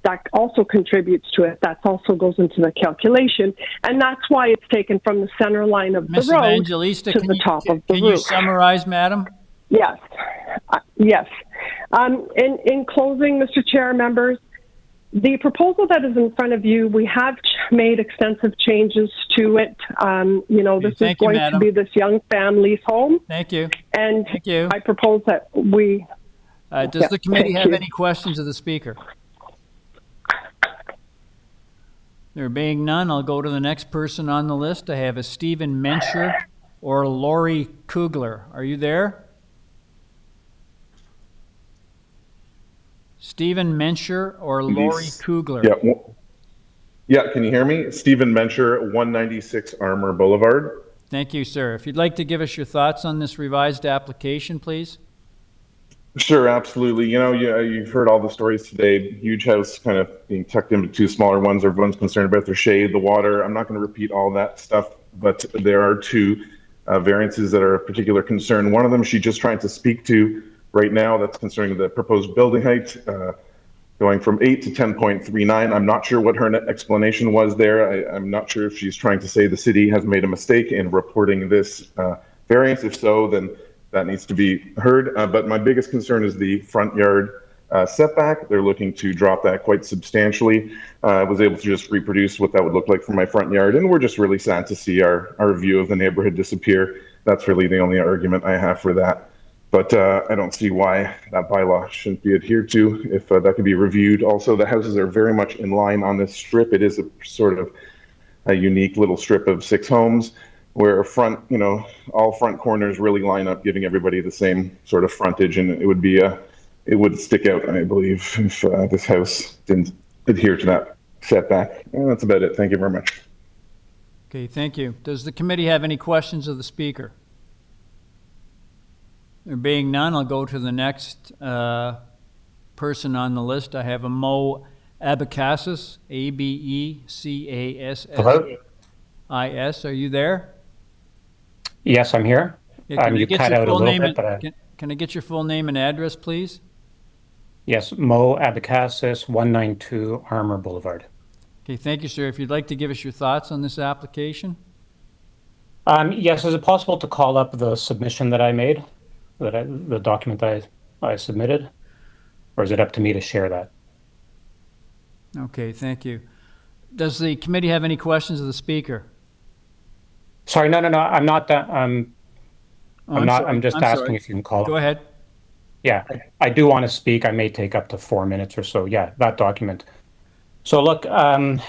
that also contributes to it. That also goes into the calculation. And that's why it's taken from the center line of the road Evangelista, to the top of the roof. Can you summarize, madam? Yes. Yes. In closing, Mr. Chair, members, the proposal that is in front of you, we have made extensive changes to it. This is going to be this young family's home. Thank you. And Thank you. I propose that we... Does the committee have any questions of the speaker? There being none, I'll go to the next person on the list. I have a Stephen Mencher or Lori Kugler. Are you there? Stephen Mencher or Lori Kugler? Yeah, can you hear me? Stephen Mencher, 196 ARMOUR Boulevard. Thank you, sir. If you'd like to give us your thoughts on this revised application, please. Sure, absolutely. You've heard all the stories today. Huge house kind of being tucked into two smaller ones. Everyone's concerned about their shade, the water. I'm not going to repeat all that stuff, but there are two variances that are of particular concern. One of them she's just trying to speak to right now, that's concerning the proposed building height, going from 8 to 10.39. I'm not sure what her explanation was there. I'm not sure if she's trying to say the city has made a mistake in reporting this variance. If so, then that needs to be heard. But my biggest concern is the front yard setback. They're looking to drop that quite substantially. I was able to just reproduce what that would look like from my front yard, and we're just really sad to see our view of the neighborhood disappear. That's really the only argument I have for that. But I don't see why that bylaw shouldn't be adhered to, if that could be reviewed. Also, the houses are very much in line on this strip. It is a sort of a unique little strip of 6 homes where all front corners really line up, giving everybody the same sort of frontage, and it would stick out, I believe, if this house didn't adhere to that setback. And that's about it. Thank you very much. Okay, thank you. Does the committee have any questions of the speaker? There being none, I'll go to the next person on the list. I have a Mo Abecassis, Abecassis. Hello? Are you there? Yes, I'm here. You cut out a little bit, but can I get your full name and address, please? Yes, Mo Abecassis, 192 ARMOUR Boulevard. Okay, thank you, sir. If you'd like to give us your thoughts on this application. Yes, is it possible to call up the submission that I made? The document I submitted, or is it up to me to share that? Okay, thank you. Does the committee have any questions of the speaker? Sorry, no, I'm not. I'm just asking if you can call. Go ahead. Yeah, I do want to speak. I may take up to 4 minutes or so. Yeah, that document. So look, one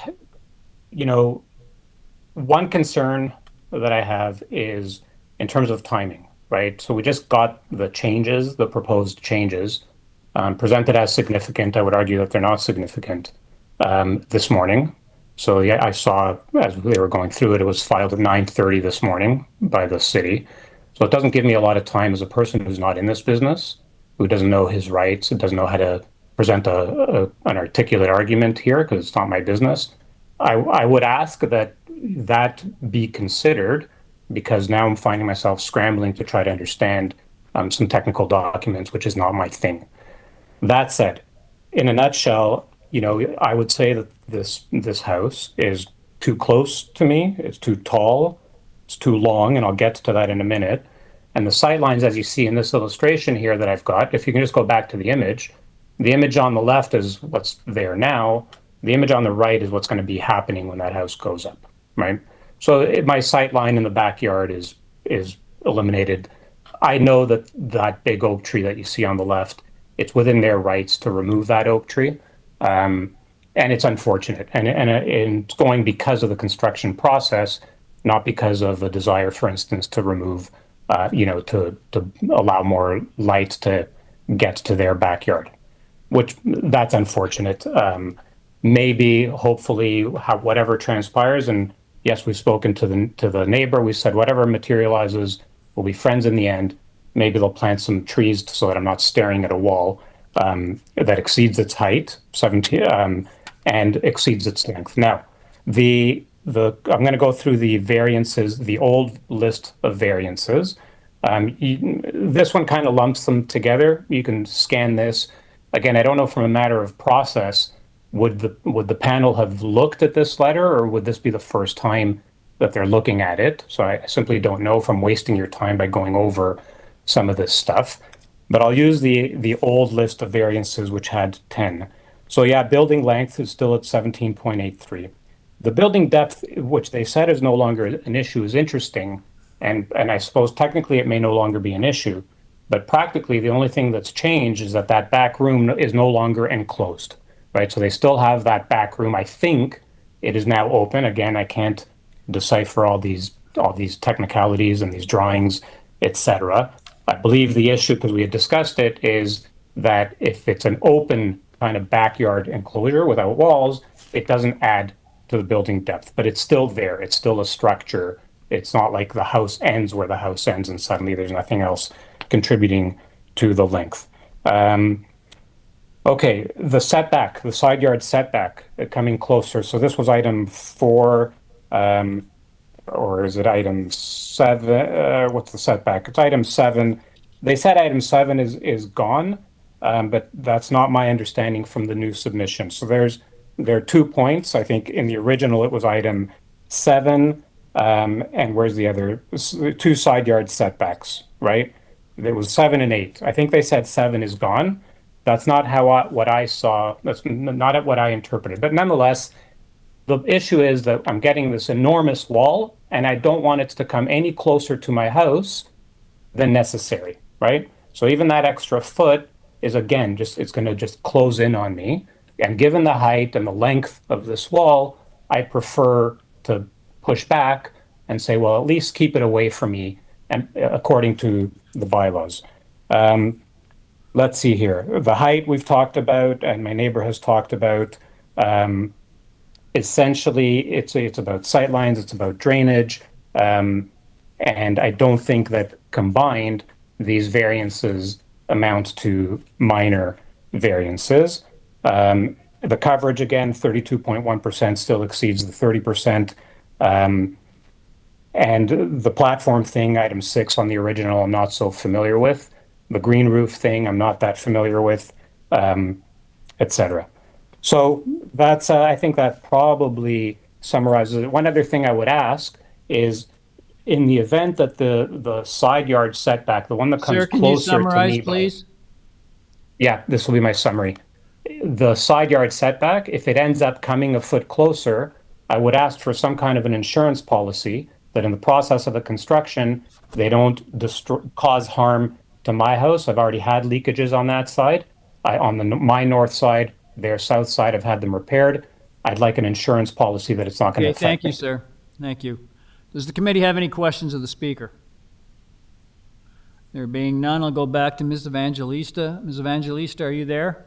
concern that I have is in terms of timing. Right, so we just got the proposed changes, presented as significant. I would argue that they're not significant this morning. So yeah, I saw as they were going through it, it was filed at 9:30 this morning by the city. So it doesn't give me a lot of time as a person who's not in this business, who doesn't know his rights and doesn't know how to present an articulate argument here because it's not my business. I would ask that be considered, because now I'm finding myself scrambling to try to understand some technical documents, which is not my thing. That said, in a nutshell, I would say that this house is too close to me. It's too tall. It's too long, and I'll get to that in a minute. And the sight lines, as you see in this illustration here that I've got, if you can just go back to the image on the left is what's there now. The image on the right is what's going to be happening when that house goes up, right? So my sight line in the backyard is eliminated. I know that big oak tree that you see on the left, it's within their rights to remove that oak tree. And it's unfortunate. And it's going because of the construction process, not because of a desire, for instance, to remove, to allow more light to get to their backyard, which that's unfortunate. Maybe, hopefully, whatever transpires, and yes, we've spoken to the neighbor. We said whatever materializes, we'll be friends in the end. Maybe they'll plant some trees so that I'm not staring at a wall that exceeds its height, 17, and exceeds its length. Now, I'm going to go through the variances, the old list of variances. This one kind of lumps them together. You can scan this. Again, I don't know, from a matter of process, would the panel have looked at this letter, or would this be the first time that they're looking at it? So I simply don't know if I'm wasting your time by going over some of this stuff. But I'll use the old list of variances, which had 10. So yeah, building length is still at 17.83. The building depth, which they said is no longer an issue, is interesting. And I suppose technically it may no longer be an issue. But practically, the only thing that's changed is that back room is no longer enclosed, right? So they still have that back room. I think it is now open. Again, I can't decipher all these technicalities and these drawings, etc. I believe the issue, because we had discussed it, is that if it's an open kind of backyard enclosure without walls, it doesn't add to the building depth, but it's still there. It's still a structure. It's not like the house ends where the house ends and suddenly there's nothing else contributing to the length. Okay, the setback, the side yard setback, coming closer. So this was item 4, or is it item 7? What's the setback? It's item 7. They said item 7 is gone, but that's not my understanding from the new submission. So there are 2 points. I think in the original it was item 7, and where's the other? 2 side yard setbacks, right? There was 7 and 8. I think they said 7 is gone. That's not what I saw. That's not what I interpreted. But nonetheless, the issue is that I'm getting this enormous wall, and I don't want it to come any closer to my house than necessary, right? So even that extra foot is, again, it's going to just close in on me. And given the height and the length of this wall, I prefer to push back and say, well, at least keep it away from me, and according to the bylaws. Let's see here. The height we've talked about, and my neighbor has talked about. Essentially, it's about sightlines, it's about drainage, and I don't think that combined these variances amount to minor variances. The coverage, again, 32.1% still exceeds the 30%. And the platform thing, item 6 on the original, I'm not so familiar with. The green roof thing, I'm not that familiar with, etc. So that's, I think that probably summarizes it. One other thing I would ask is, in the event that the side yard setback, the one that comes Sir, can closer you summarize, to me, please? Yeah, this will be my summary. The side yard setback, if it ends up coming a foot closer, I would ask for some kind of an insurance policy that in the process of the construction, they don't cause harm to my house. I've already had leakages on that side. On my north side, their south side, I've had them repaired. I'd like an insurance policy that it's not going to affect Thank me. you, sir. Thank you. Does the committee have any questions of the speaker? There being none, I'll go back to Ms. Evangelista. Ms. Evangelista, are you there?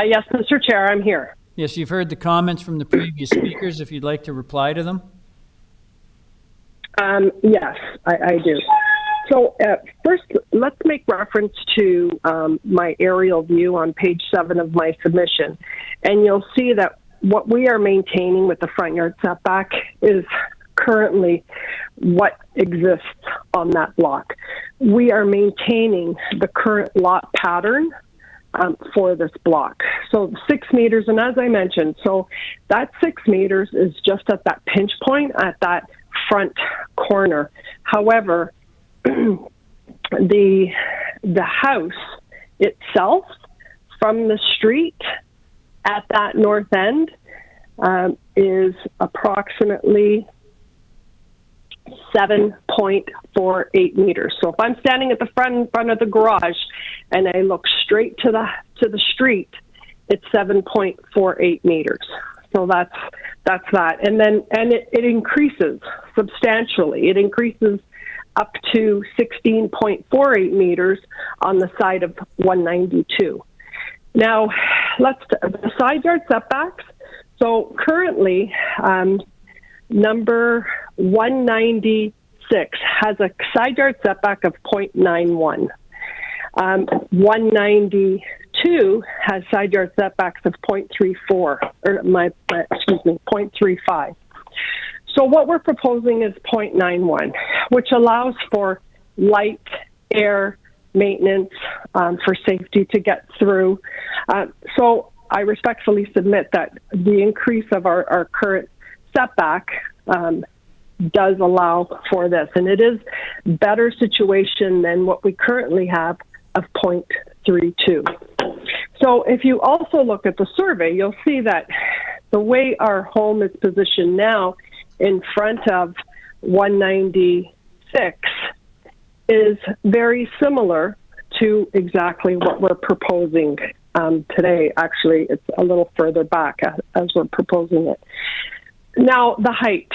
Yes, Mr. Chair, I'm here. Yes, you've heard the comments from the previous speakers. If you'd like to reply to them. Yes, I do. So first, let's make reference to my aerial view on page 7 of my submission. And you'll see that what we are maintaining with the front yard setback is currently what exists on that block. We are maintaining the current lot pattern for this block. So 6 meters, and as I mentioned, so that 6 meters is just at that pinch point at that front corner. However, the house itself from the street at that north end is approximately 7.48 meters. So if I'm standing at the front of the garage and I look straight to the street, it's 7.48 meters. So that's that. And then it increases substantially. It increases up to 16.48 meters on the side of 192. Now, the side yard setbacks. So currently, number 196 has a side yard setback of 0.91. 192 has side yard setbacks of 0.34, or 0.35. So what we're proposing is 0.91, which allows for light, air, maintenance, for safety to get through. So I respectfully submit that the increase of our current setback does allow for this, and it is better situation than what we currently have of 0.32. So if you also look at the survey, you'll see that the way our home is positioned now in front of 196 is very similar to exactly what we're proposing today. Actually, it's a little further back as we're proposing it. Now, the height.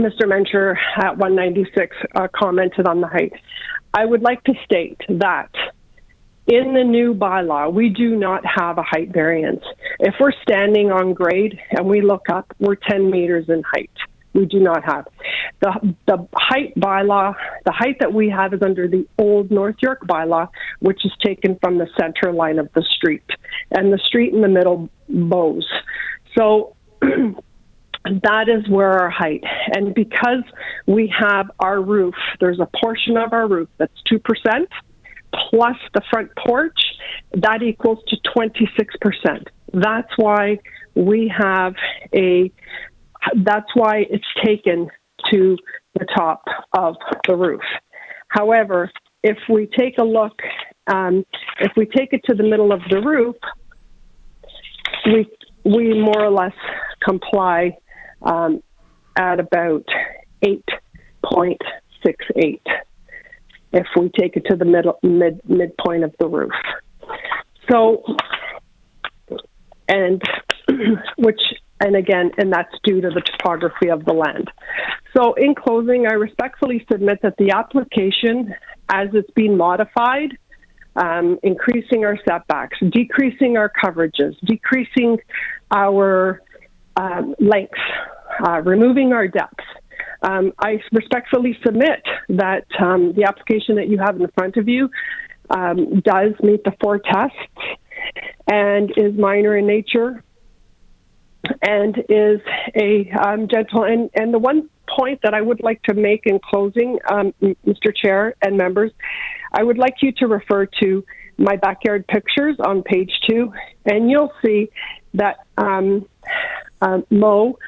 Mr. Mencher at 196 commented on the height. I would like to state that in the new bylaw, we do not have a height variance. If we're standing on grade and we look up, we're 10 meters in height. We do not have. The height bylaw, the height that we have is under the old North York bylaw, which is taken from the center line of the street. And the street in the middle bows. So that is where our height. And because we have our roof, there's a portion of our roof that's 2%, plus the front porch, that equals to 26%. That's why we have that's why it's taken to the top of the roof. However, if we take a look, if we take it to the middle of the roof, we more or less comply at about 8.68 if we take it to the midpoint of the roof. So, and that's due to the topography of the land. So in closing, I respectfully submit that the application, as it's been modified, increasing our setbacks, decreasing our coverages, decreasing our lengths, removing our depth. I respectfully submit that the application that you have in front of you does meet the 4 tests and is minor in nature and is a gentle. And the one point that I would like to make in closing, Mr. Chair and members, I would like you to refer to my backyard pictures on page 2, and you'll see that Mo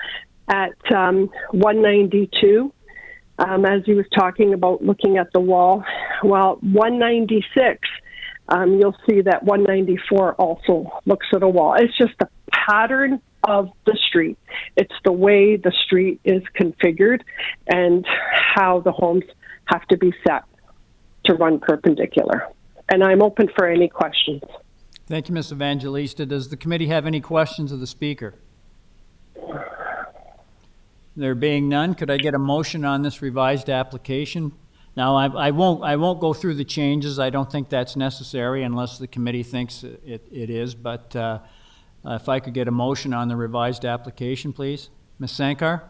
at 192, as he was talking about looking at the wall, well, 196, you'll see that 194 also looks at a wall. It's just the pattern of the street. It's the way the street is configured and how the homes have to be set to run perpendicular. And I'm open for any questions. Thank you, Ms. Evangelista. Does the committee have any questions of the speaker? There being none, could I get a motion on this revised application? Now, I won't go through the changes. I don't think that's necessary unless the committee thinks it is. But if I could get a motion on the revised application, please. Ms. Sankar?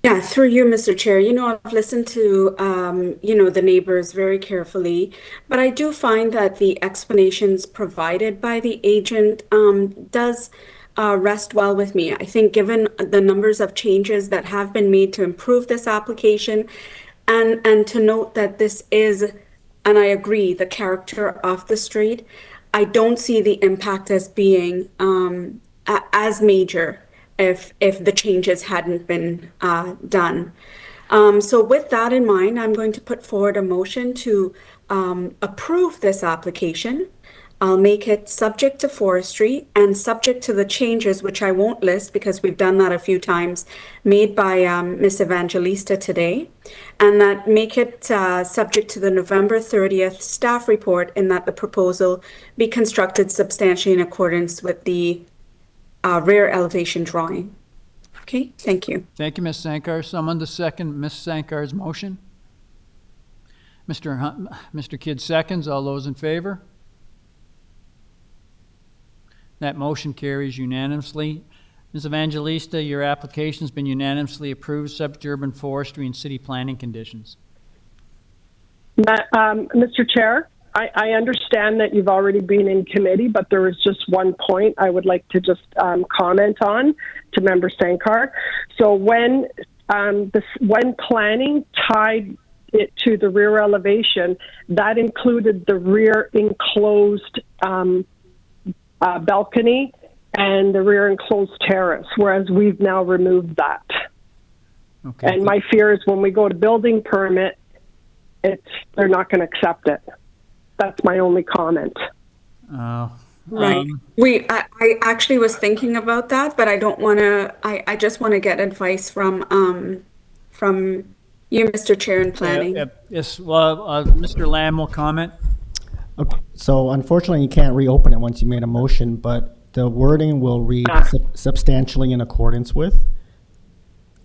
Yeah, through you, Mr. Chair. I've listened to, the neighbors very carefully, but I do find that the explanations provided by the agent does rest well with me. I think given the numbers of changes that have been made to improve this application, and to note that this is, and I agree, the character of the street, I don't see the impact as being as major if the changes hadn't been done. So with that in mind, I'm going to put forward a motion to approve this application. I'll make it subject to forestry and subject to the changes, which I won't list because we've done that a few times, made by Ms. Evangelista today, and that make it subject to the November 30th staff report, in that the proposal be constructed substantially in accordance with the rear elevation drawing. Okay, thank you. Thank you, Ms. Sankar. Someone to second Ms. Sankar's motion? Mr. Kidd seconds. All those in favor? That motion carries unanimously. Ms. Evangelista, your application's been unanimously approved, subject to urban forestry and city planning conditions. Mr. Chair, I understand that you've already been in committee, but there is just one point I would like to just comment on to Member Sankar. So when planning tied it to the rear elevation, that included the rear enclosed balcony and the rear enclosed terrace, whereas we've now removed that. Okay. And my fear is when we go to building permit, they're not going to accept it. That's my only comment. Right. I actually was thinking about that, but I don't want to. I just want to get advice from you, Mr. Chair, in planning. Yes. Well, Mr. Lamb will comment. Okay. So unfortunately, you can't reopen it once you made a motion, but the wording will read substantially in accordance with,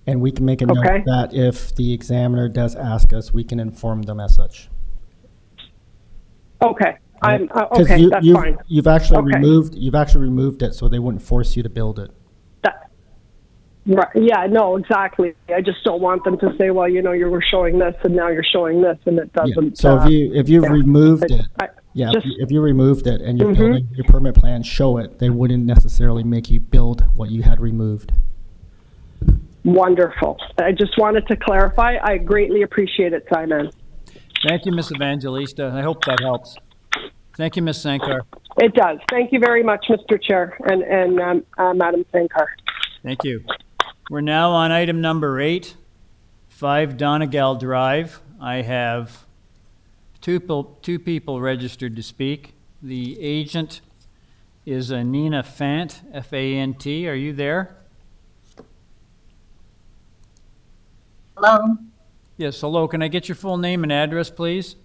and we can make a note that if the examiner does ask us, we can inform them as such. Okay. Right? Okay. That's fine. You've actually removed it, so they wouldn't force you to build it. Right. Yeah. No. Exactly. I just don't want them to say, "Well, you were showing this, and now you're showing this," and it doesn't. Yeah. So if you removed it, if you removed it and you're building your permit plan show it, they wouldn't necessarily make you build what you had removed. Wonderful. I just wanted to clarify. I greatly appreciate it, Simon. Thank you, Ms. Evangelista. I hope that helps. Thank you, Ms. Sankar. It does. Thank you very much, Mr. Chair and Madam Sankar. Thank you. We're now on item number 8, 5 Donegall Drive. I have two people registered to speak. The agent is Nina Fant, F-A-N-T. Are you there? Hello. Yes, hello. Can I get your full name and address, please?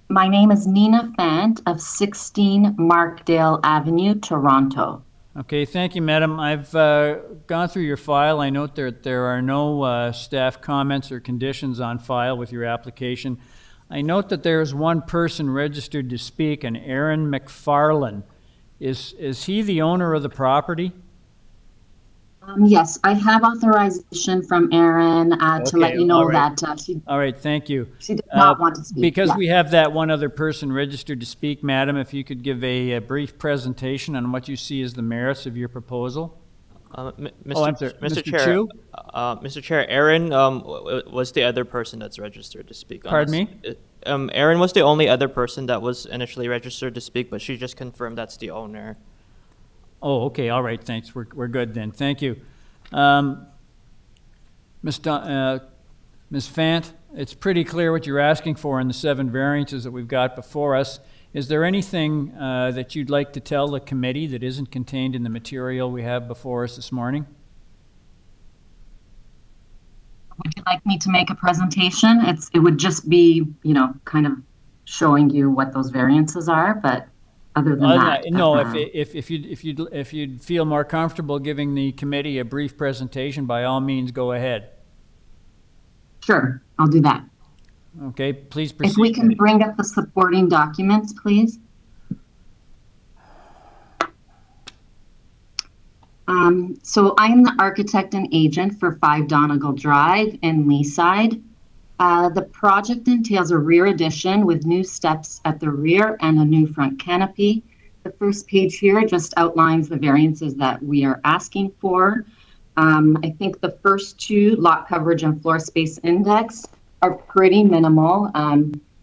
My name is Nina Fant of 16 Markdale Avenue, Toronto. Okay, thank you, madam. I've gone through your file. I note that there are no staff comments or conditions on file with your application. I note that there is one person registered to speak, an Aaron McFarlane. Is he the owner of the property? Yes, I have authorization from Aaron to let you know that she... All right, thank you. She did not want to speak. Because we have that one other person registered to speak, madam, if you could give a brief presentation on what you see as the merits of your proposal. Mr. Chair, Mr. Chair, Aaron was the other person that's registered to speak. Pardon me? Aaron was the only other person that was initially registered to speak, but she just confirmed that's the owner. Oh, okay. All right. Thanks. We're good then. Thank you. Ms. Fant, it's pretty clear what you're asking for in the 7 variances that we've got before us. Is there anything that you'd like to tell the committee that isn't contained in the material we have before us this morning? Would you like me to make a presentation? It would just be, kind of showing you what those variances are, but other than that. No, if you'd feel more comfortable giving the committee a brief presentation, by all means, go ahead. Sure, I'll do that. Okay, please proceed. If we can bring up the supporting documents, please. So I'm the architect and agent for 5 Donegal Drive in Leaside. The project entails a rear addition with new steps at the rear and a new front canopy. The first page here just outlines the variances that we are asking for. I think the first 2, lot coverage and floor space index, are pretty minimal.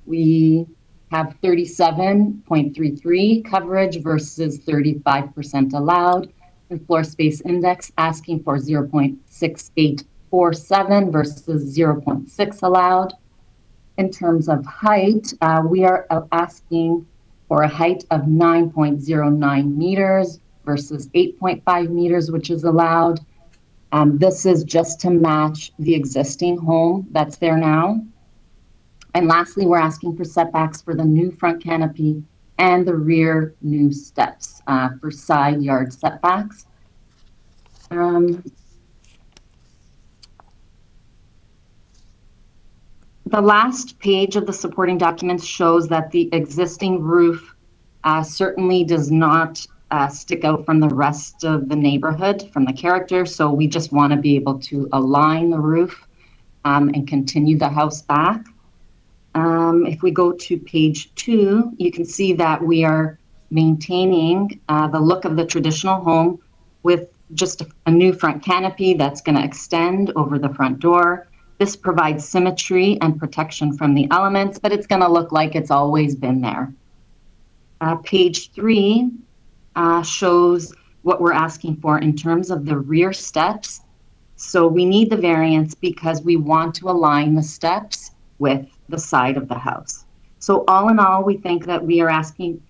We have 37.33 coverage versus 35% allowed, and floor space index asking for 0.6847 versus 0.6 allowed. In terms of height, we are asking for a height of 9.09 meters versus 8.5 meters, which is allowed. This is just to match the existing home that's there now. And lastly, we're asking for setbacks for the new front canopy and the rear new steps for side yard setbacks. The last page of the supporting documents shows that the existing roof certainly does not stick out from the rest of the neighborhood, from the character. So we just want to be able to align the roof and continue the house back. If we go to page 2, you can see that we are maintaining the look of the traditional home with just a new front canopy that's going to extend over the front door. This provides symmetry and protection from the elements, but it's going to look like it's always been there. Page 3 shows what we're asking for in terms of the rear steps. So we need the variance because we want to align the steps with the side of the house. So all in all, we think that we are asking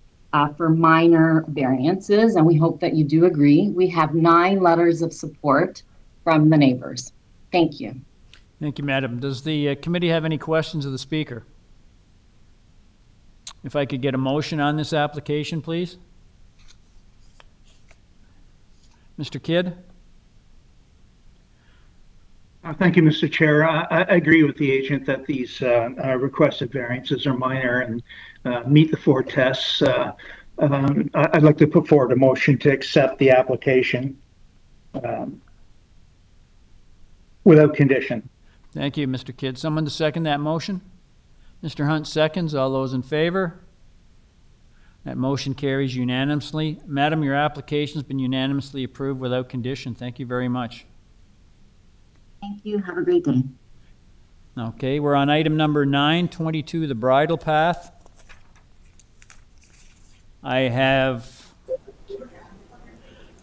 for minor variances, and we hope that you do agree. We have 9 letters of support from the neighbors. Thank you. Thank you, Madam. Does the committee have any questions of the speaker? If I could get a motion on this application, please. Mr. Kidd? Thank you, Mr. Chair. I agree with the agent that these requested variances are minor and meet the 4 tests. I'd like to put forward a motion to accept the application without condition. Thank you, Mr. Kidd. Someone to second that motion? Mr. Hunt seconds. All those in favor? That motion carries unanimously. Madam, your application has been unanimously approved without condition. Thank you very much. Thank you. Have a great day. Okay, we're on item number 922, the bridle path. I have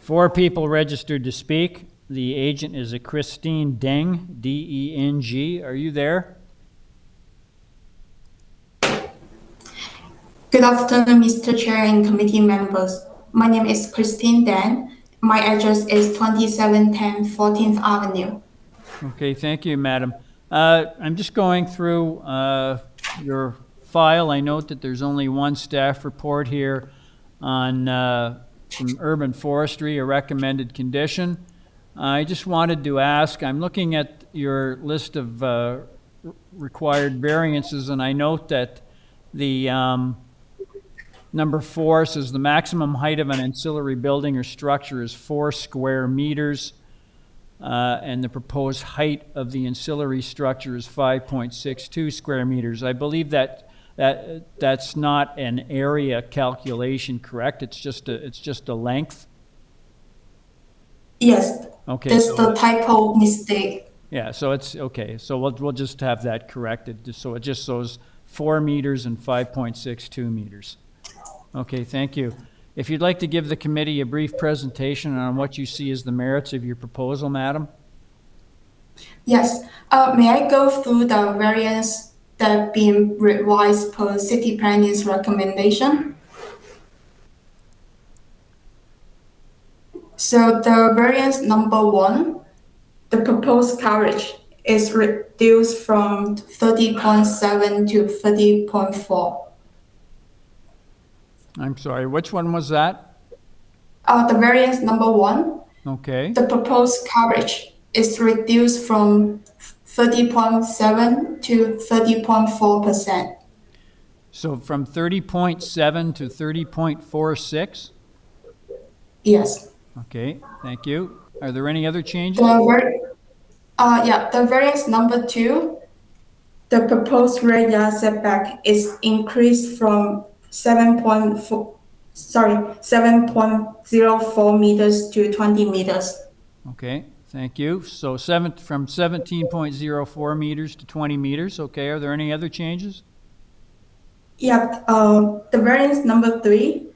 4 people registered to speak. The agent is a Christine Deng, D-E-N-G. Are you there? Good afternoon, Mr. Chair and committee members. My name is Christine Deng. My address is 2710 14th Avenue. Okay, thank you, madam. I'm just going through your file. I note that there's only 1 staff report here on from urban forestry, a recommended condition. I just wanted to ask, I'm looking at your list of required variances, and I note that the number 4 says the maximum height of an ancillary building or structure is 4 square meters, and the proposed height of the ancillary structure is 5.62 square meters. I believe that's not an area calculation, correct? It's just a length. Yes. Okay. That's the typo mistake. Yeah. So it's okay. So we'll just have that corrected. So it just shows 4 meters and 5.62 meters. Okay. Thank you. If you'd like to give the committee a brief presentation on what you see as the merits of your proposal, madam. Yes. May I go through the variance that being revised per city planning's recommendation? So the variance number 1, the proposed coverage is reduced from 30.7 to 30.4. I'm sorry, which one was that? The variance number 1. Okay. The proposed coverage is reduced from 30.7 to 30.4%. So from 30.7 to 30.46? Yes. Okay, thank you. Are there any other changes? The variance number 2, the proposed rear yard setback is increased from 7.04 meters to 20 meters. Okay, thank you. So from 17.04 meters to 20 meters. Okay, are there any other changes? The variance number 3,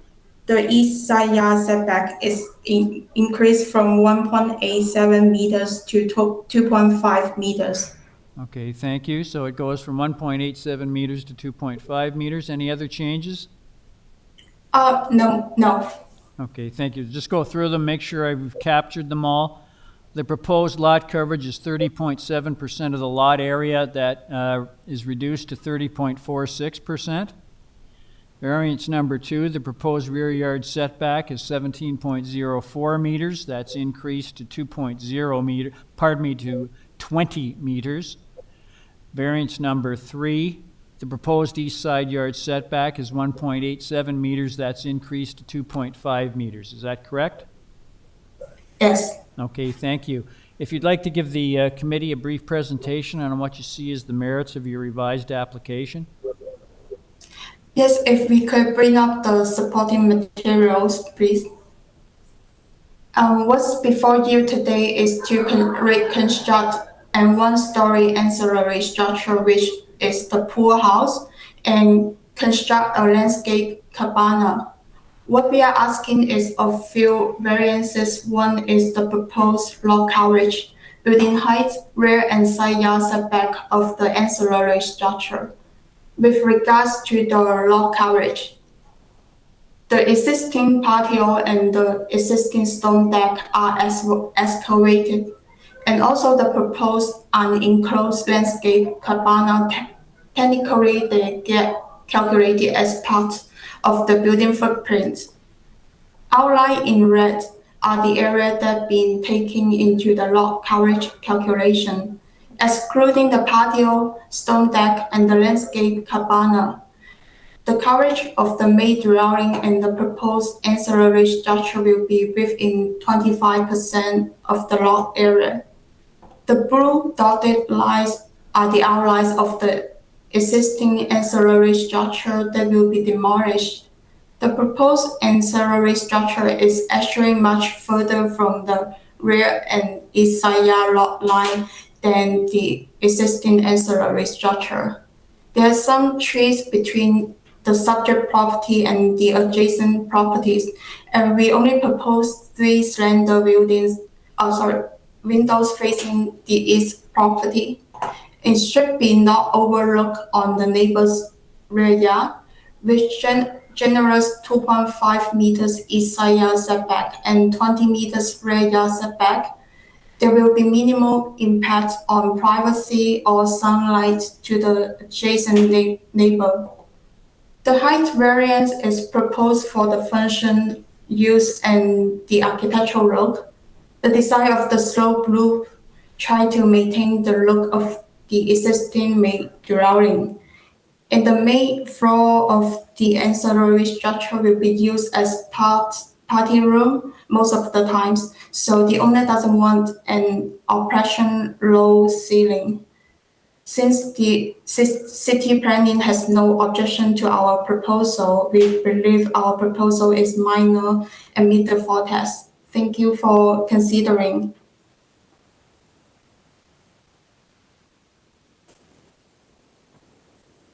the east side yard setback is increased from 1.87 meters to 2.5 meters. Okay, thank you. So it goes from 1.87 meters to 2.5 meters. Any other changes? No. Okay, thank you. Just go through them, make sure I've captured them all. The proposed lot coverage is 30.7% of the lot area. That is reduced to 30.46%. Variance number 2, the proposed rear yard setback is 17.04 meters. That's increased to 20 meters. Variance number 3, the proposed east side yard setback is 1.87 meters. That's increased to 2.5 meters. Is that correct? Yes. Okay, thank you. If you'd like to give the committee a brief presentation on what you see as the merits of your revised application. Yes, if we could bring up the supporting materials, please. What's before you today is to reconstruct a one-story ancillary structure, which is the pool house, and construct a landscape cabana. What we are asking is a few variances. One is the proposed lot coverage, building height, rear and side yard setback of the ancillary structure. With regards to the lot coverage, the existing patio and the existing stone deck are excavated, and also the proposed unenclosed landscape cabana, technically they get calculated as part of the building footprint. Outlined in red are the areas that been taken into the lot coverage calculation, excluding the patio, stone deck, and the landscape cabana. The coverage of the main dwelling and the proposed ancillary structure will be within 25% of the lot area. The blue dotted lines are the outlines of the existing ancillary structure that will be demolished. The proposed ancillary structure is actually much further from the rear and east side yard lot line than the existing ancillary structure. There are some trees between the subject property and the adjacent properties, and we only propose 3 slender windows facing the east property. It should be not overlooked on the neighbor's rear yard, which generates 2.5 meters east side yard setback and 20 meters rear yard setback. There will be minimal impact on privacy or sunlight to the adjacent neighbor. The height variance is proposed for the function, use, and the architectural look. The design of the slope roof try to maintain the look of the existing main dwelling. And the main floor of the ancillary structure will be used as party room most of the times, so the owner doesn't want an oppression low ceiling. Since the city planning has no objection to our proposal, we believe our proposal is minor and meet the 4 tests. Thank you for considering.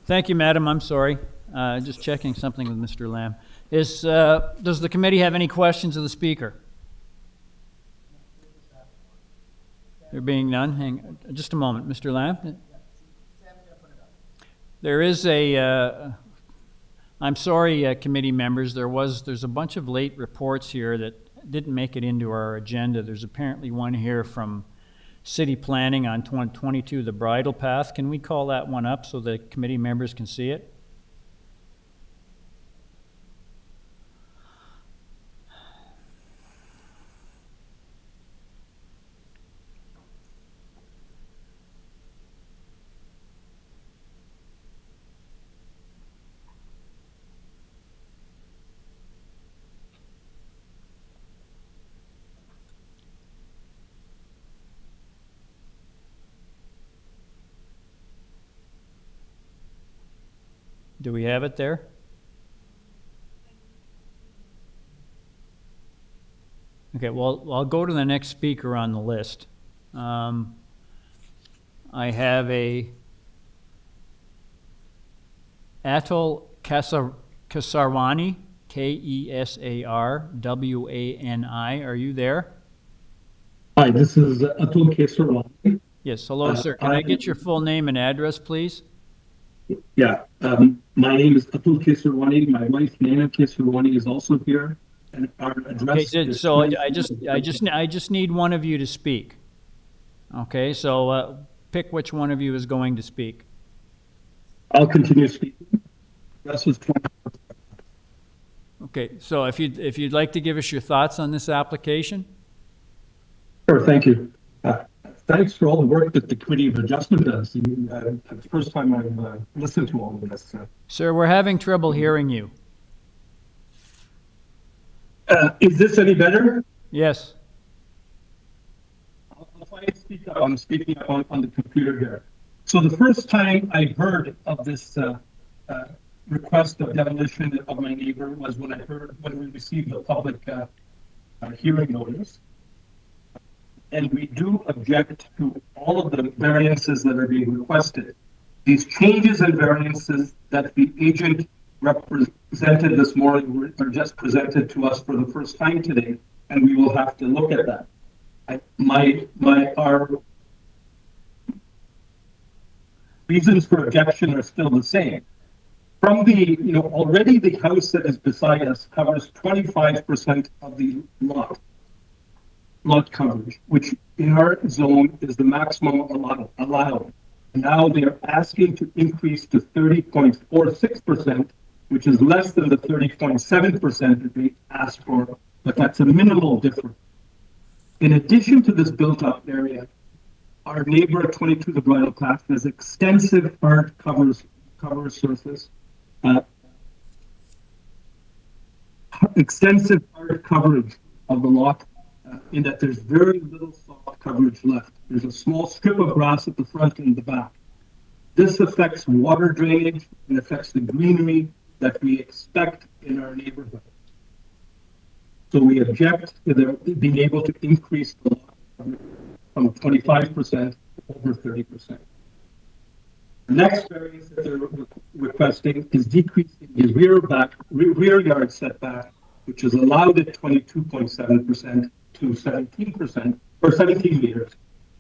Thank you, madam. I'm sorry. Just checking something with Mr. Lamb. Does the committee have any questions of the speaker? There being none, hang just a moment. Mr. Lamb? There is I'm sorry, committee members, there's a bunch of late reports here that didn't make it into our agenda. There's apparently one here from City Planning on 22, the Bridle Path. Can we call that one up so the committee members can see it? Do we have it there? Okay, well, I'll go to the next speaker on the list. I have a Atul Kesarwani, Kesarwani. Are you there? Hi, this is Atul Kesarwani. Yes, hello, sir. Can I get your full name and address, please? Yeah, my name is Atul Kesarwani. My wife, Nana Kesarwani, is also here. And our address is so I just need one of you to speak. Okay, so pick which one of you is going to speak. I'll continue speaking. Address is 20. Okay, so if you'd like to give us your thoughts on this application. Sure, thank you. Thanks for all the work that the Committee of Adjustment does. It's the first time I've listened to all of this. Sir, we're having trouble hearing you. Is this any better? Yes. I'll try to speak up. I'm speaking up on the computer here. So the first time I heard of this request of demolition of my neighbor was when we received the public hearing notice. And we do object to all of the variances that are being requested. These changes and variances that the agent represented this morning are just presented to us for the first time today, and we will have to look at that. Our reasons for objection are still the same. From already the house that is beside us covers 25% of the lot coverage, which in our zone is the maximum allowed. Now they're asking to increase to 30.46%, which is less than the 30.7% that they asked for, but that's a minimal difference. In addition to this built-up area, our neighbor at 22 the Bridle Path has extensive hard cover surface, extensive hard coverage of the lot, in that there's very little soft coverage left. There's a small strip of grass at the front and the back. This affects water drainage and affects the greenery that we expect in our neighborhood. So we object to their being able to increase the lot from 25% to over 30%. The next variance that they're requesting is decreasing the rear yard setback, which is allowed at 22.7% to 17% or 17 meters.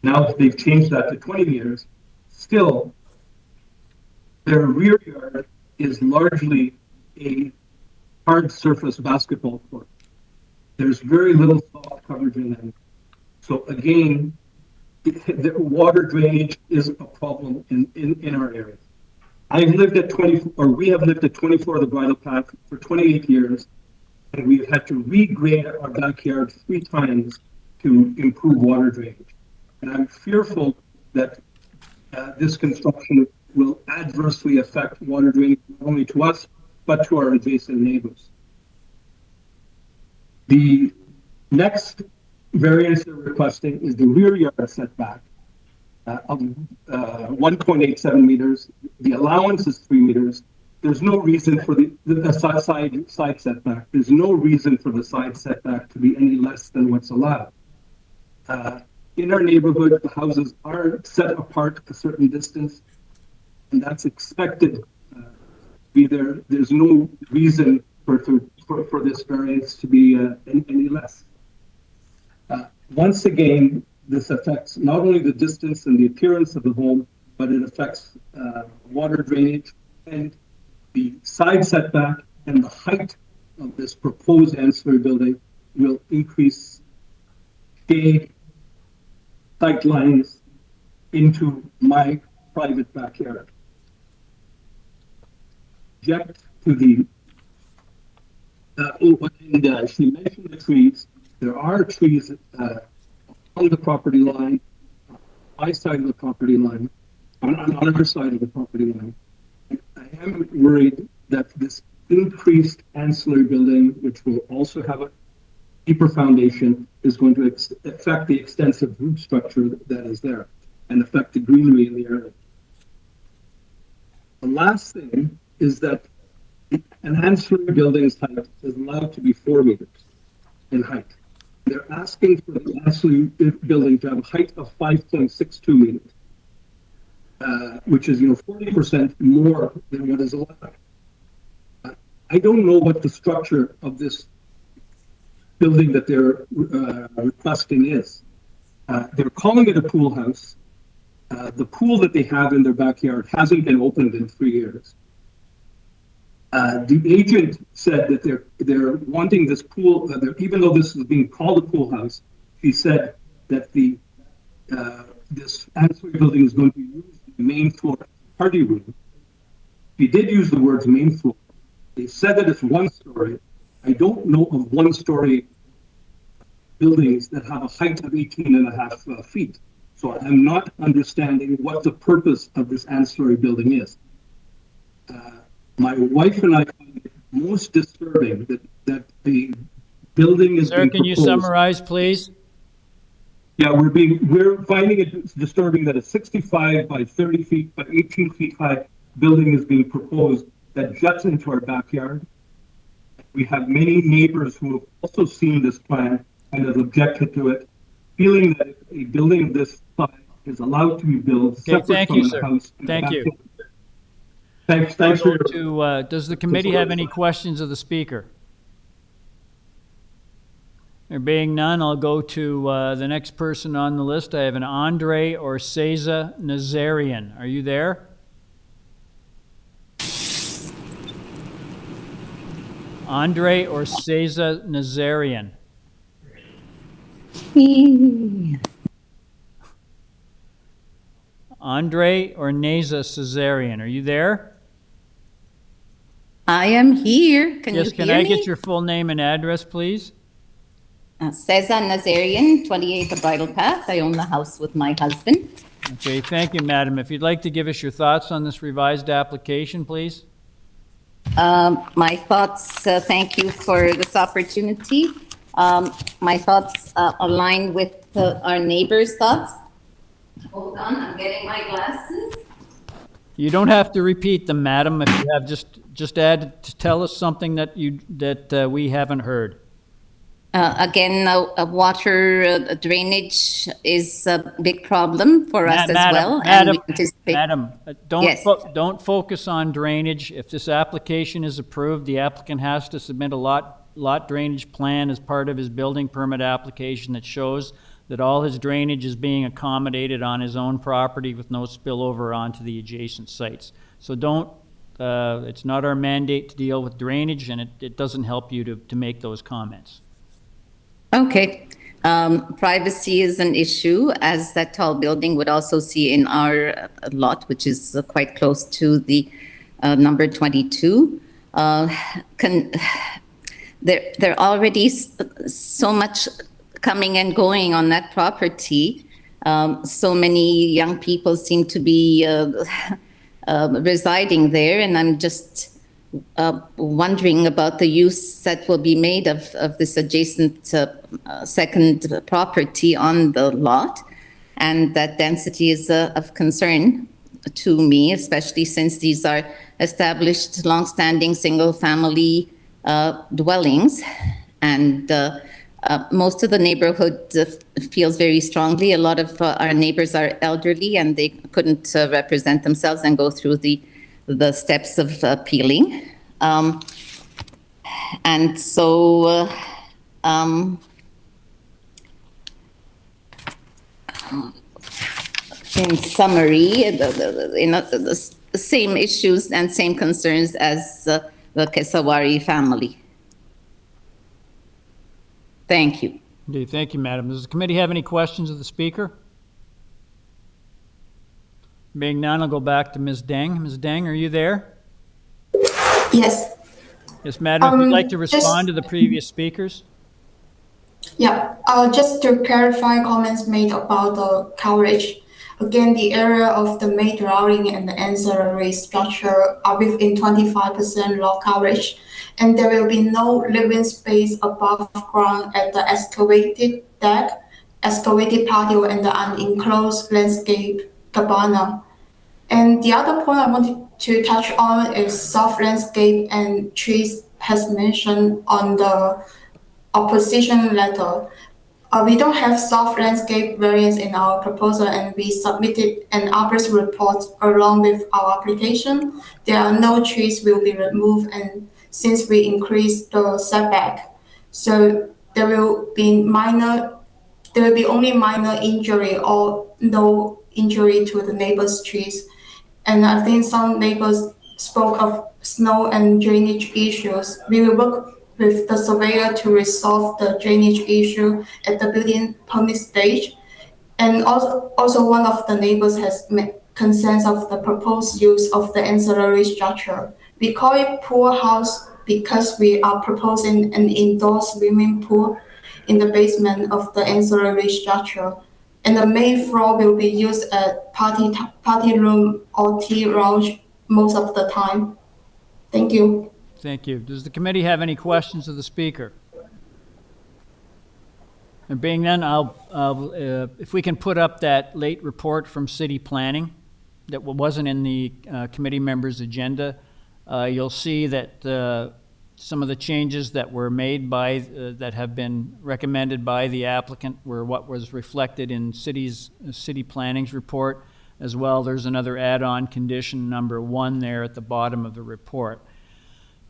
Now they've changed that to 20 meters. Still, their rear yard is largely a hard surface basketball court. There's very little soft coverage in them. So again, the water drainage is a problem in our area. We have lived at 24 the Bridle Path for 28 years, and we've had to regrade our backyard 3 times to improve water drainage. And I'm fearful that this construction will adversely affect water drainage not only to us, but to our adjacent neighbors. The next variance they're requesting is the rear yard setback of 1.87 meters. The allowance is 3 meters. There's no reason for the side setback. There's no reason for the side setback to be any less than what's allowed. In our neighborhood, the houses are set apart a certain distance, and that's expected to be there. There's no reason for this variance to be any less. Once again, this affects not only the distance and the appearance of the home, but it affects water drainage, and the side setback and the height of this proposed ancillary building will increase shade, sight lines into my private backyard. Object to the, she mentioned the trees. There are trees on the property line, on my side of the property line, on our side of the property line. I am worried that this increased ancillary building, which will also have a deeper foundation, is going to affect the extensive root structure that is there and affect the greenery in the area. The last thing is that an ancillary building's height is allowed to be 4 meters in height. They're asking for the ancillary building to have a height of 5.62 meters, which is 40% more than what is allowed. I don't know what the structure of this building that they're requesting is. They're calling it a pool house. The pool that they have in their backyard hasn't been opened in 3 years. The agent said that they're wanting this pool, even though this is being called a pool house, she said that this ancillary building is going to be used in the main floor party room. She did use the words main floor. They said that it's 1 story. I don't know of 1-story buildings that have a height of 18.5 feet. So I'm not understanding what the purpose of this ancillary building is. My wife and I find it most disturbing that the building is Sir, can you summarize, please? Yeah, we're finding it disturbing that a 65 by 30 feet by 18 feet high building is being proposed that juts into our backyard. We have many neighbors who have also seen this plan and have objected to it, feeling that a building of this size is allowed to be built separate from the house. Thank you. Thanks for your... Does the committee have any questions of the speaker? There being none, I'll go to the next person on the list. I have an Andre or Cesar Nazarian. Are you there? Andre or Cesar Nazarian. Andre or Neza Cesarian, are you there? I am here. Can you hear me? Can I get your full name and address, please? Cesar Nazarian, 28 The Bridle Path. I own the house with my husband. Okay, thank you, madam. If you'd like to give us your thoughts on this revised application, please. My thoughts, thank you for this opportunity. My thoughts align with our neighbors' thoughts. Hold on, I'm getting my glasses. You don't have to repeat them, madam. If you have just add to tell us something that we haven't heard. Again, water drainage is a big problem for us as well. Madam, don't focus on drainage. If this application is approved, the applicant has to submit a lot drainage plan as part of his building permit application that shows that all his drainage is being accommodated on his own property with no spillover onto the adjacent sites. So it's not our mandate to deal with drainage, and it doesn't help you to make those comments. Okay. Privacy is an issue, as that tall building would also see in our lot, which is quite close to the number 22. There already so much coming and going on that property. So many young people seem to be residing there, and I'm just wondering about the use that will be made of this adjacent second property on the lot, and that density is of concern to me, especially since these are established long-standing single-family dwellings, and most of the neighborhood feels very strongly. A lot of our neighbors are elderly, and they couldn't represent themselves and go through the steps of appealing. And so in summary, the same issues and same concerns as the Kesawari family. Thank you. Okay, thank you, madam. Does the committee have any questions of the speaker? Being none, I'll go back to Ms. Deng. Ms. Deng, are you there? Yes. Yes, madam, if you'd like to respond to the previous speakers. Yeah, just to clarify comments made about the coverage. Again, the area of the main dwelling and the ancillary structure are within 25% lot coverage, and there will be no living space above ground at the excavated deck, excavated patio, and the unenclosed landscape cabana. And the other point I wanted to touch on is soft landscape and trees has mentioned on the opposition letter. We don't have soft landscape variance in our proposal, and we submitted an arborist report along with our application. There are no trees will be removed, and since we increased the setback, so there will be only minor injury or no injury to the neighbors' trees. And I think some neighbors spoke of snow and drainage issues. We will work with the surveyor to resolve the drainage issue at the building permit stage. And also one of the neighbors has made concerns of the proposed use of the ancillary structure. We call it pool house because we are proposing an indoor swimming pool in the basement of the ancillary structure. And the main floor will be used as party room or tea lounge most of the time. Thank you. Thank you. Does the committee have any questions of the speaker? And being none, if we can put up that late report from city planning that wasn't in the committee members' agenda, you'll see that some of the changes that were made by, that have been recommended by the applicant were what was reflected in city planning's report. As well, there's another add-on condition number 1 there at the bottom of the report.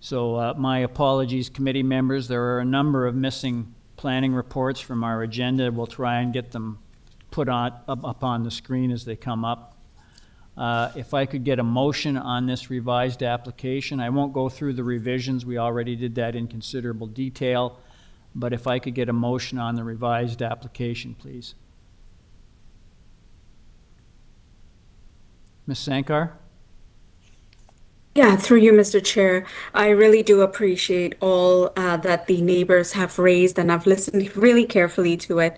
So my apologies, committee members. There are a number of missing planning reports from our agenda. We'll try and get them put up on the screen as they come up. If I could get a motion on this revised application. I won't go through the revisions. We already did that in considerable detail. But if I could get a motion on the revised application, please. Ms. Sankar? Yeah, through you, Mr. Chair. I really do appreciate all that the neighbors have raised, and I've listened really carefully to it.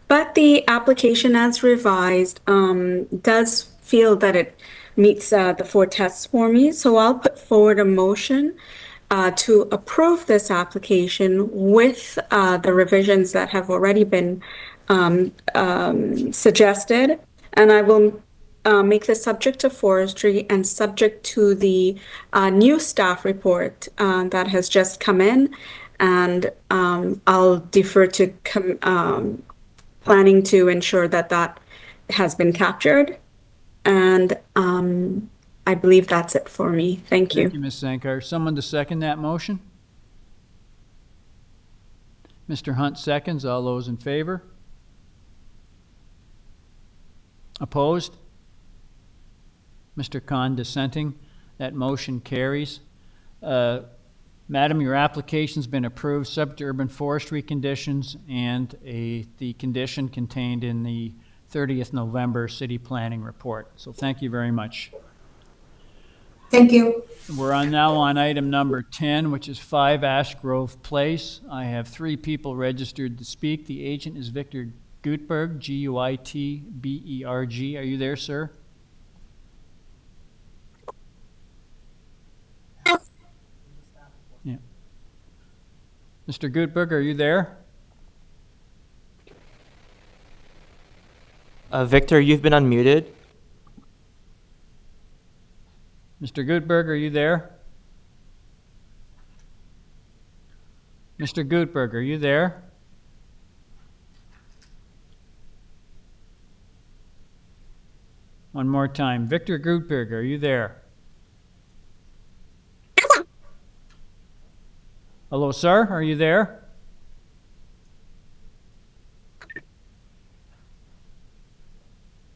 But the application as revised does feel that it meets the 4 tests for me. So I'll put forward a motion to approve this application with the revisions that have already been suggested. And I will make this subject to forestry and subject to the new staff report that has just come in. And I'll defer to planning to ensure that that has been captured. And I believe that's it for me. Thank you. Thank you, Ms. Sankar. Someone to second that motion? Mr. Hunt seconds. All those in favor? Opposed? Mr. Khan dissenting. That motion carries. Madam, your application's been approved subject to urban forestry conditions and the condition contained in the 30th November city planning report. So thank you very much. Thank you. We're now on item number 10, which is 5 ASHGROVE Place. I have 3 people registered to speak. The agent is Victor Guitberg, G-U-I-T-B-E-R-G. Are you there, sir? Yeah. Mr. Guitberg, are you there? Victor, you've been unmuted. Mr. Guitberg, are you there? Mr. Guitberg, are you there? One more time. Victor Guitberg, are you there? Hello, sir. Are you there?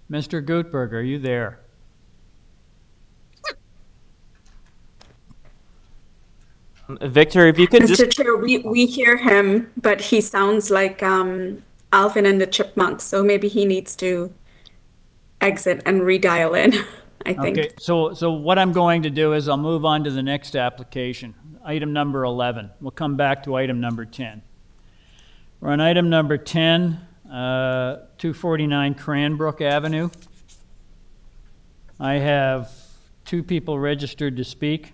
Mr. Guitberg, are you there? Victor, if you could Mr. Chair, we hear him, but he sounds like Alvin and the Chipmunks, so maybe he needs to exit and redial in, I think. Okay, so what I'm going to do is I'll move on to the next application, item number 11. We'll come back to item number 10. We're on item number 10, 249 Cranbrook Avenue. I have 2 people registered to speak.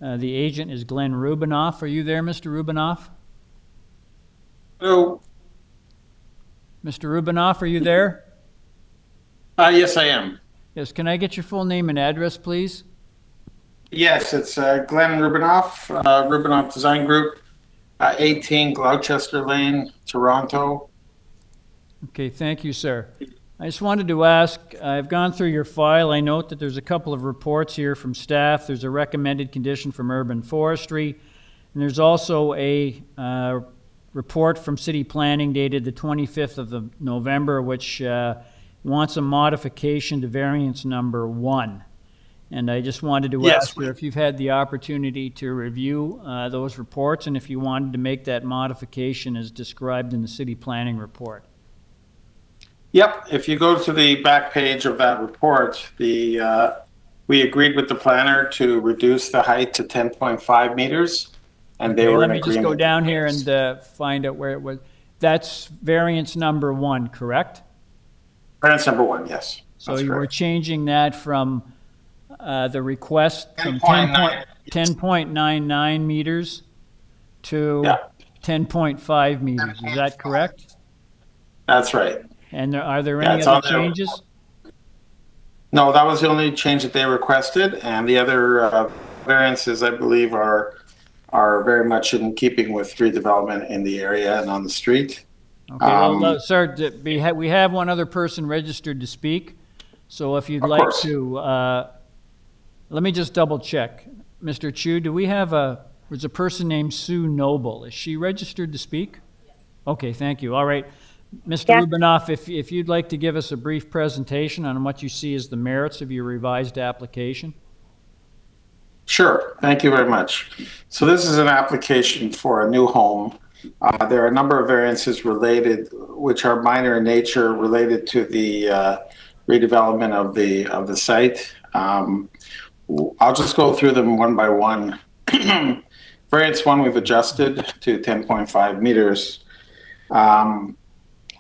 The agent is Glenn Rubinoff. Are you there, Mr. Rubinoff? Hello. Mr. Rubinoff, are you there? Yes, I am. Yes, can I get your full name and address, please? Yes, it's Glenn Rubinoff, Rubinoff Design Group, 18 Gloucester Lane, Toronto. Okay, thank you, sir. I just wanted to ask, I've gone through your file. I note that there's a couple of reports here from staff. There's a recommended condition from Urban Forestry, and there's also a report from City Planning dated the 25th of November, which wants a modification to variance number 1. And I just wanted to ask you if you've had the opportunity to review those reports and if you wanted to make that modification as described in the City Planning report. Yep, if you go to the back page of that report, we agreed with the planner to reduce the height to 10.5 meters, and they were in agreement. Let me just go down here and find out where it was. That's variance number 1, correct? Variance number 1, yes. So you were changing that from the request from 10.99 meters to 10.5 meters. Is that correct? That's right. And are there any other changes? No, that was the only change that they requested, and the other variances, I believe, are very much in keeping with redevelopment in the area and on the street. Okay, well, sir, we have one other person registered to speak, so if you'd like to, let me just double check. Mr. Chu, do we have there's a person named Sue Noble. Is she registered to speak? Okay, thank you. All right. Mr. Rubinoff, if you'd like to give us a brief presentation on what you see as the merits of your revised application. Sure, thank you very much. So this is an application for a new home. There are a number of variances related, which are minor in nature, related to the redevelopment of the site. I'll just go through them one by one. Variance 1 we've adjusted to 10.5 meters.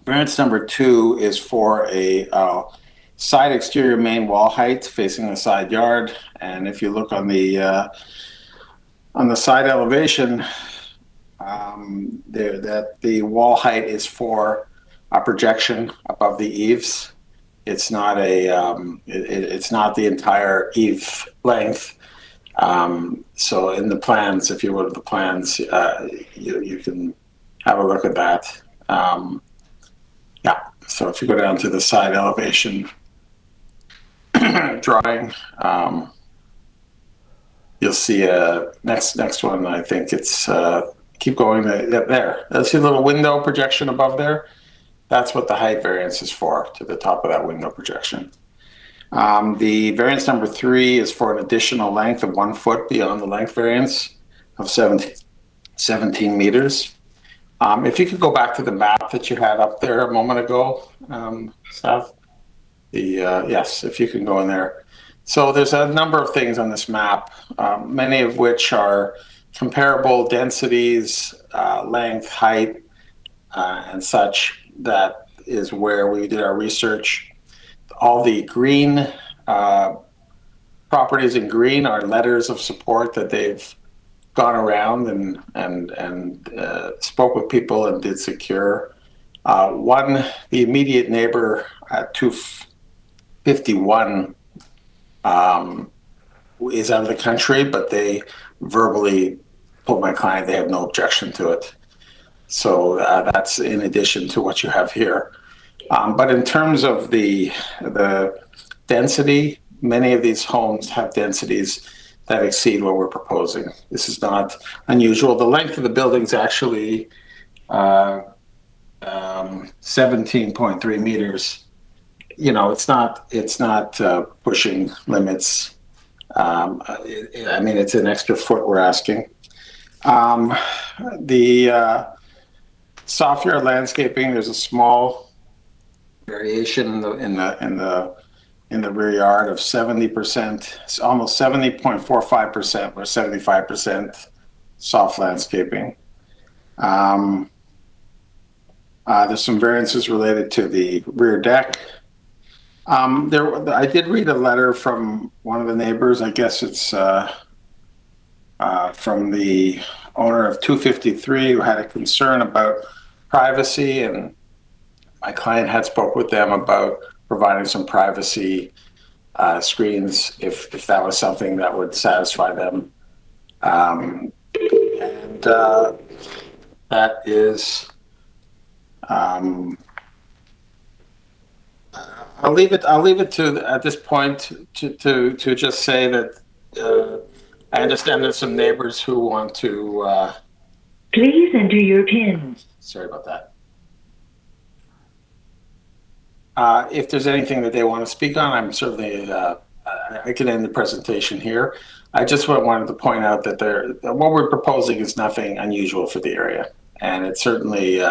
Variance number 2 is for a side exterior main wall height facing the side yard, and if you look on the side elevation, the wall height is for a projection above the eaves. It's not it's not the entire eave length. So in the plans, if you go to the plans, you can have a look at that. So if you go down to the side elevation drawing, you'll see next one. I think it's keep going there. That's your little window projection above there. That's what the height variance is for, to the top of that window projection. The variance number 3 is for an additional length of 1 foot beyond the length variance of 17 meters. If you could go back to the map that you had up there a moment ago, Seth. Yes, if you can go in there. So there's a number of things on this map, many of which are comparable densities, length, height, and such. That is where we did our research. All the green properties in green are letters of support that they've gone around and spoke with people and did secure. The immediate neighbor at 251 is out of the country, but they verbally told my client they have no objection to it. So that's in addition to what you have here. But in terms of the density, many of these homes have densities that exceed what we're proposing. This is not unusual. The length of the building is actually 17.3 meters. You know, it's not pushing limits. I mean, it's an extra foot we're asking. The soft yard landscaping, there's a small variation in the rear yard of 70%. It's almost 70.45% or 75% soft landscaping. There's some variances related to the rear deck. I did read a letter from one of the neighbors. I guess it's from the owner of 253 who had a concern about privacy, and my client had spoke with them about providing some privacy screens if that was something that would satisfy them. And that is, I'll leave it to at this point to just say that I understand there's some neighbors who want to. Please enter your PIN. Sorry about that. If there's anything that they want to speak on, I'm certainly, I can end the presentation here. I just wanted to point out that what we're proposing is nothing unusual for the area. And it certainly,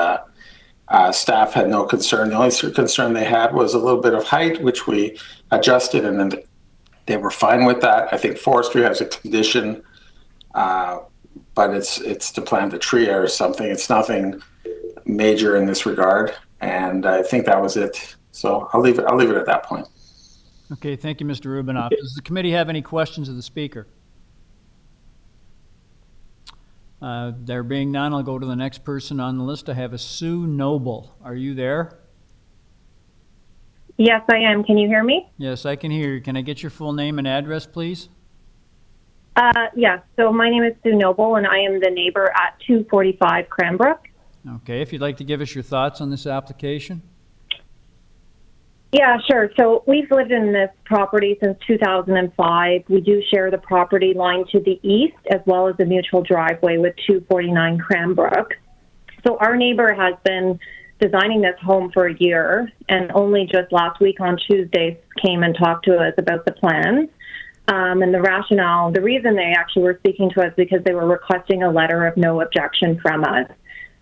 staff had no concern. The only concern they had was a little bit of height, which we adjusted, and then they were fine with that. I think forestry has a condition, but it's to plant a tree or something. It's nothing major in this regard. And I think that was it. So I'll leave it at that point. Okay, thank you, Mr. Rubinoff. Does the committee have any questions of the speaker? There being none, I'll go to the next person on the list. I have a Sue Noble. Are you there? Yes, I am. Can you hear me? Yes, I can hear you. Can I get your full name and address, please? Yes. So my name is Sue Noble, and I am the neighbor at 245 Cranbrook. Okay, if you'd like to give us your thoughts on this application. Yeah, sure. So we've lived in this property since 2005. We do share the property line to the east as well as a mutual driveway with 249 Cranbrook. So our neighbor has been designing this home for a year, and only just last week on Tuesday came and talked to us about the plans. And the rationale, the reason they actually were speaking to us because they were requesting a letter of no objection from us.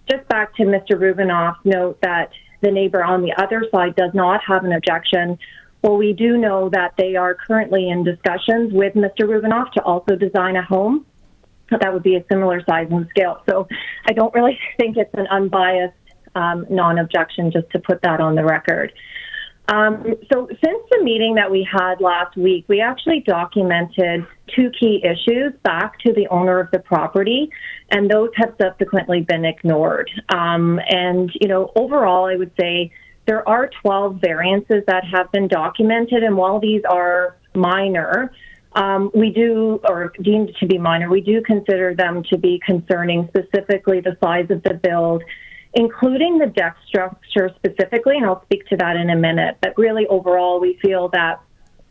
Just back to Mr. Rubinoff's note that the neighbor on the other side does not have an objection. Well, we do know that they are currently in discussions with Mr. Rubinoff to also design a home that would be a similar size and scale. So I don't really think it's an unbiased non-objection, just to put that on the record. So since the meeting that we had last week, we actually documented two key issues back to the owner of the property, and those have subsequently been ignored. And, you know, overall, I would say there are 12 variances that have been documented, and while these are minor, we do, or deemed to be minor, we do consider them to be concerning, specifically the size of the build, including the deck structure specifically, and I'll speak to that in a minute. But really, overall, we feel that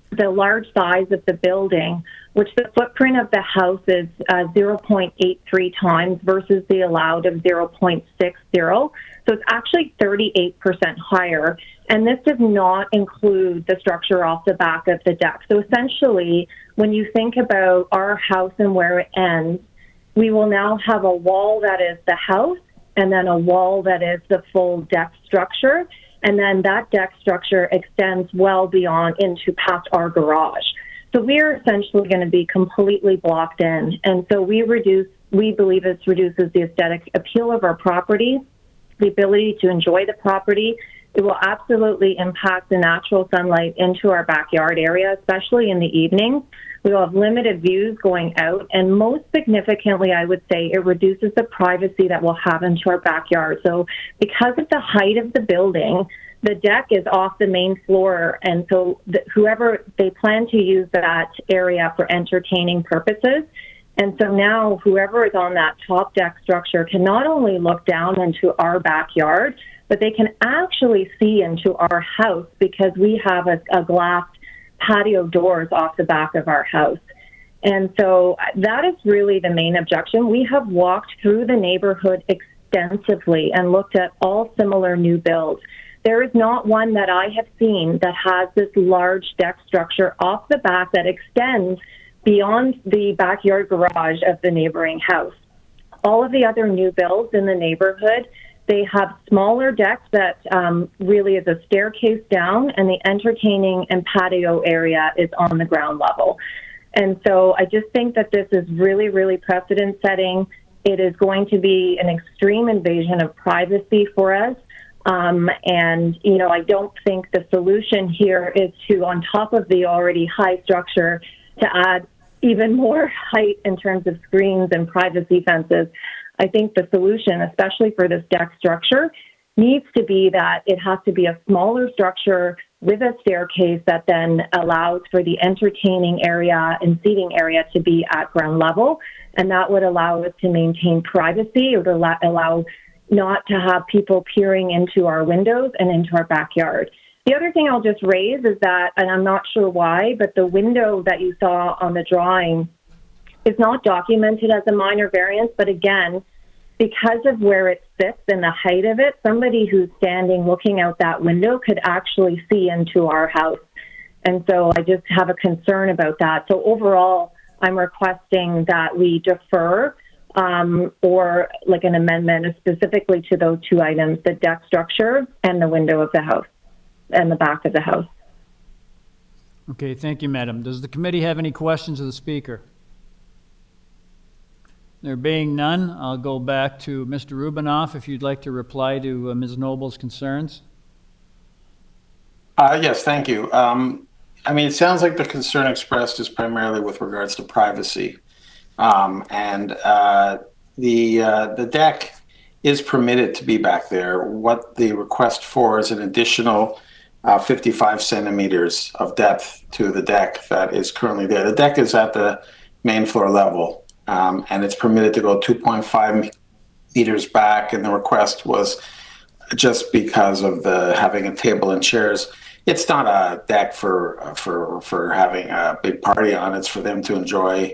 the large size of the building, which the footprint of the house is 0.83 times versus the allowed of 0.60. So it's actually 38% higher. And this does not include the structure off the back of the deck. So essentially, when you think about our house and where it ends, we will now have a wall that is the house, and then a wall that is the full deck structure. And then that deck structure extends well beyond into past our garage. So we're essentially going to be completely blocked in. And so we believe this reduces the aesthetic appeal of our property, the ability to enjoy the property. It will absolutely impact the natural sunlight into our backyard area, especially in the evening. We will have limited views going out, and most significantly, I would say it reduces the privacy that we'll have into our backyard. So because of the height of the building, the deck is off the main floor, and so whoever, they plan to use that area for entertaining purposes. And so now whoever is on that top deck structure can not only look down into our backyard, but they can actually see into our house because we have a glass patio doors off the back of our house. And so that is really the main objection. We have walked through the neighborhood extensively and looked at all similar new builds. There is not one that I have seen that has this large deck structure off the back that extends beyond the backyard garage of the neighboring house. All of the other new builds in the neighborhood, they have smaller decks that really is a staircase down, and the entertaining and patio area is on the ground level. And so I just think that this is really, really precedent setting. It is going to be an extreme invasion of privacy for us. And, you know, I don't think the solution here is to, on top of the already high structure, to add even more height in terms of screens and privacy fences. I think the solution, especially for this deck structure, needs to be that it has to be a smaller structure with a staircase that then allows for the entertaining area and seating area to be at ground level. And that would allow us to maintain privacy. It would allow not to have people peering into our windows and into our backyard. The other thing I'll just raise is that, and I'm not sure why, but the window that you saw on the drawing is not documented as a minor variance, but again, because of where it sits and the height of it, somebody who's standing looking out that window could actually see into our house. And so I just have a concern about that. So overall, I'm requesting that we defer or like an amendment specifically to those two items, the deck structure and the window of the house and the back of the house. Okay, thank you, Madam. Does the committee have any questions of the speaker? There being none, I'll go back to Mr. Rubinoff if you'd like to reply to Ms. Noble's concerns. Yes, thank you. I mean, it sounds like the concern expressed is primarily with regards to privacy. The deck is permitted to be back there. What the request for is an additional 55 centimeters of depth to the deck that is currently there. The deck is at the main floor level. And it's permitted to go 2.5 meters back, and the request was just because of the having a table and chairs. It's not a deck for having a big party on. It's for them to enjoy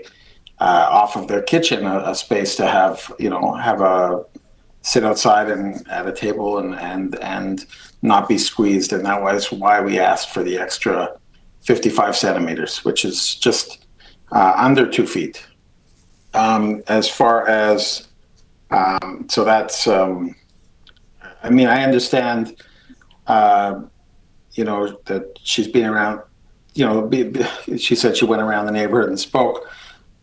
off of their kitchen, a space to have a sit outside and at a table and not be squeezed. And that was why we asked for the extra 55 centimeters, which is just under 2 feet. As far as, so that's, I mean, I understand, that she's been around, she said she went around the neighborhood and spoke.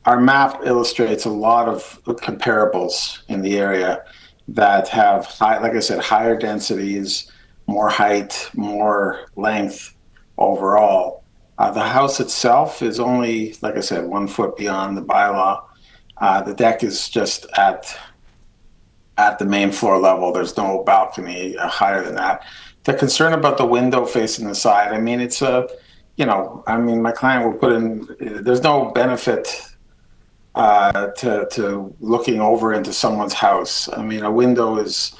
Our map illustrates a lot of comparables in the area that have, like I said, higher densities, more height, more length overall. The house itself is only, like I said, 1 foot beyond the bylaw. The deck is just at the main floor level. There's no balcony higher than that. The concern about the window facing the side, I mean, it's my client will put in, there's no benefit to looking over into someone's house. I mean, a window is,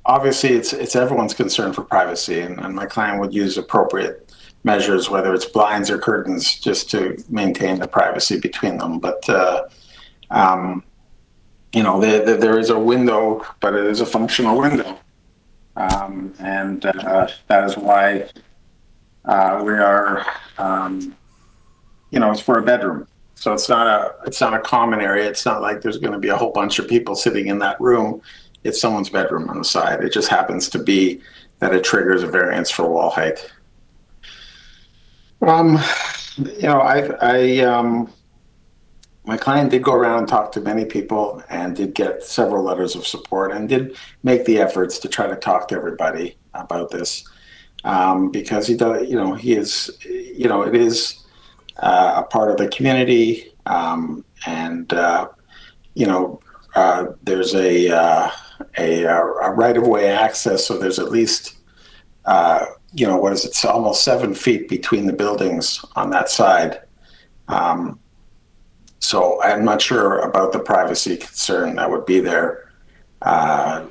obviously it's everyone's concern for privacy, and my client would use appropriate measures, whether it's blinds or curtains, just to maintain the privacy between them. But there is a window, but it is a functional window. That is why we are, it's for a bedroom. So it's not a common area. It's not like there's going to be a whole bunch of people sitting in that room. It's someone's bedroom on the side. It just happens to be that it triggers a variance for wall height. My client did go around and talk to many people and did get several letters of support and did make the efforts to try to talk to everybody about this, because he does, he is, it is a part of the community, there's a right-of-way access, so there's at least, it's almost 7 feet between the buildings on that side. So I'm not sure about the privacy concern that would be there. I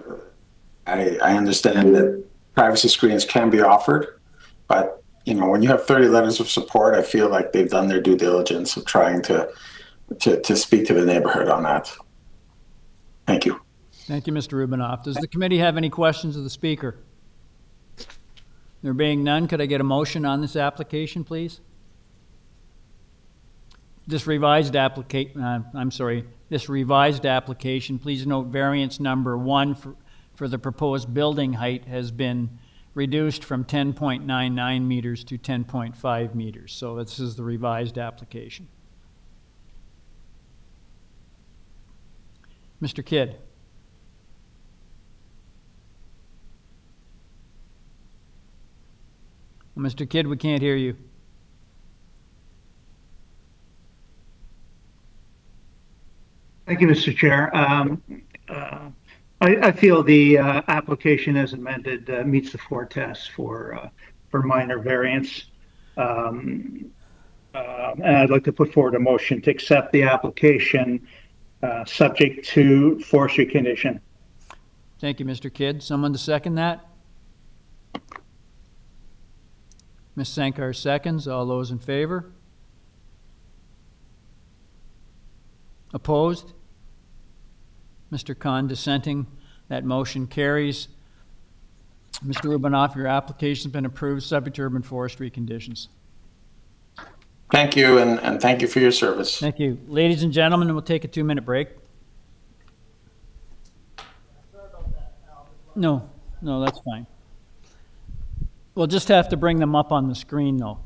understand that privacy screens can be offered, but when you have 30 letters of support, I feel like they've done their due diligence of trying to speak to the neighborhood on that. Thank you. Thank you, Mr. Rubinoff. Does the committee have any questions of the speaker? There being none, could I get a motion on this application, please? This revised application, please note variance number 1 for the proposed building height has been reduced from 10.99 meters to 10.5 meters. So this is the revised application. Mr. Kidd. Mr. Kidd, we can't hear you. Thank you, Mr. Chair. I feel the application as amended meets the 4 tests for for minor variance. And I'd like to put forward a motion to accept the application subject to forestry condition. Thank you, Mr. Kidd. Someone to second that? Ms. Sankar seconds. All those in favor? Opposed? Mr. Khan dissenting. That motion carries. Mr. Rubinoff, your application's been approved subject to urban forestry conditions. Thank you, and thank you for your service. Thank you. Ladies and gentlemen, we'll take a 2-minute break. No, that's fine. We'll just have to bring them up on the screen, though.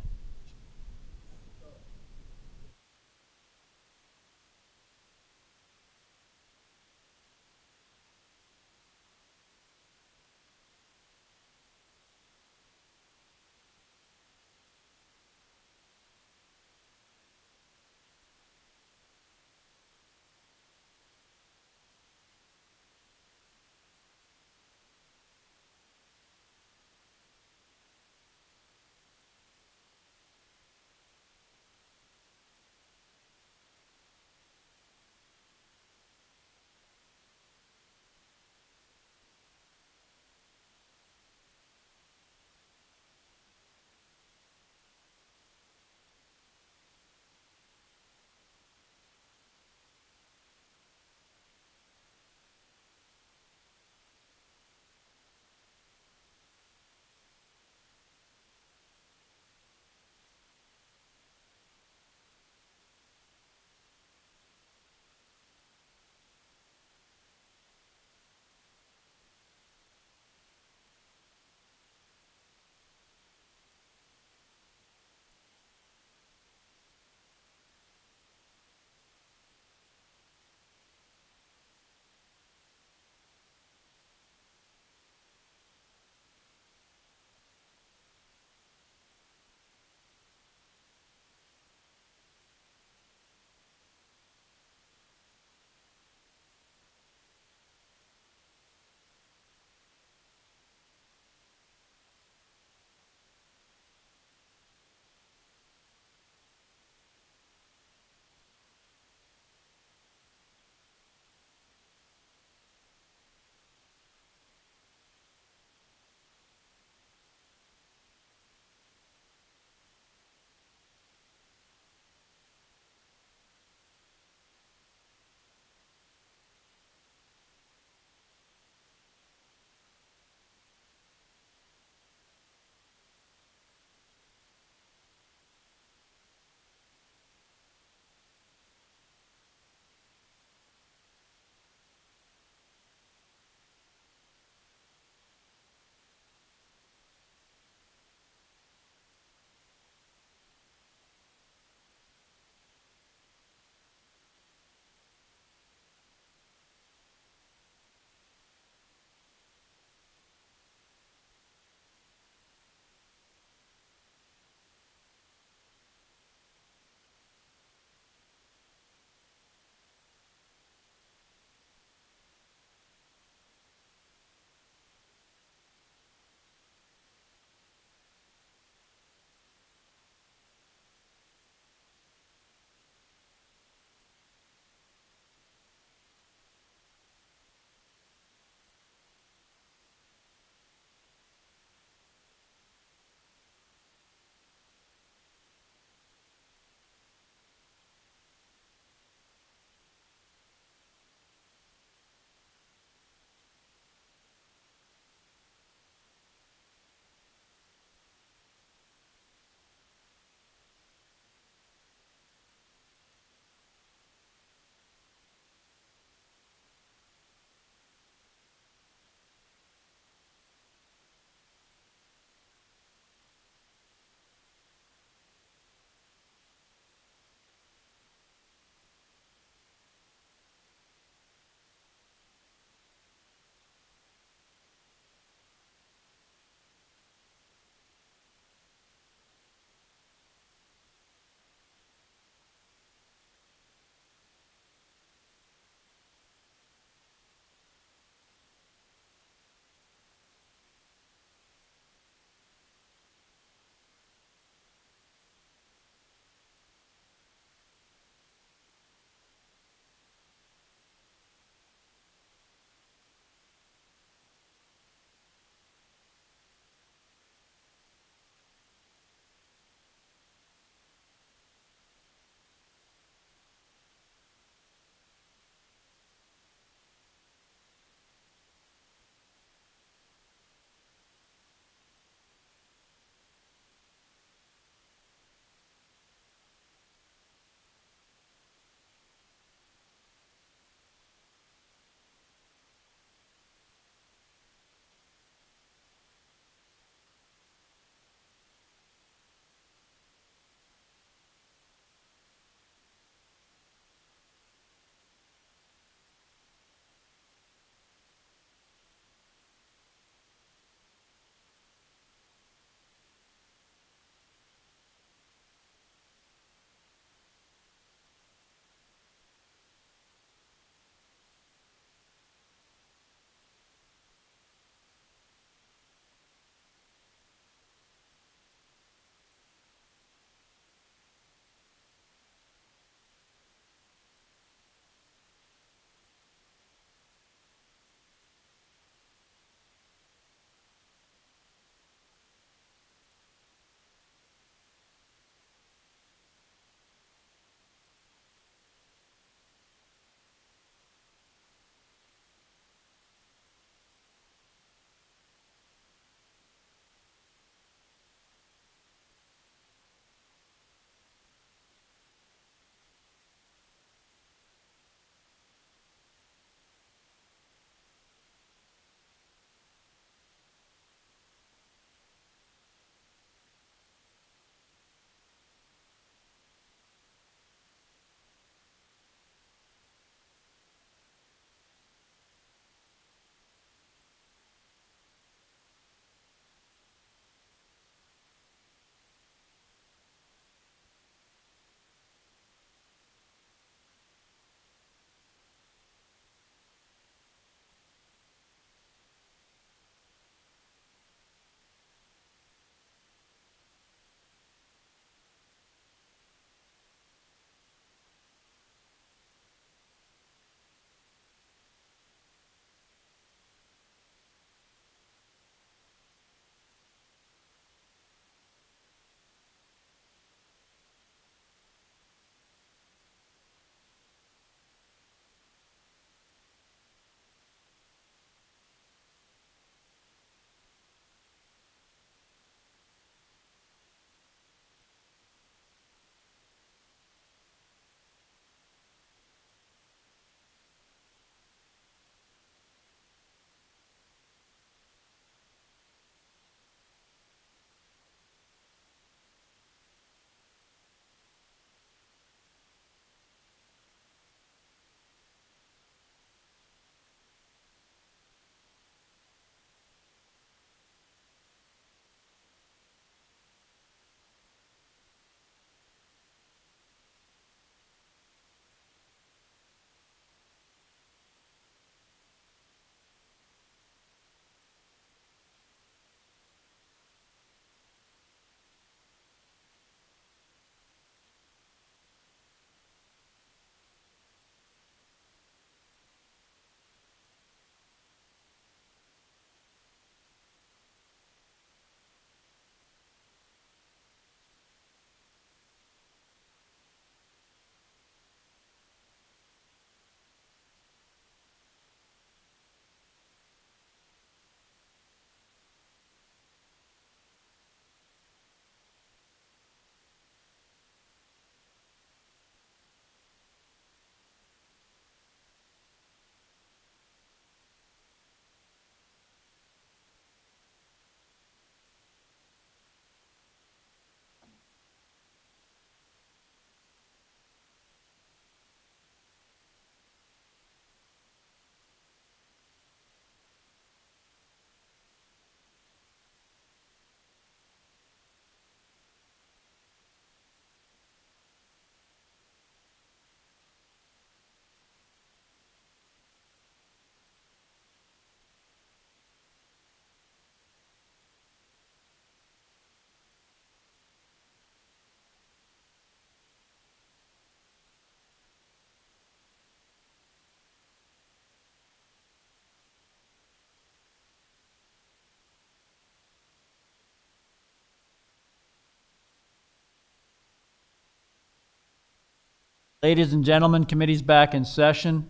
Ladies and gentlemen, committee's back in session.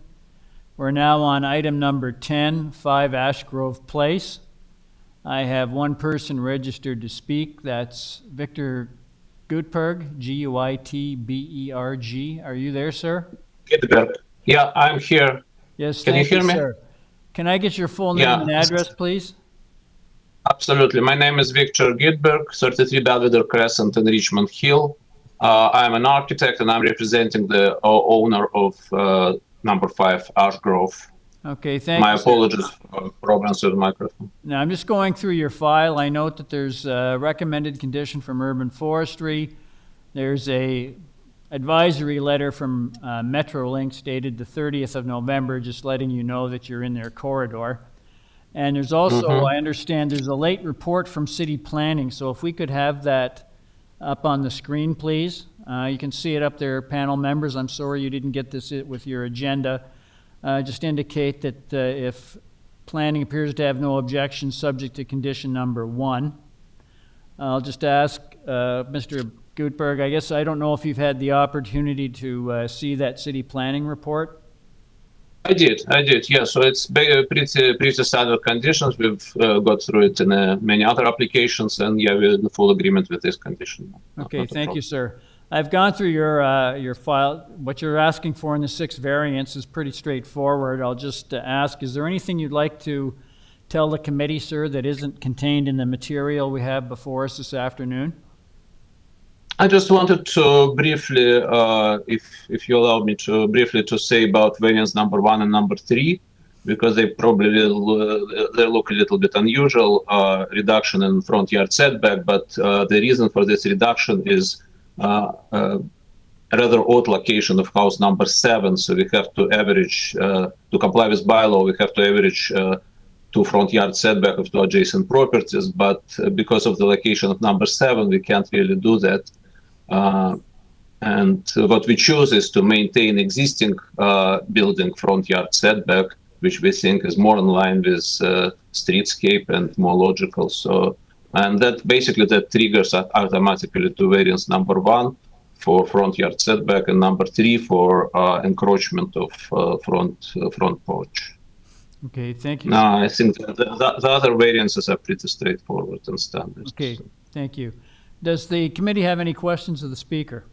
We're now on item number 10, 5 Ashgrove Place. I have one person registered to speak. That's Victor Guitberg, Guitberg. Are you there, sir? Guitberg. Yeah, I'm here. Yes, can you thank hear me? Sir. Can I get your full name and address, please? Absolutely. My name is Victor Guitberg, 33 Belvedere Crescent in Richmond Hill. I'm an architect and I'm representing the owner of number 5 Ashgrove. Okay, thank you. My apologies for problems with the microphone. Now, I'm just going through your file. I note that there's a recommended condition from Urban Forestry. There's a advisory letter from Metrolink dated the 30th of November, just letting you know that you're in their corridor. And there's also, I understand, there's a late report from City Planning. So if we could have that up on the screen, please. You can see it up there, panel members. I'm sorry you didn't get this with your agenda. Just indicate that if planning appears to have no objection, subject to condition number 1. I'll just ask Mr. Guitberg, I guess I don't know if you've had the opportunity to see that city planning report. I did, yeah. So it's pretty standard conditions. We've got through it in many other applications, and yeah, we're in full agreement with this condition. Okay, thank you, sir. I've gone through your file. What you're asking for in the 6th variance is pretty straightforward. I'll just ask, is there anything you'd like to tell the committee, sir, that isn't contained in the material we have before us this afternoon? I just wanted to briefly, if you allow me to briefly to say about variance number 1 and number 3, because they probably they look a little bit unusual, reduction in front yard setback, but the reason for this reduction is a rather odd location of house number 7. So we have to average, to comply with bylaw, we have to average 2 front yard setback of 2 adjacent properties, but because of the location of number 7, we can't really do that. And what we choose is to maintain existing building front yard setback, which we think is more in line with streetscape and more logical. So, and that basically that triggers automatically to variance number 1 for front yard setback and number 3 for encroachment of front porch. Okay, thank you. No, I think the other variances are pretty straightforward and standard. Okay, thank you. Does the committee have any questions of the speaker?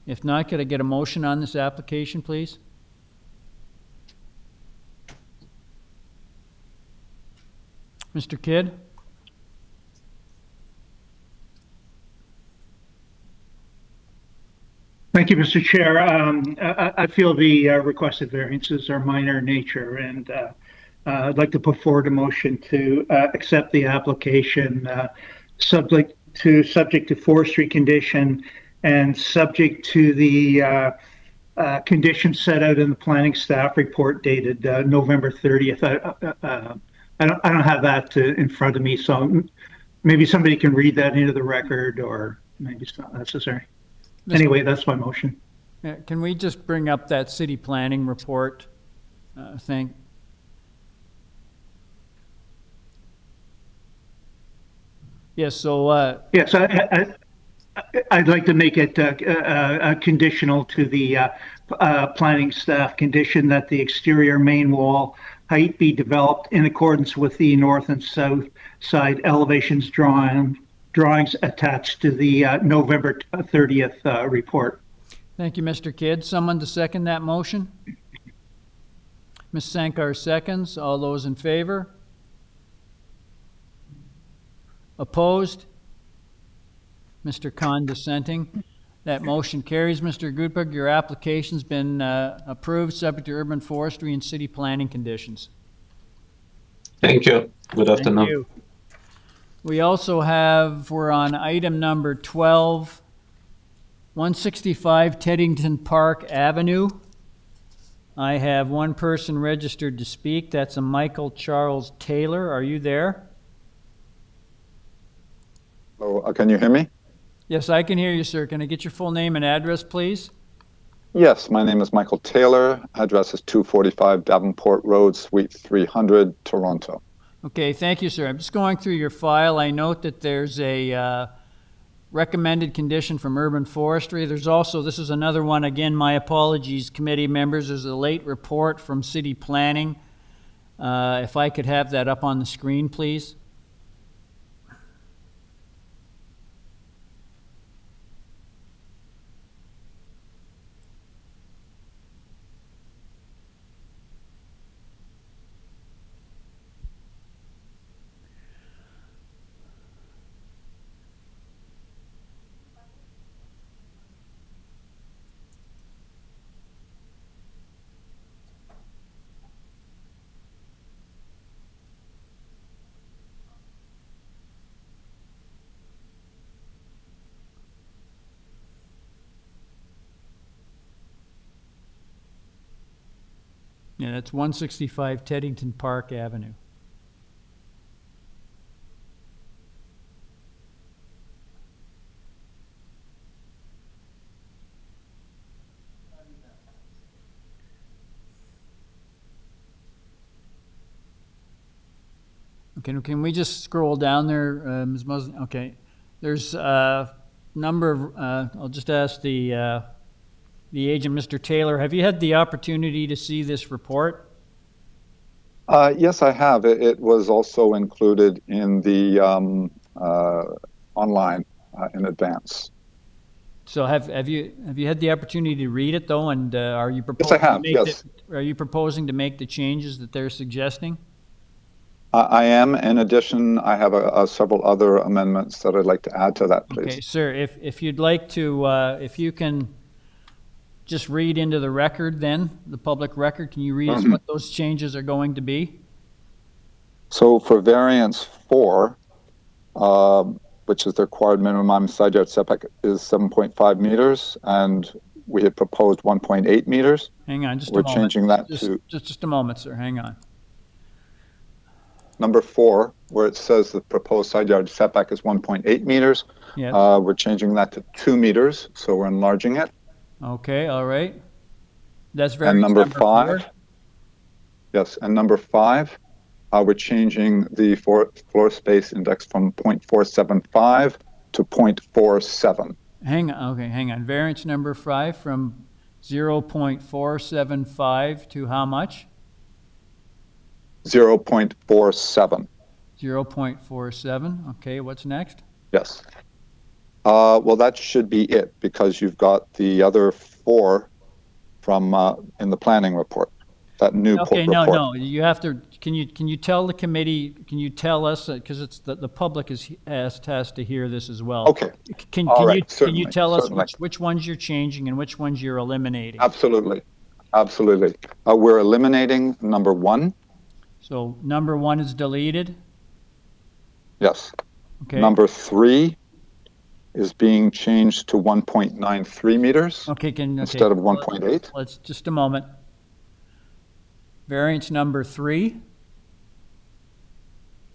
If not, could I get a motion on this application, please? Mr. Kidd? Thank you, Mr. Chair. I feel the requested variances are minor in nature, and I'd like to put forward a motion to accept the application subject to forestry condition and subject to the conditions set out in the planning staff report dated November 30th. I don't have that in front of me, so maybe somebody can read that into the record, or maybe it's not necessary. Anyway, that's my motion. Can we just bring up that city planning report thing? Yes, so... yes, I'd like to make it conditional to the planning staff condition that the exterior main wall height be developed in accordance with the north and south side elevations drawings attached to the November 30th report. Thank you, Mr. Kidd. Someone to second that motion? Ms. Sankar seconds. All those in favor? Opposed? Mr. Khan dissenting. That motion carries. Mr. Guitberg, your application's been approved, subject to urban forestry and city planning conditions. Thank you. Good afternoon. Thank you. We also have, we're on item number 12, 165 Teddington Park Avenue. I have one person registered to speak. That's a Michael Charles Taylor. Are you there? Oh, can you hear me? Yes, I can hear you, sir. Can I get your full name and address, please? Yes, my name is Michael Taylor. Address is 245 Davenport Road, Suite 300, Toronto. Okay, thank you, sir. I'm just going through your file. I note that there's a recommended condition from urban forestry. There's also, this is another one, again, my apologies, committee members, there's a late report from city planning. If I could have that up on the screen, please. Yeah, that's 165 Teddington Park Avenue. Okay, can we just scroll down there, Ms. Mosley? Okay, there's a number of, I'll just ask the agent, Mr. Taylor, have you had the opportunity to see this report? Yes, I have. It was also included in the online in advance. So have you had the opportunity to read it though? And are you proposing? Yes, I have. Yes. Are you proposing to make the changes that they're suggesting? I am. In addition, I have several other amendments that I'd like to add to that, please. Okay, sir. If you'd like to, if you can just read into the record, then the public record, can you read us what those changes are going to be? So for variance 4, which is the required minimum side yard setback, is 7.5 meters, and we had proposed 1.8 meters. Hang on, just We're a moment. changing that to just a moment, sir. Hang on. number 4, where it says the proposed side yard setback is 1.8 meters. Yes. We're changing that to 2 meters, so we're enlarging it. Okay, all right. That's very. And number 5. 4. Yes, and number 5, we're changing the floor space index from 0.475 to 0.47. Hang on. Okay, hang on. Variance number 5 from 0.475 to how much? 0.47. 0.47. Okay, what's next? Yes. Well, that should be it, because you've got the other 4 from in the planning report. That new okay, report. no. You have to. Can you tell the committee? Can you tell us because it's the public has to hear this as well. Okay. Can you tell us which ones you're changing and which ones you're eliminating? Absolutely. We're eliminating number 1. So number 1 is deleted? Yes. Okay. Number 3 is being changed to 1.93 meters. Okay, instead of 1.8. Let's just a moment. Variance number 3.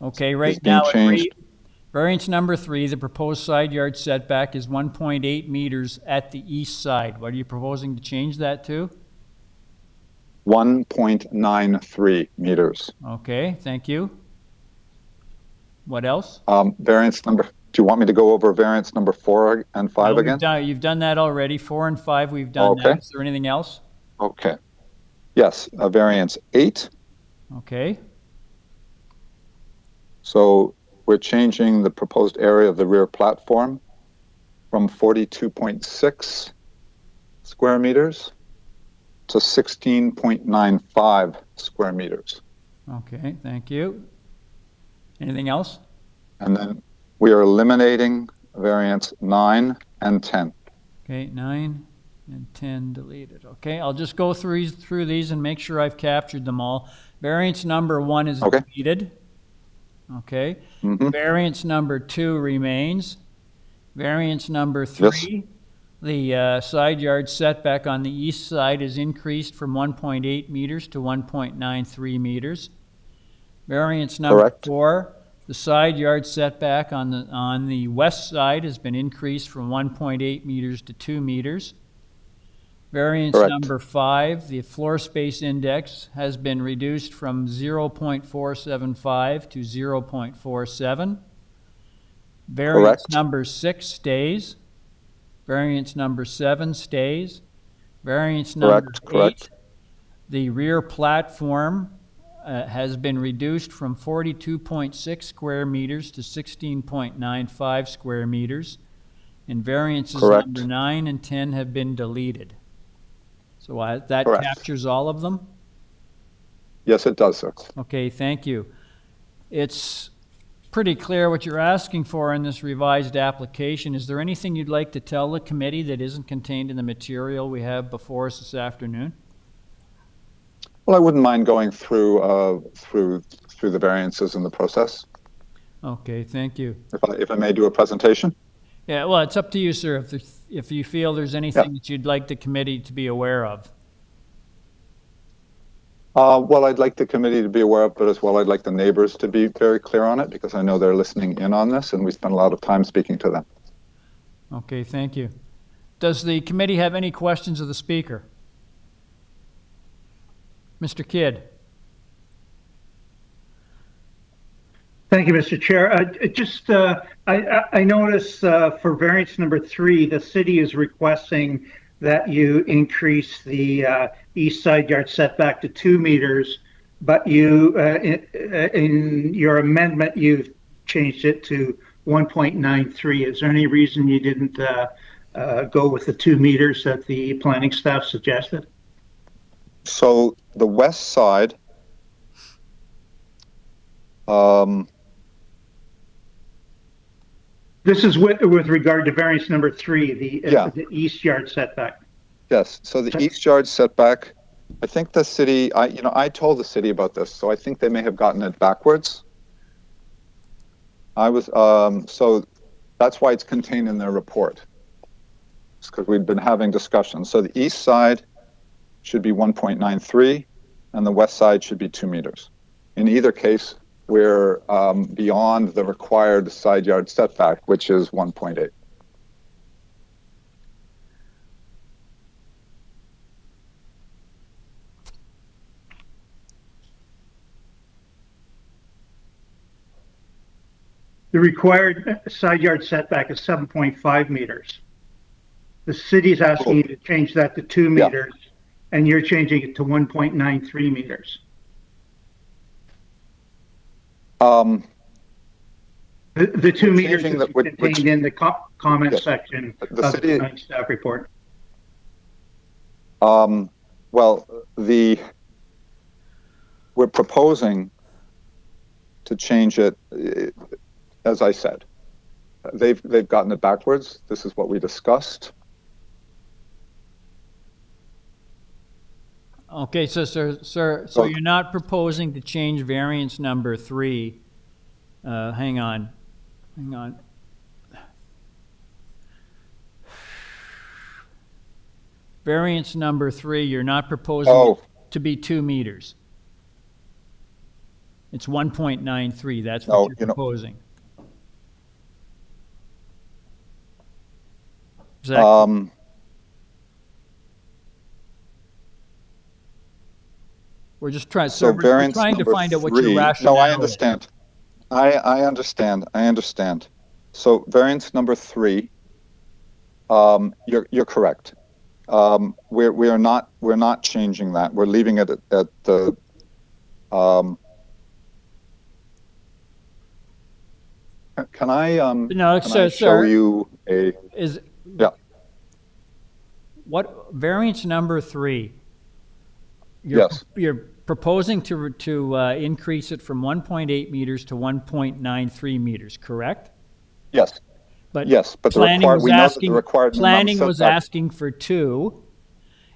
Okay, right now variance number 3, the proposed side yard setback is 1.8 meters at the east side. What are you proposing to change that to? 1.93 meters. Okay, thank you. What else? Variance number. Do you want me to go over variance number 4 and 5 again? You've done that already. 4 and 5, we've done that. Is there anything else? Okay. Yes, variance 8. Okay. So we're changing the proposed area of the rear platform from 42.6 square meters to 16.95 square meters. Okay, thank you. Anything else? And then we are eliminating variance 9 and 10. Okay, 9 and 10 deleted. Okay, I'll just go through these and make sure I've captured them all. Variance number 1 is deleted. Okay. Variance number 2 remains. Variance number 3, the side yard setback on the east side is increased from 1.8 meters to 1.93 meters. Variance number 4, the side yard setback on the west side has been increased from 1.8 meters to 2 meters. Variance number 5, the floor space index has been reduced from 0.475 to 0.47. Variance Correct. number 6 stays. Variance number 7 stays. Variance number 8, the rear platform has been reduced from 42.6 square meters to 16.95 square meters. And variances number 9 and 10 have been deleted. So that captures all of them? Yes, it does, sir. Okay, thank you. It's pretty clear what you're asking for in this revised application. Is there anything you'd like to tell the committee that isn't contained in the material we have before us this afternoon? Well, I wouldn't mind going through the variances in the process. Okay, thank you. If I may do a presentation? Yeah, well, it's up to you, sir, if you feel there's anything that you'd like the committee to be aware of. Well, I'd like the committee to be aware of, but as well, I'd like the neighbors to be very clear on it, because I know they're listening in on this, and we spend a lot of time speaking to them. Okay, thank you. Does the committee have any questions of the speaker? Mr. Kidd. Thank you, Mr. Chair. I noticed for variance number 3, the city is requesting that you increase the east side yard setback to 2 meters, but you, in your amendment, you've changed it to 1.93. Is there any reason you didn't go with the 2 meters that the planning staff suggested? So the west side, this is with regard to variance number 3, the east yard setback. yes. So the east yard setback, I think the city, I told the city about this, so I think they may have gotten it backwards. So that's why it's contained in their report. It's because we've been having discussions. So the east side should be 1.93 and the west side should be 2 meters. In either case, we're beyond the required side yard setback, which is 1.8. The required side yard setback is 7.5 meters. The city's asking you to change that to 2 meters, and you're changing it to 1.93 meters. The 2 meters is contained in the comment section of the staff report. Well, we're proposing to change it, as I said. They've gotten it backwards. This is what we discussed. Okay, so so you're not proposing to change variance number 3. Hang on. Variance number 3, you're not proposing to be 2 meters. It's 1.93. That's what you're proposing. We're just trying. So we're trying to find out what your rationale is. No, I understand. I understand. So variance number 3, you're correct. We're not changing that. We're leaving it at the. Can I show you a? What variance number 3? You're proposing to increase it from 1.8 meters to 1.93 meters, correct? Yes. But planning was asking for 2,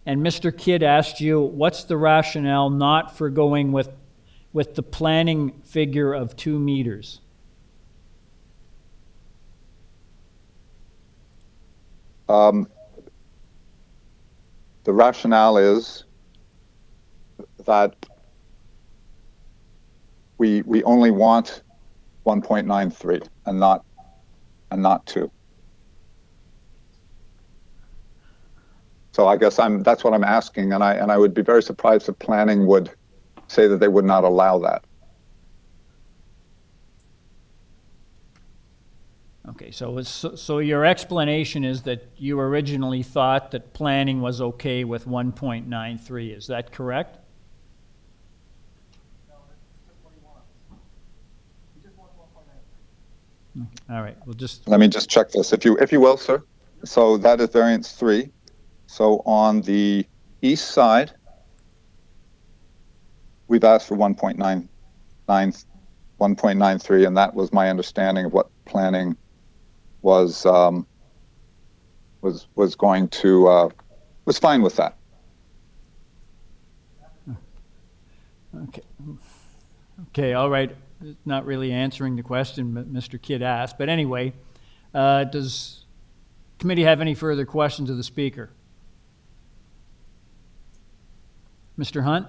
and Mr. Kidd asked you, what's the rationale not for going with the planning figure of 2 meters? The rationale is that we only want 1.93 and not 2. So I guess that's what I'm asking, and I would be very surprised if planning would say that they would not allow that. Okay, so your explanation is that you originally thought that planning was okay with 1.93. Is that correct? All right, we'll just... Let me just check this, if you will, sir. So that is variance 3. So on the east side, we've asked for 1.93, and that was my understanding of what planning was going to was fine with that. Okay, all right. Not really answering the question that Mr. Kidd asked, but anyway, does committee have any further questions of the speaker? Mr. Hunt?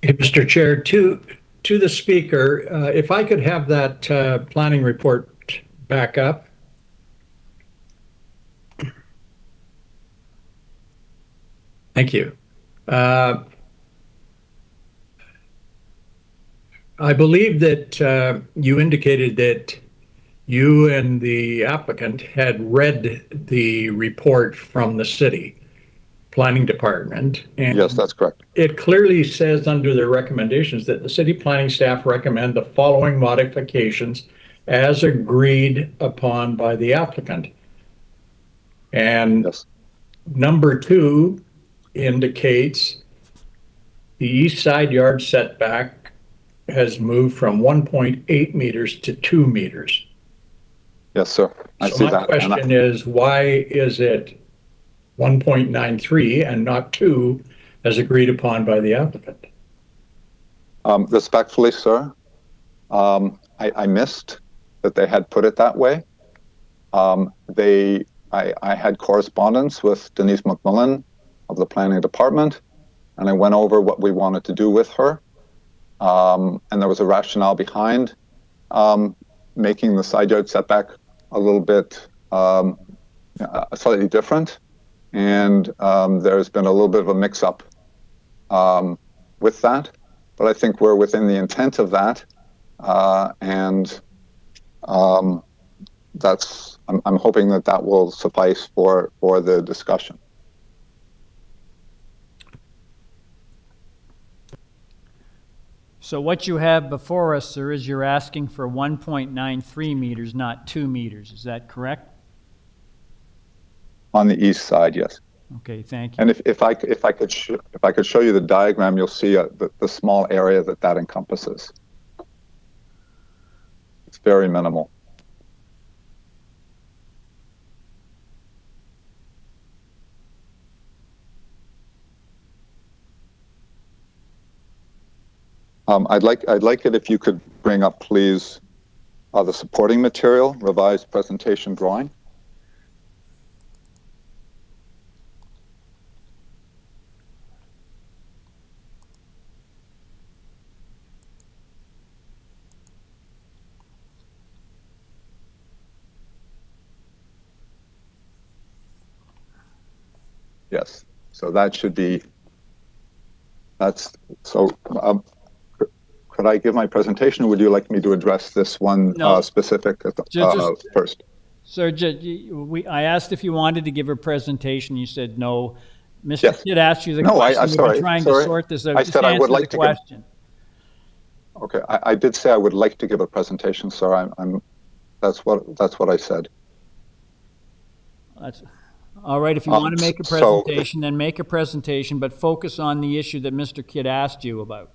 Mr. Chair, to the speaker, if I could have that planning report back up. Thank you. I believe that you indicated that you and the applicant had read the report from the city planning department. And yes, that's correct. It clearly says under the recommendations that the city planning staff recommend the following modifications as agreed upon by the applicant. And yes. Number 2 indicates the east side yard setback has moved from 1.8 meters to 2 meters. Yes, sir. I see that. My question is, why is it 1.93 and not 2 as agreed upon by the applicant? Respectfully, sir, I missed that they had put it that way. I had correspondence with Denise McMillan of the planning department, and I went over what we wanted to do with her. And there was a rationale behind making the side yard setback a little bit slightly different. And there's been a little bit of a mix-up with that. But I think we're within the intent of that. I'm hoping that will suffice for the discussion. So what you have before us, sir, is you're asking for 1.93 meters, not 2 meters. Is that correct? On the east side, yes. Okay, thank you. And if I could show you the diagram, you'll see the small area that encompasses. It's very minimal. I'd like it if you could bring up, please, the supporting material, revised presentation drawing. Yes, so that should be, could I give my presentation, or would you like me to address this one specific first? Sir, I asked if you wanted to give a presentation. You said no. Mr. Kidd asked you the question. I'm sorry. We're trying to sort this out. I said I would like to question. Okay, I did say I would like to give a presentation, sir. That's what I said. That's all right. If you want to make a presentation, then make a presentation, but focus on the issue that Mr. Kidd asked you about.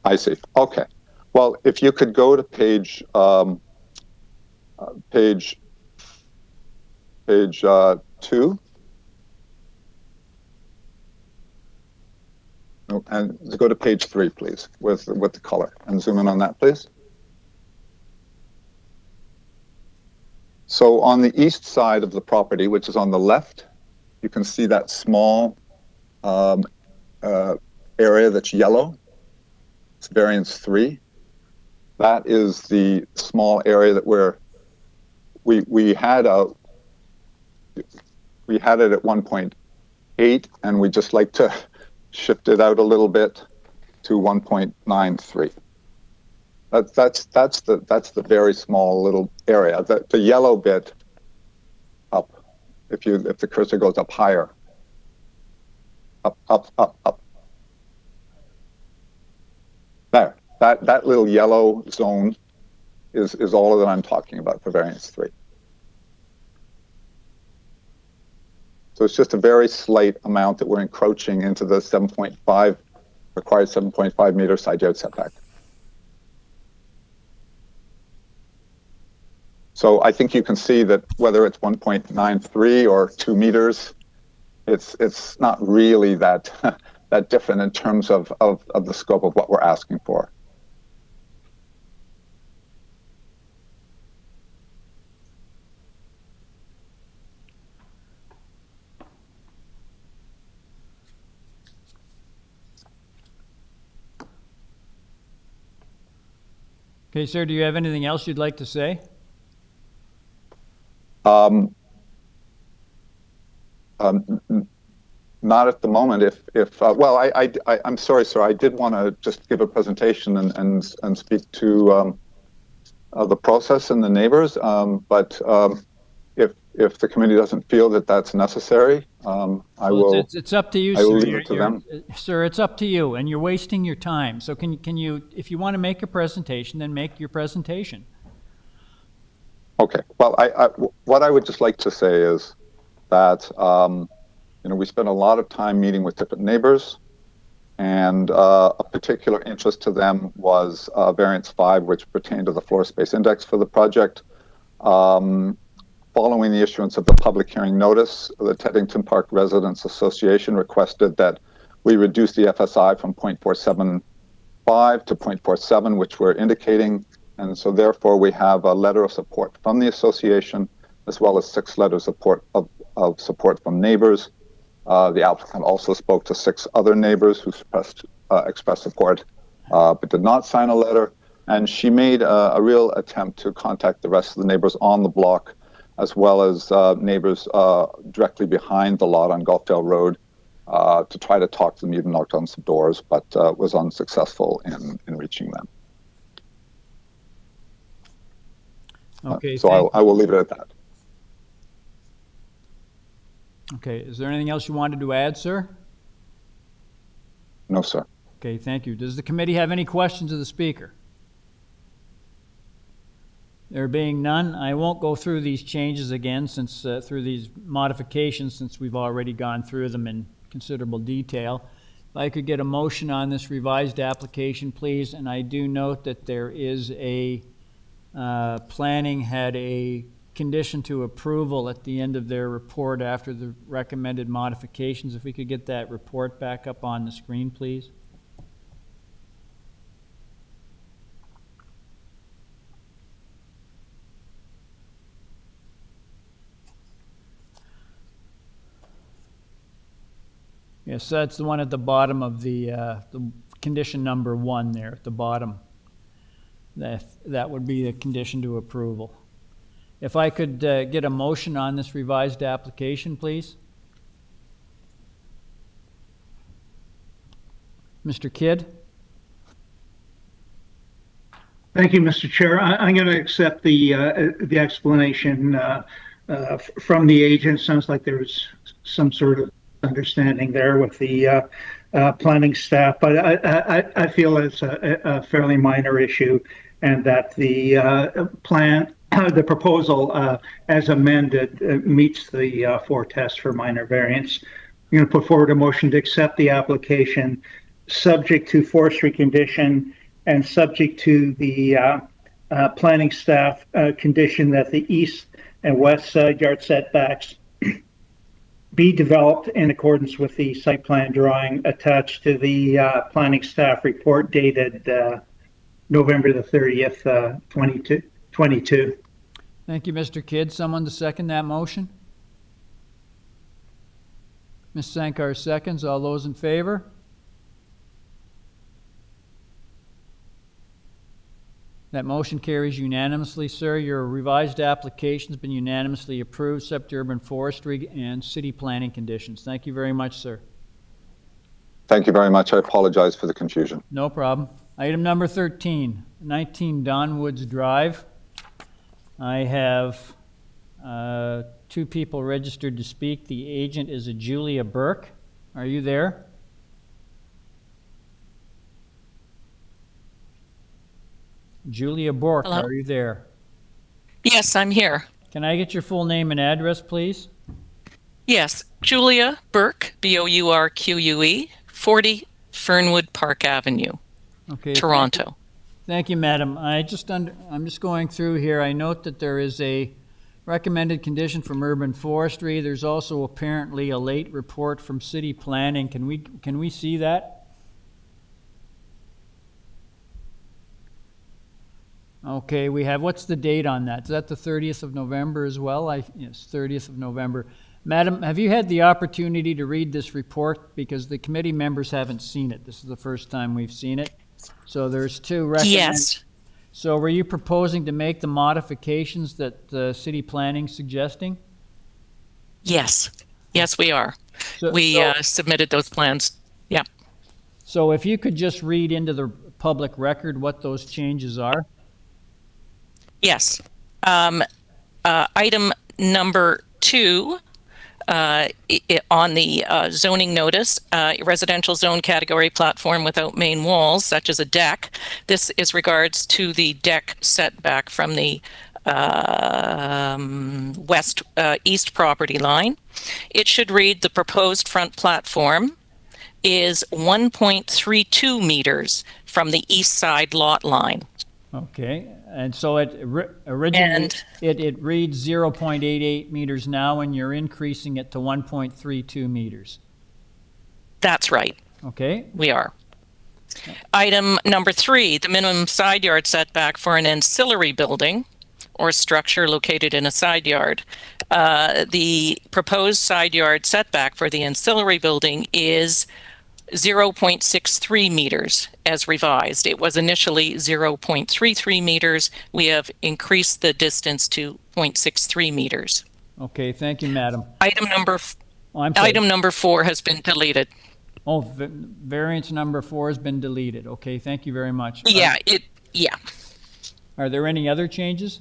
I see. Okay. Well, if you could go to page 2, and go to page 3, please, with the color, and zoom in on that, please. So on the east side of the property, which is on the left, you can see that small area that's yellow. It's variance 3. That is the small area that we had it at 1.8, and we just like to shift it out a little bit to 1.93. That's the very small little area. The yellow bit up, if the cursor goes up higher, up. There, that little yellow zone is all that I'm talking about for variance 3. So it's just a very slight amount that we're encroaching into the 7.5 required 7.5 meter side yard setback. So I think you can see that whether it's 1.93 or 2 meters, it's not really that that different in terms of the scope of what we're asking for. Okay, sir, do you have anything else you'd like to say? Not at the moment. Well, I'm sorry, sir. I did want to just give a presentation and speak to the process and the neighbors. But if the committee doesn't feel that that's necessary, I will. It's up to you, I will sir. leave it to them. Sir, it's up to you, and you're wasting your time. So can you, if you want to make a presentation, then make your presentation. Okay. Well, what I would just like to say is that we spent a lot of time meeting with different neighbors, and a particular interest to them was variance 5, which pertained to the floor space index for the project. Following the issuance of the public hearing notice, the Teddington Park Residents Association requested that we reduce the FSI from 0.475 to 0.47, which we're indicating. And so therefore we have a letter of support from the association, as well as 6 letters of support from neighbors. The applicant also spoke to 6 other neighbors who expressed support, but did not sign a letter. And she made a real attempt to contact the rest of the neighbors on the block, as well as neighbors directly behind the lot on Gulfdale Road, to try to talk to them, even knocked on some doors, but was unsuccessful in reaching them. Okay. So I will leave it at that. Okay. Is there anything else you wanted to add, sir? No, sir. Okay, thank you. Does the committee have any questions of the speaker? There being none, I won't go through these changes again through these modifications, since we've already gone through them in considerable detail. If I could get a motion on this revised application, please. And I do note that there is planning had a condition to approval at the end of their report after the recommended modifications. If we could get that report back up on the screen, please. Yes, that's the one at the bottom of the condition number 1 there at the bottom. That would be the condition to approval. If I could get a motion on this revised application, please. Mr. Kidd? Thank you, Mr. Chair. I'm going to accept the explanation from the agent. Sounds like there was some sort of understanding there with the planning staff, but I feel it's a fairly minor issue, and that the the proposal as amended meets the 4 tests for minor variance. I'm going to put forward a motion to accept the application, subject to forestry condition and subject to the planning staff condition that the east and west side yard setbacks be developed in accordance with the site plan drawing attached to the planning staff report dated November the 30th, 2022. Thank you, Mr. Kidd. Someone to second that motion? Ms. Sankar seconds. All those in favor? That motion carries unanimously, sir. Your revised application has been unanimously approved, subject to urban forestry and city planning conditions. Thank you very much, sir. Thank you very much. I apologize for the confusion. No problem. Item number 13, 19 Donwoods Drive. I have 2 people registered to speak. The agent is a Julia Burke. Are you there? Julia Burke, Hello? are you there? Yes, I'm here. Can I get your full name and address, please? Yes, Julia Burke, Bourque, 40 Fernwood Park Avenue, Okay. Toronto. Thank you, madam. I'm just going through here. I note that there is a recommended condition from urban forestry. There's also apparently a late report from city planning. Can we see that? Okay, we have, what's the date on that? Is that the 30th of November as well? Yes, 30th of November. Madam, have you had the opportunity to read this report? Because the committee members haven't seen it. This is the first time we've seen it. So there's 2 recommended. Yes. So were you proposing to make the modifications that city planning suggesting? Yes. Yes, we are. We submitted those plans. Yeah. So if you could just read into the public record what those changes are. Yes. Item number 2, on the zoning notice, residential zone category platform without main walls, such as a deck. This is regards to the deck setback from the east property line. It should read, the proposed front platform is 1.32 meters from the east side lot line. Okay, and so it originally it reads 0.88 meters now, and you're increasing it to 1.32 meters. That's right. Okay. We are. Item number 3, the minimum side yard setback for an ancillary building or structure located in a side yard. The proposed side yard setback for the ancillary building is 0.63 meters as revised. It was initially 0.33 meters. We have increased the distance to 0.63 meters. Okay, thank you, madam. Item number 4 has been deleted. Oh, variance number 4 has been deleted. Okay, thank you very much. Yeah, Are there any other changes?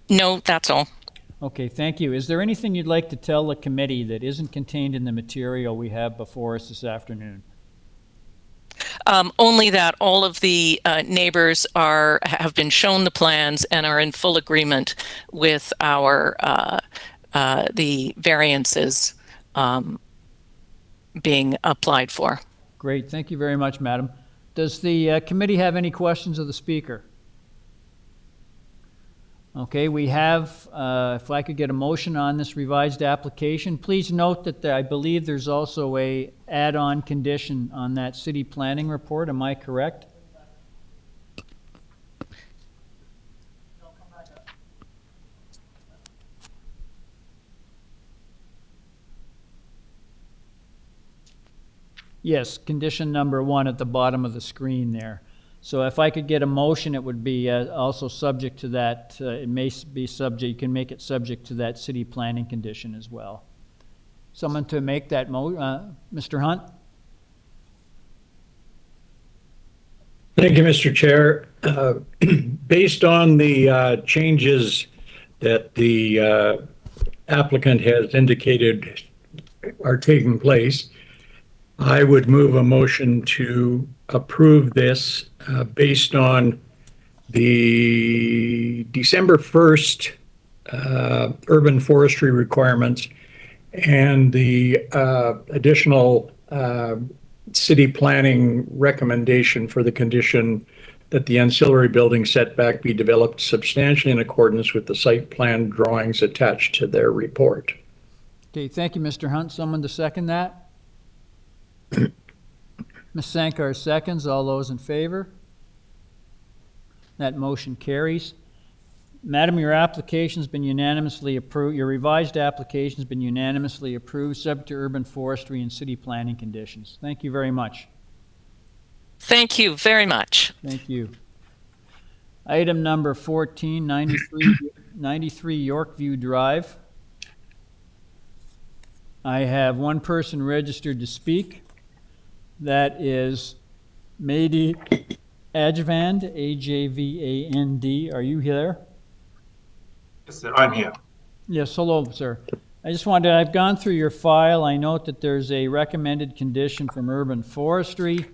No, that's all. Okay, thank you. Is there anything you'd like to tell the committee that isn't contained in the material we have before us this afternoon? Only that all of the neighbors have been shown the plans and are in full agreement with our the variances being applied for. Great, thank you very much, madam. Does the committee have any questions of the speaker? Okay, we have, if I could get a motion on this revised application. Please note that I believe there's also a add-on condition on that city planning report. Am I correct? Yes, condition number 1 at the bottom of the screen there. So if I could get a motion, it would be also subject to that. It may be subject, you can make it subject to that city planning condition as well. Someone to make that Mr. Hunt? Thank you, Mr. Chair. Based on the changes that the applicant has indicated are taking place, I would move a motion to approve this based on the December 1st urban forestry requirements and the additional city planning recommendation for the condition that the ancillary building setback be developed substantially in accordance with the site plan drawings attached to their report. Okay, thank you, Mr. Hunt. Someone to second that? Ms. Sankar seconds. All those in favor? That motion carries. Madam, your application's been unanimously approved. Your revised application's been unanimously approved, subject to urban forestry and city planning conditions. Thank you very much. Thank you very much. Thank you. Item number 14, 93 Yorkview Drive. I have one person registered to speak. That is Mehdi Ajvand, A-J-V-A-N-D. Are you here? Yes, sir, I'm here. Yes, hello, sir. I've gone through your file. I note that there's a recommended condition from Urban Forestry,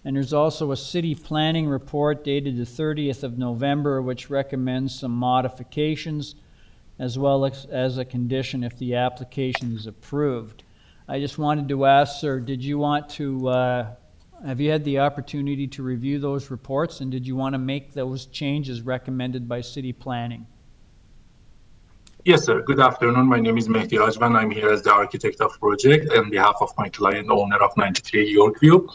and there's also a city planning report dated the 30th of November, which recommends some modifications, as well as a condition if the application is approved. I just wanted to ask, sir, did you want to, have you had the opportunity to review those reports, and did you want to make those changes recommended by city planning? Yes, sir. Good afternoon. My name is Mehdi Ajvan. I'm here as the architect of project on behalf of my client, owner of 93 Yorkview.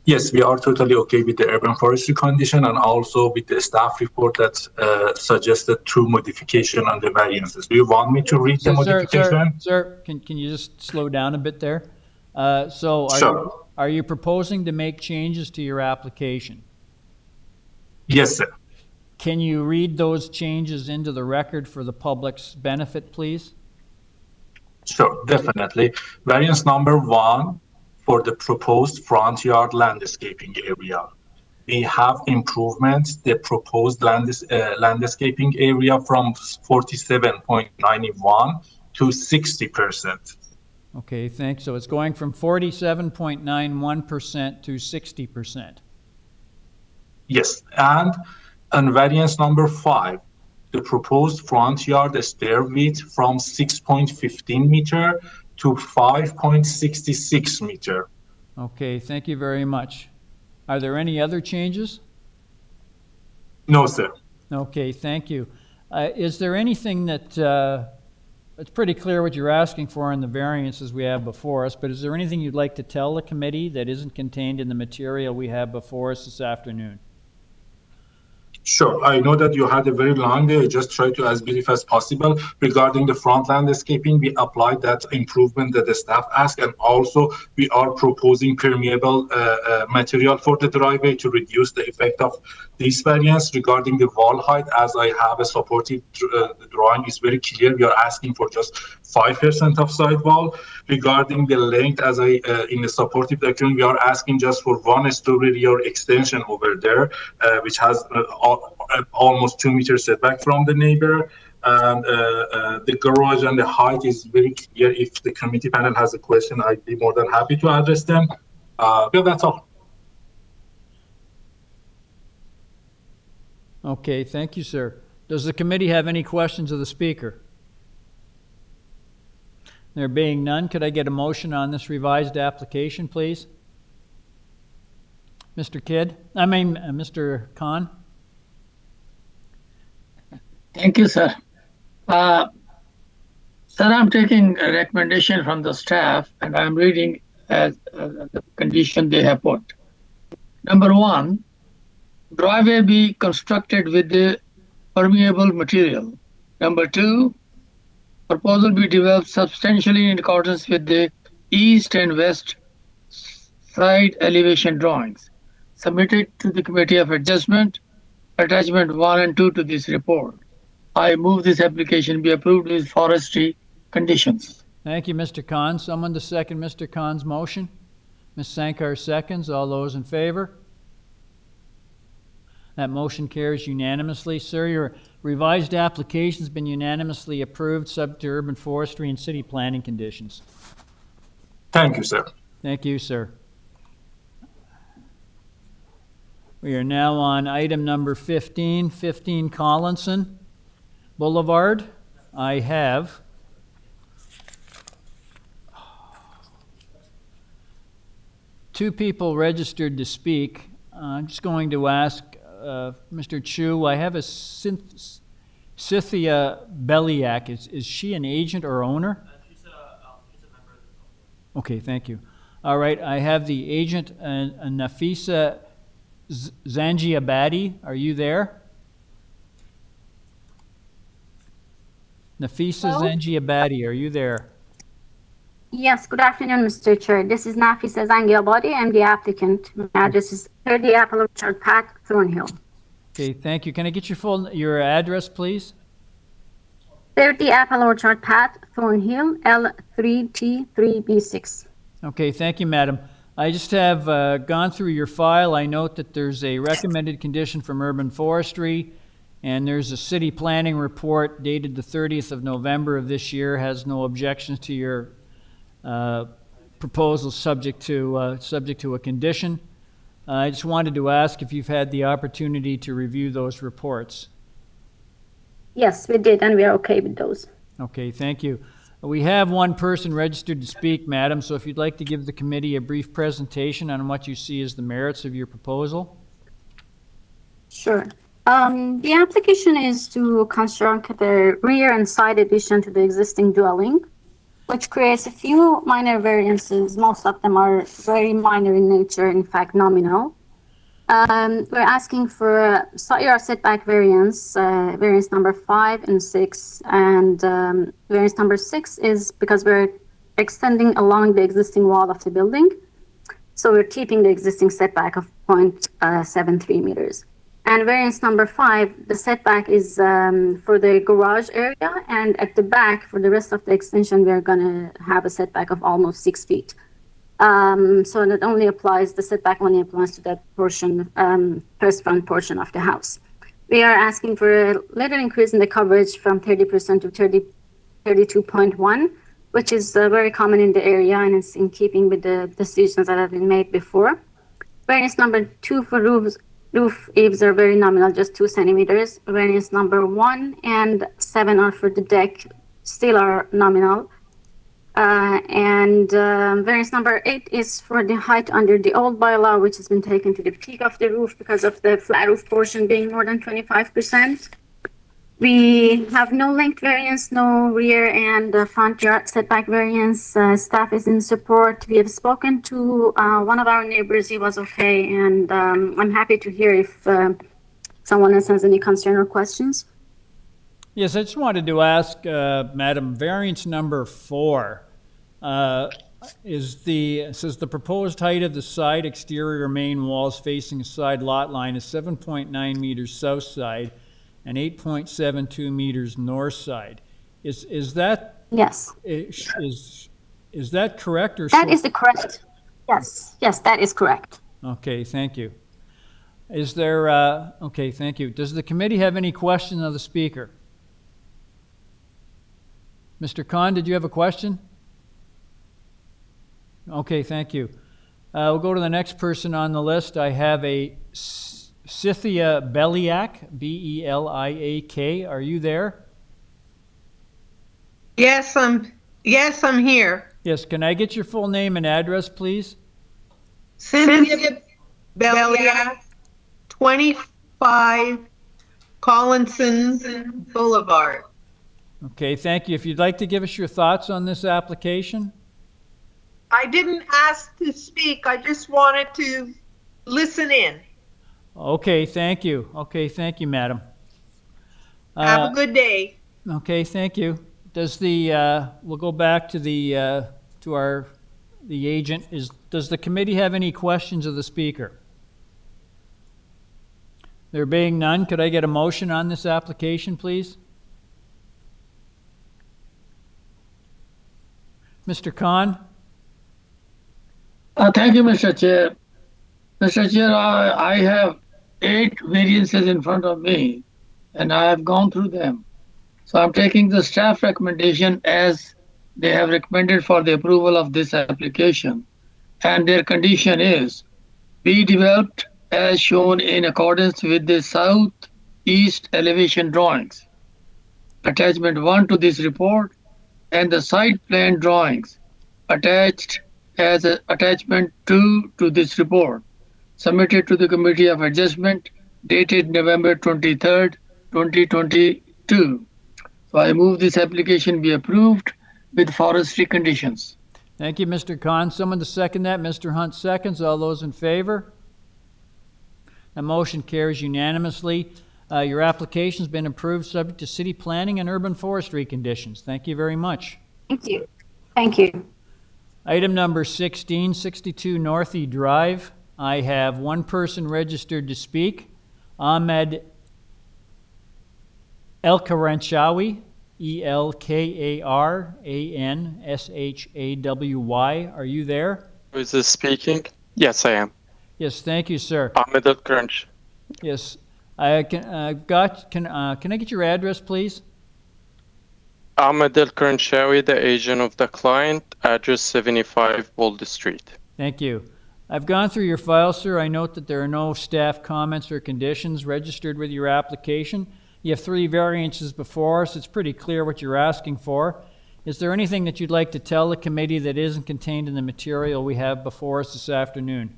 Yes, we are totally okay with the urban forestry condition and also with the staff report that suggested true modification on the variances. Do you want me to read the modification? Sir, can you just slow down a bit there? Sure. Are you proposing to make changes to your application? Yes, sir. Can you read those changes into the record for the public's benefit, please? Sure, definitely. Variance number 1 for the proposed front yard landscaping area. We have improvements, the proposed landscaping area from 47.91 to 60%. Okay, thanks. So it's going from 47.91% to 60%. Yes, and on variance number 5, the proposed front yard stair width from 6.15 meter to 5.66 meter. Okay, thank you very much. Are there any other changes? No, sir. Okay, thank you. Is there anything that, it's pretty clear what you're asking for in the variances we have before us, but is there anything you'd like to tell the committee that isn't contained in the material we have before us this afternoon? Sure. I know that you had a very long day. I just try to as brief as possible. Regarding the front landscaping, we applied that improvement that the staff asked, and also we are proposing permeable material for the driveway to reduce the effect of this variance. Regarding the wall height, as I have a supportive drawing, is very clear. We are asking for just 5% of sidewall. Regarding the length, as in the supportive document, we are asking just for 1 story rear extension over there, which has almost 2 meters setback from the neighbor. And the garage and the height is very clear. If the committee panel has a question, I'd be more than happy to address them. Yeah, that's all. Okay, thank you, sir. Does the committee have any questions of the speaker? There being none, could I get a motion on this revised application, please? Mr. Khan? Thank you, sir. Sir, I'm taking a recommendation from the staff, and I'm reading as the condition they have put. Number 1, driveway be constructed with the permeable material. Number 2, proposal be developed substantially in accordance with the east and west side elevation drawings submitted to the Committee of Adjustment, attachment 1 and 2 to this report. I move this application be approved with forestry conditions. Thank you, Mr. Khan. Someone to second Mr. Khan's motion? Ms. Sankar seconds. All those in favor? That motion carries unanimously. Sir, your revised application has been unanimously approved, subject to urban forestry and city planning conditions. Thank you, sir. Thank you, sir. We are now on item number 15, 15 Collinson Boulevard. I have two people registered to speak. I'm just going to ask Mr. Chu. I have a Cynthia Beliak. Is she an agent or owner? She's a member of the public. Okay, thank you. All right, I have the agent, Nafisa Zangiabadi. Are you there? Nafisa Zangiabadi, are you there? Yes, good afternoon, Mr. Chair. This is Nafisa Zangiabadi. I'm the applicant. My address is 30 Apple Orchard Path, Thornhill. Okay, thank you. Can I get your address, please? 30 Apple Orchard Path, Thornhill, L3T3B6. Okay, thank you, madam. I just have gone through your file. I note that there's a recommended condition from Urban Forestry, and there's a city planning report dated the 30th of November of this year. Has no objections to your proposal subject to a condition. I just wanted to ask if you've had the opportunity to review those reports. Yes, we did, and we are okay with those. Okay, thank you. We have one person registered to speak, madam, so if you'd like to give the committee a brief presentation on what you see as the merits of your proposal. Sure. The application is to construct a rear and side addition to the existing dwelling, which creates a few minor variances. Most of them are very minor in nature, in fact, nominal. We're asking for a side yard setback variance, variance number 5 and 6. And variance number 6 is because we're extending along the existing wall of the building. So we're keeping the existing setback of 0.73 meters. And variance number 5, the setback is for the garage area. And at the back, for the rest of the extension, we're going to have a setback of almost 6 feet. So that only applies, the setback only applies to that portion, first front portion of the house. We are asking for a little increase in the coverage from 30% to 32.1, which is very common in the area, and it's in keeping with the decisions that have been made before. Variance number 2 for roof eaves are very nominal, just 2 centimeters. Variance number 1 and 7 are for the deck, still are nominal. Variance number 8 is for the height under the old bylaw, which has been taken to the peak of the roof because of the flat roof portion being more than 25%. We have no length variance, no rear and front yard setback variance. Staff is in support. We have spoken to one of our neighbors. He was okay, and I'm happy to hear if someone else has any concern or questions. Yes, I just wanted to ask, Madam, variance number 4 says the proposed height of the side exterior main walls facing a side lot line is 7.9 meters south side and 8.72 meters north side. Is that yes? Is that correct or that is the correct? Yes, that is correct. Okay, thank you. Is there okay? Thank you. Does the committee have any questions of the speaker? Mr. Khan, did you have a question? Okay, thank you. We'll go to the next person on the list. I have a Cynthia Beliak, B-E-L-I-A-K. Are you there? Yes, I'm here. Yes, can I get your full name and address, please? Cynthia Beliak, 25 Collinson Boulevard. Okay, thank you. If you'd like to give us your thoughts on this application. I didn't ask to speak. I just wanted to listen in. Okay, thank you. Okay, thank you, madam. Have a good day. Okay, thank you. Does the we'll go back to the agent. Does the committee have any questions of the speaker? There being none, could I get a motion on this application, please? Mr. Khan? Thank you, Mr. Chair. Mr. Chair, I have 8 variances in front of me, and I have gone through them. So I'm taking the staff recommendation as they have recommended for the approval of this application. And their condition is be developed as shown in accordance with the southeast elevation drawings. Attachment 1 to this report and the site plan drawings attached as attachment 2 to this report, submitted to the Committee of Adjustment, dated November 23rd, 2022. So I move this application be approved with forestry conditions. Thank you, Mr. Khan. Someone to second that? Mr. Hunt seconds. All those in favor? The motion carries unanimously. Your application's been approved subject to city planning and urban forestry conditions. Thank you very much. Thank you. Thank you. Item number 16, 62 Northey Drive. I have one person registered to speak. Ahmed Elkaranchawi, E-L-K-A-R-A-N-S-H-A-W-Y. Are you there? Who is this speaking? Yes, I am. Yes, thank you, sir. Ahmed Al-Crunch. Yes, can I get your address, please? Ahmed Al-Crunchawi, the agent of the client, address 75 Boulder Street. Thank you. I've gone through your file, sir. I note that there are no staff comments or conditions registered with your application. You have 3 variances before us. It's pretty clear what you're asking for. Is there anything that you'd like to tell the committee that isn't contained in the material we have before us this afternoon?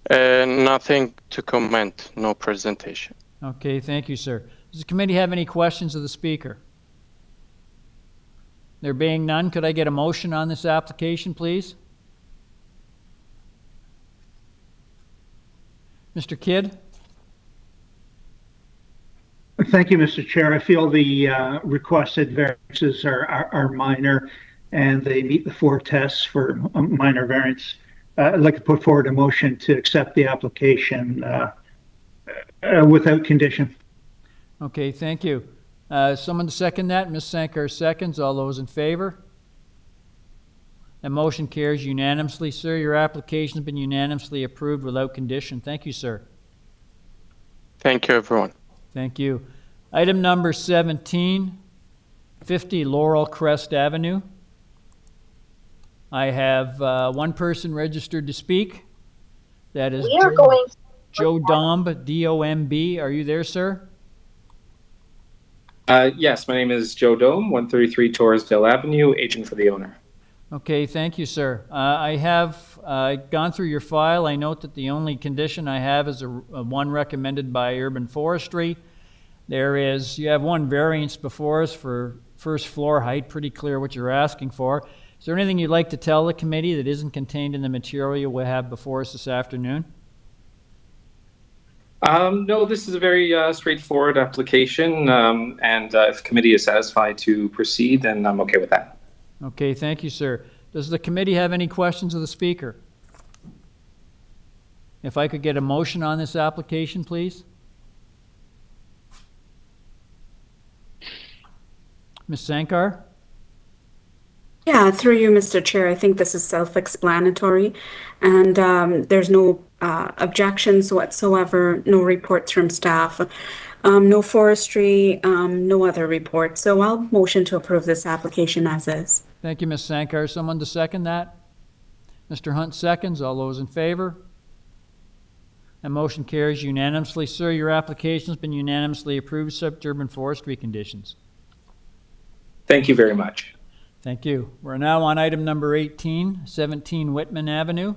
Nothing to comment, no presentation. Okay, thank you, sir. Does the committee have any questions of the speaker? There being none, could I get a motion on this application, please? Mr. Kidd? Thank you, Mr. Chair. I feel the requested variances are minor and they meet the 4 tests for minor variance. I'd like to put forward a motion to accept the application without condition. Okay, thank you. Someone to second that? Ms. Sankar seconds. All those in favor? That motion carries unanimously, sir. Your application has been unanimously approved without condition. Thank you, sir. Thank you, everyone. Thank you. Item number 17, 50 Laurelcrest Avenue. I have one person registered to speak. That is Joe Domb, D-O-M-B. Are you there, sir? Yes, my name is Joe Dome, 133 Torresdale Avenue, agent for the owner. Okay, thank you, sir. I have gone through your file. I note that the only condition I have is a one recommended by Urban Forestry. You have 1 variance before us for first floor height, pretty clear what you're asking for. Is there anything you'd like to tell the committee that isn't contained in the material we have before us this afternoon? No, this is a very straightforward application, and if the committee is satisfied to proceed, then I'm okay with that. Okay, thank you, sir. Does the committee have any questions of the speaker? If I could get a motion on this application, please. Ms. Sankar? Yeah, through you, Mr. Chair. I think this is self-explanatory, and there's no objections whatsoever, no reports from staff, no forestry, no other reports. So I'll motion to approve this application as is. Thank you, Ms. Sankar. Someone to second that? Mr. Hunt seconds. All those in favor? That motion carries unanimously. Sir, your application has been unanimously approved subject to urban forestry conditions. Thank you very much. Thank you. We're now on item number 18, 17 Whitman Avenue.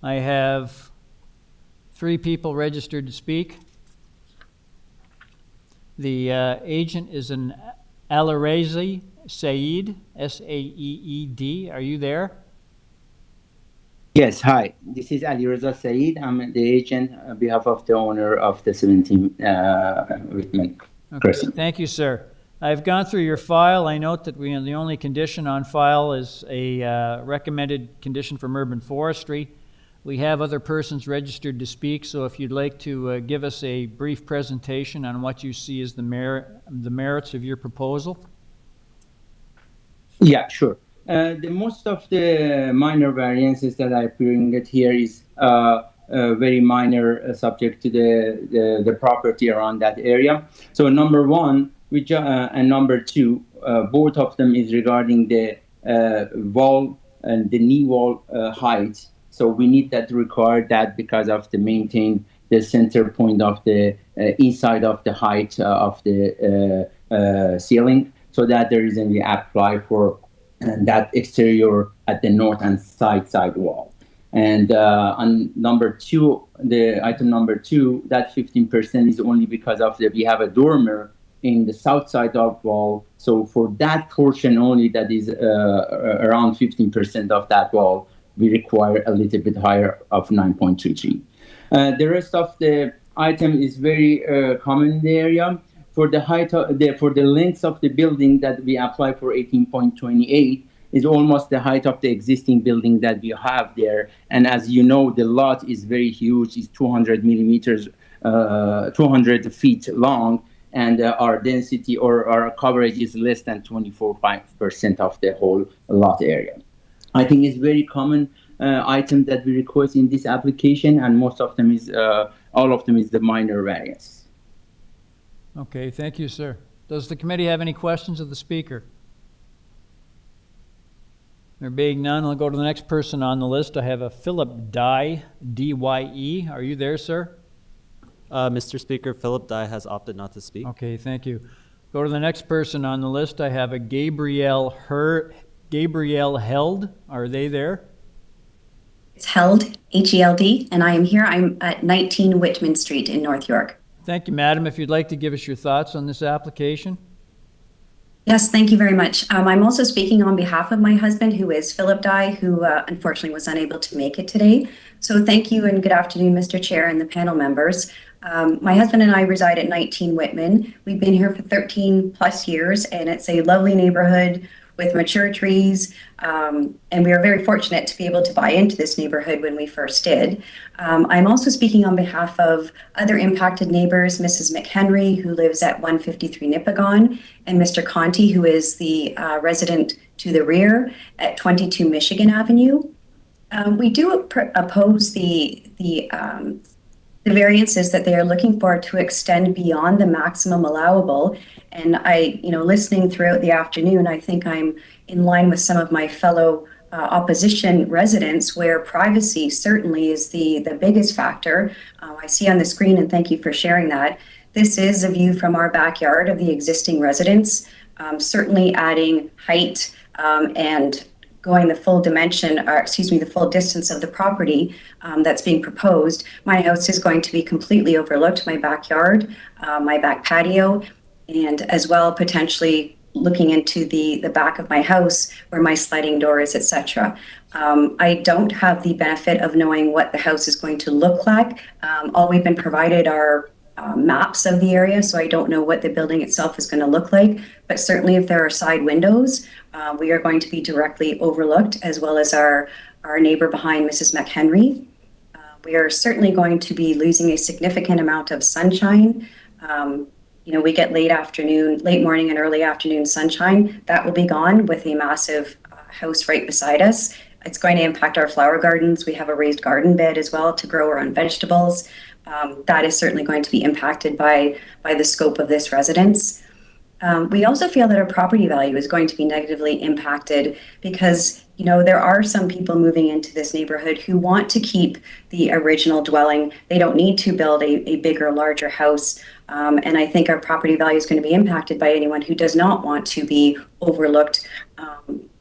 I have 3 people registered to speak. The agent is an Alireza Saeed, S-A-E-E-D. Are you there? Yes, hi. This is Alireza Saeed. I'm the agent on behalf of the owner of the 17 Whitman. Okay, thank you, sir. I've gone through your file. I note that the only condition on file is a recommended condition from urban forestry. We have other persons registered to speak, so if you'd like to give us a brief presentation on what you see as the merits of your proposal. Yeah, sure. The most of the minor variances that I bring it here is very minor subject to the property around that area. So number 1, and number 2, both of them is regarding the wall and the knee wall height. So we need that to require that because of the maintain the center point of the inside of the height of the ceiling, so that the reason we apply for that exterior at the north and side wall. And on number 2, the item number 2, that 15% is only because of we have a dormer in the south side of wall. So for that portion only, that is around 15% of that wall, we require a little bit higher of 9.23. The rest of the item is very common in the area. For the height for the length of the building that we apply for 18.28 is almost the height of the existing building that we have there. And as you know, the lot is very huge. It's 200 millimeters, 200 feet long. and our density or our coverage is less than 24% of the whole lot area. I think it's very common item that we request in this application, and most of them is, all of them is the minor variance. Okay, thank you, sir. Does the committee have any questions of the speaker? There being none, I'll go to the next person on the list. I have a Philip Dye, D-Y-E. Are you there, sir? Mr. Speaker, Philip Dye has opted not to speak. Okay, thank you. Go to the next person on the list. I have a Gabrielle Held. Are they there? It's Held, H-E-L-D, and I am here. I'm at 19 Whitman Street in North York. Thank you, madam. If you'd like to give us your thoughts on this application. Yes, thank you very much. I'm also speaking on behalf of my husband, who is Philip Dye, who unfortunately was unable to make it today. So thank you and good afternoon, Mr. Chair and the panel members. My husband and I reside at 19 Whitman. We've been here for 13 plus years, and it's a lovely neighborhood with mature trees, and we are very fortunate to be able to buy into this neighborhood when we first did. I'm also speaking on behalf of other impacted neighbors, Mrs. McHenry, who lives at 153 Nipigon, and Mr. Conti, who is the resident to the rear at 22 Michigan Avenue. We do oppose the variances that they are looking for to extend beyond the maximum allowable. And listening throughout the afternoon, I think I'm in line with some of my fellow opposition residents, where privacy certainly is the biggest factor. I see on the screen, and thank you for sharing that. This is a view from our backyard of the existing residence, certainly adding height and going the full the full distance of the property that's being proposed. My house is going to be completely overlooked, my backyard, my back patio, and as well potentially looking into the back of my house where my sliding door is, etc. I don't have the benefit of knowing what the house is going to look like. All we've been provided are maps of the area, so I don't know what the building itself is going to look like, but certainly if there are side windows, we are going to be directly overlooked, as well as our neighbor behind, Mrs. McHenry. We are certainly going to be losing a significant amount of sunshine. We get late morning and early afternoon sunshine. That will be gone with a massive house right beside us. It's going to impact our flower gardens. We have a raised garden bed as well to grow our own vegetables. That is certainly going to be impacted by the scope of this residence. We also feel that our property value is going to be negatively impacted because, there are some people moving into this neighborhood who want to keep the original dwelling. They don't need to build a bigger, larger house. And I think our property value is going to be impacted by anyone who does not want to be overlooked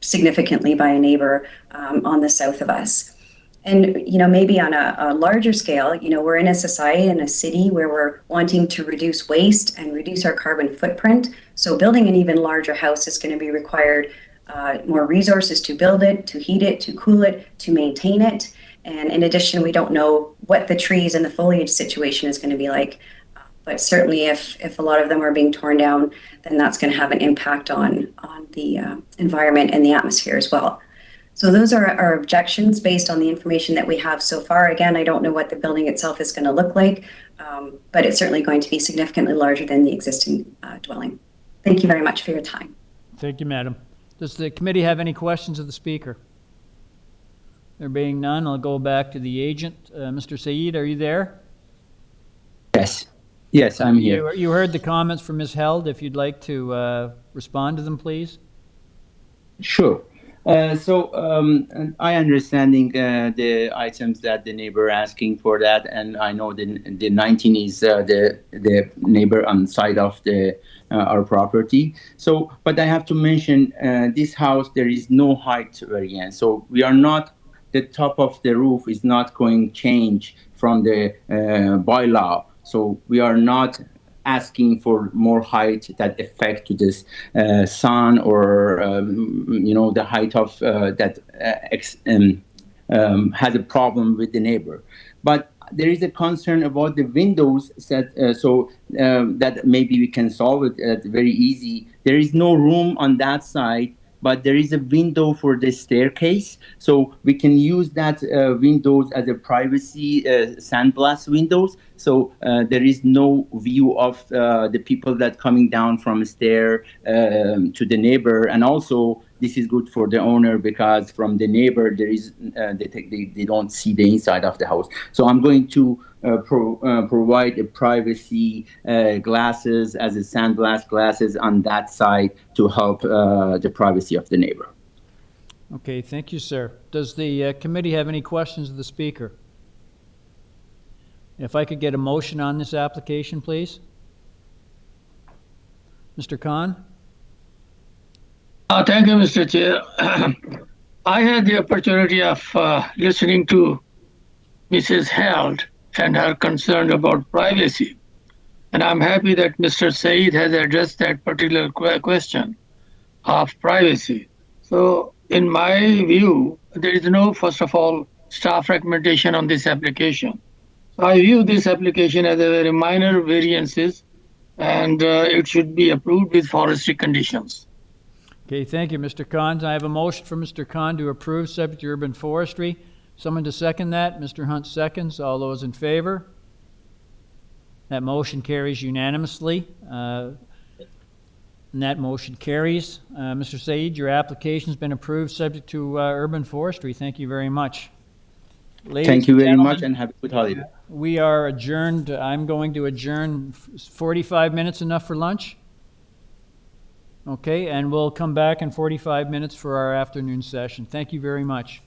significantly by a neighbor on the south of us. And, maybe on a larger scale, we're in a society and a city where we're wanting to reduce waste and reduce our carbon footprint. So building an even larger house is going to be required more resources to build it, to heat it, to cool it, to maintain it. And in addition, we don't know what the trees and the foliage situation is going to be like. But certainly if a lot of them are being torn down, then that's going to have an impact on the environment and the atmosphere as well. So those are our objections based on the information that we have so far. Again, I don't know what the building itself is going to look like, but it's certainly going to be significantly larger than the existing dwelling. Thank you very much for your time. Thank you, madam. Does the committee have any questions of the speaker? There being none, I'll go back to the agent. Mr. Saeed, are you there? Yes, I'm here. You heard the comments from Ms. Held. If you'd like to respond to them, please. Sure. So I understanding the items that the neighbor asking for that, and I know the 19 is the neighbor on side of the our property. So, but I have to mention this house there is no height variance. So we are not, the top of the roof is not going change from the bylaw. So we are not asking for more height that affect to this sun or the height of that has a problem with the neighbor. But there is a concern about the windows that maybe we can solve it very easy. There is no room on that side but there is a window for the staircase. So we can use that windows as a privacy sandblast windows. So there is no view of the people that coming down from a stair to the neighbor. And also this is good for the owner because from the neighbor, there is they don't see the inside of the house. So I'm going to provide a privacy glasses as a sandblast glasses on that side to help the privacy of the neighbor. Okay, thank you, sir. Does the committee have any questions of the speaker? If I could get a motion on this application, please. Mr. Khan? Thank you, Mr. Chair. I had the opportunity of listening to Mrs. Held and her concern about privacy. And I'm happy that Mr. Saeed has addressed that particular question of privacy. So in my view, there is no, first of all, staff recommendation on this application. So I view this application as a very minor variances and it should be approved with forestry conditions. Okay, thank you, Mr. Khan. I have a motion for Mr. Khan to approve subject to urban forestry. Someone to second that? Mr. Hunt seconds. All those in favor? That motion carries unanimously. And that motion carries. Mr. Saeed, your application's been approved subject to urban forestry. Thank you very much. Ladies Thank you and very gentlemen, much and have a good holiday. We are adjourned. I'm going to adjourn. 45 minutes enough for lunch? Okay, and we'll come back in 45 minutes for our afternoon session. Thank you very much.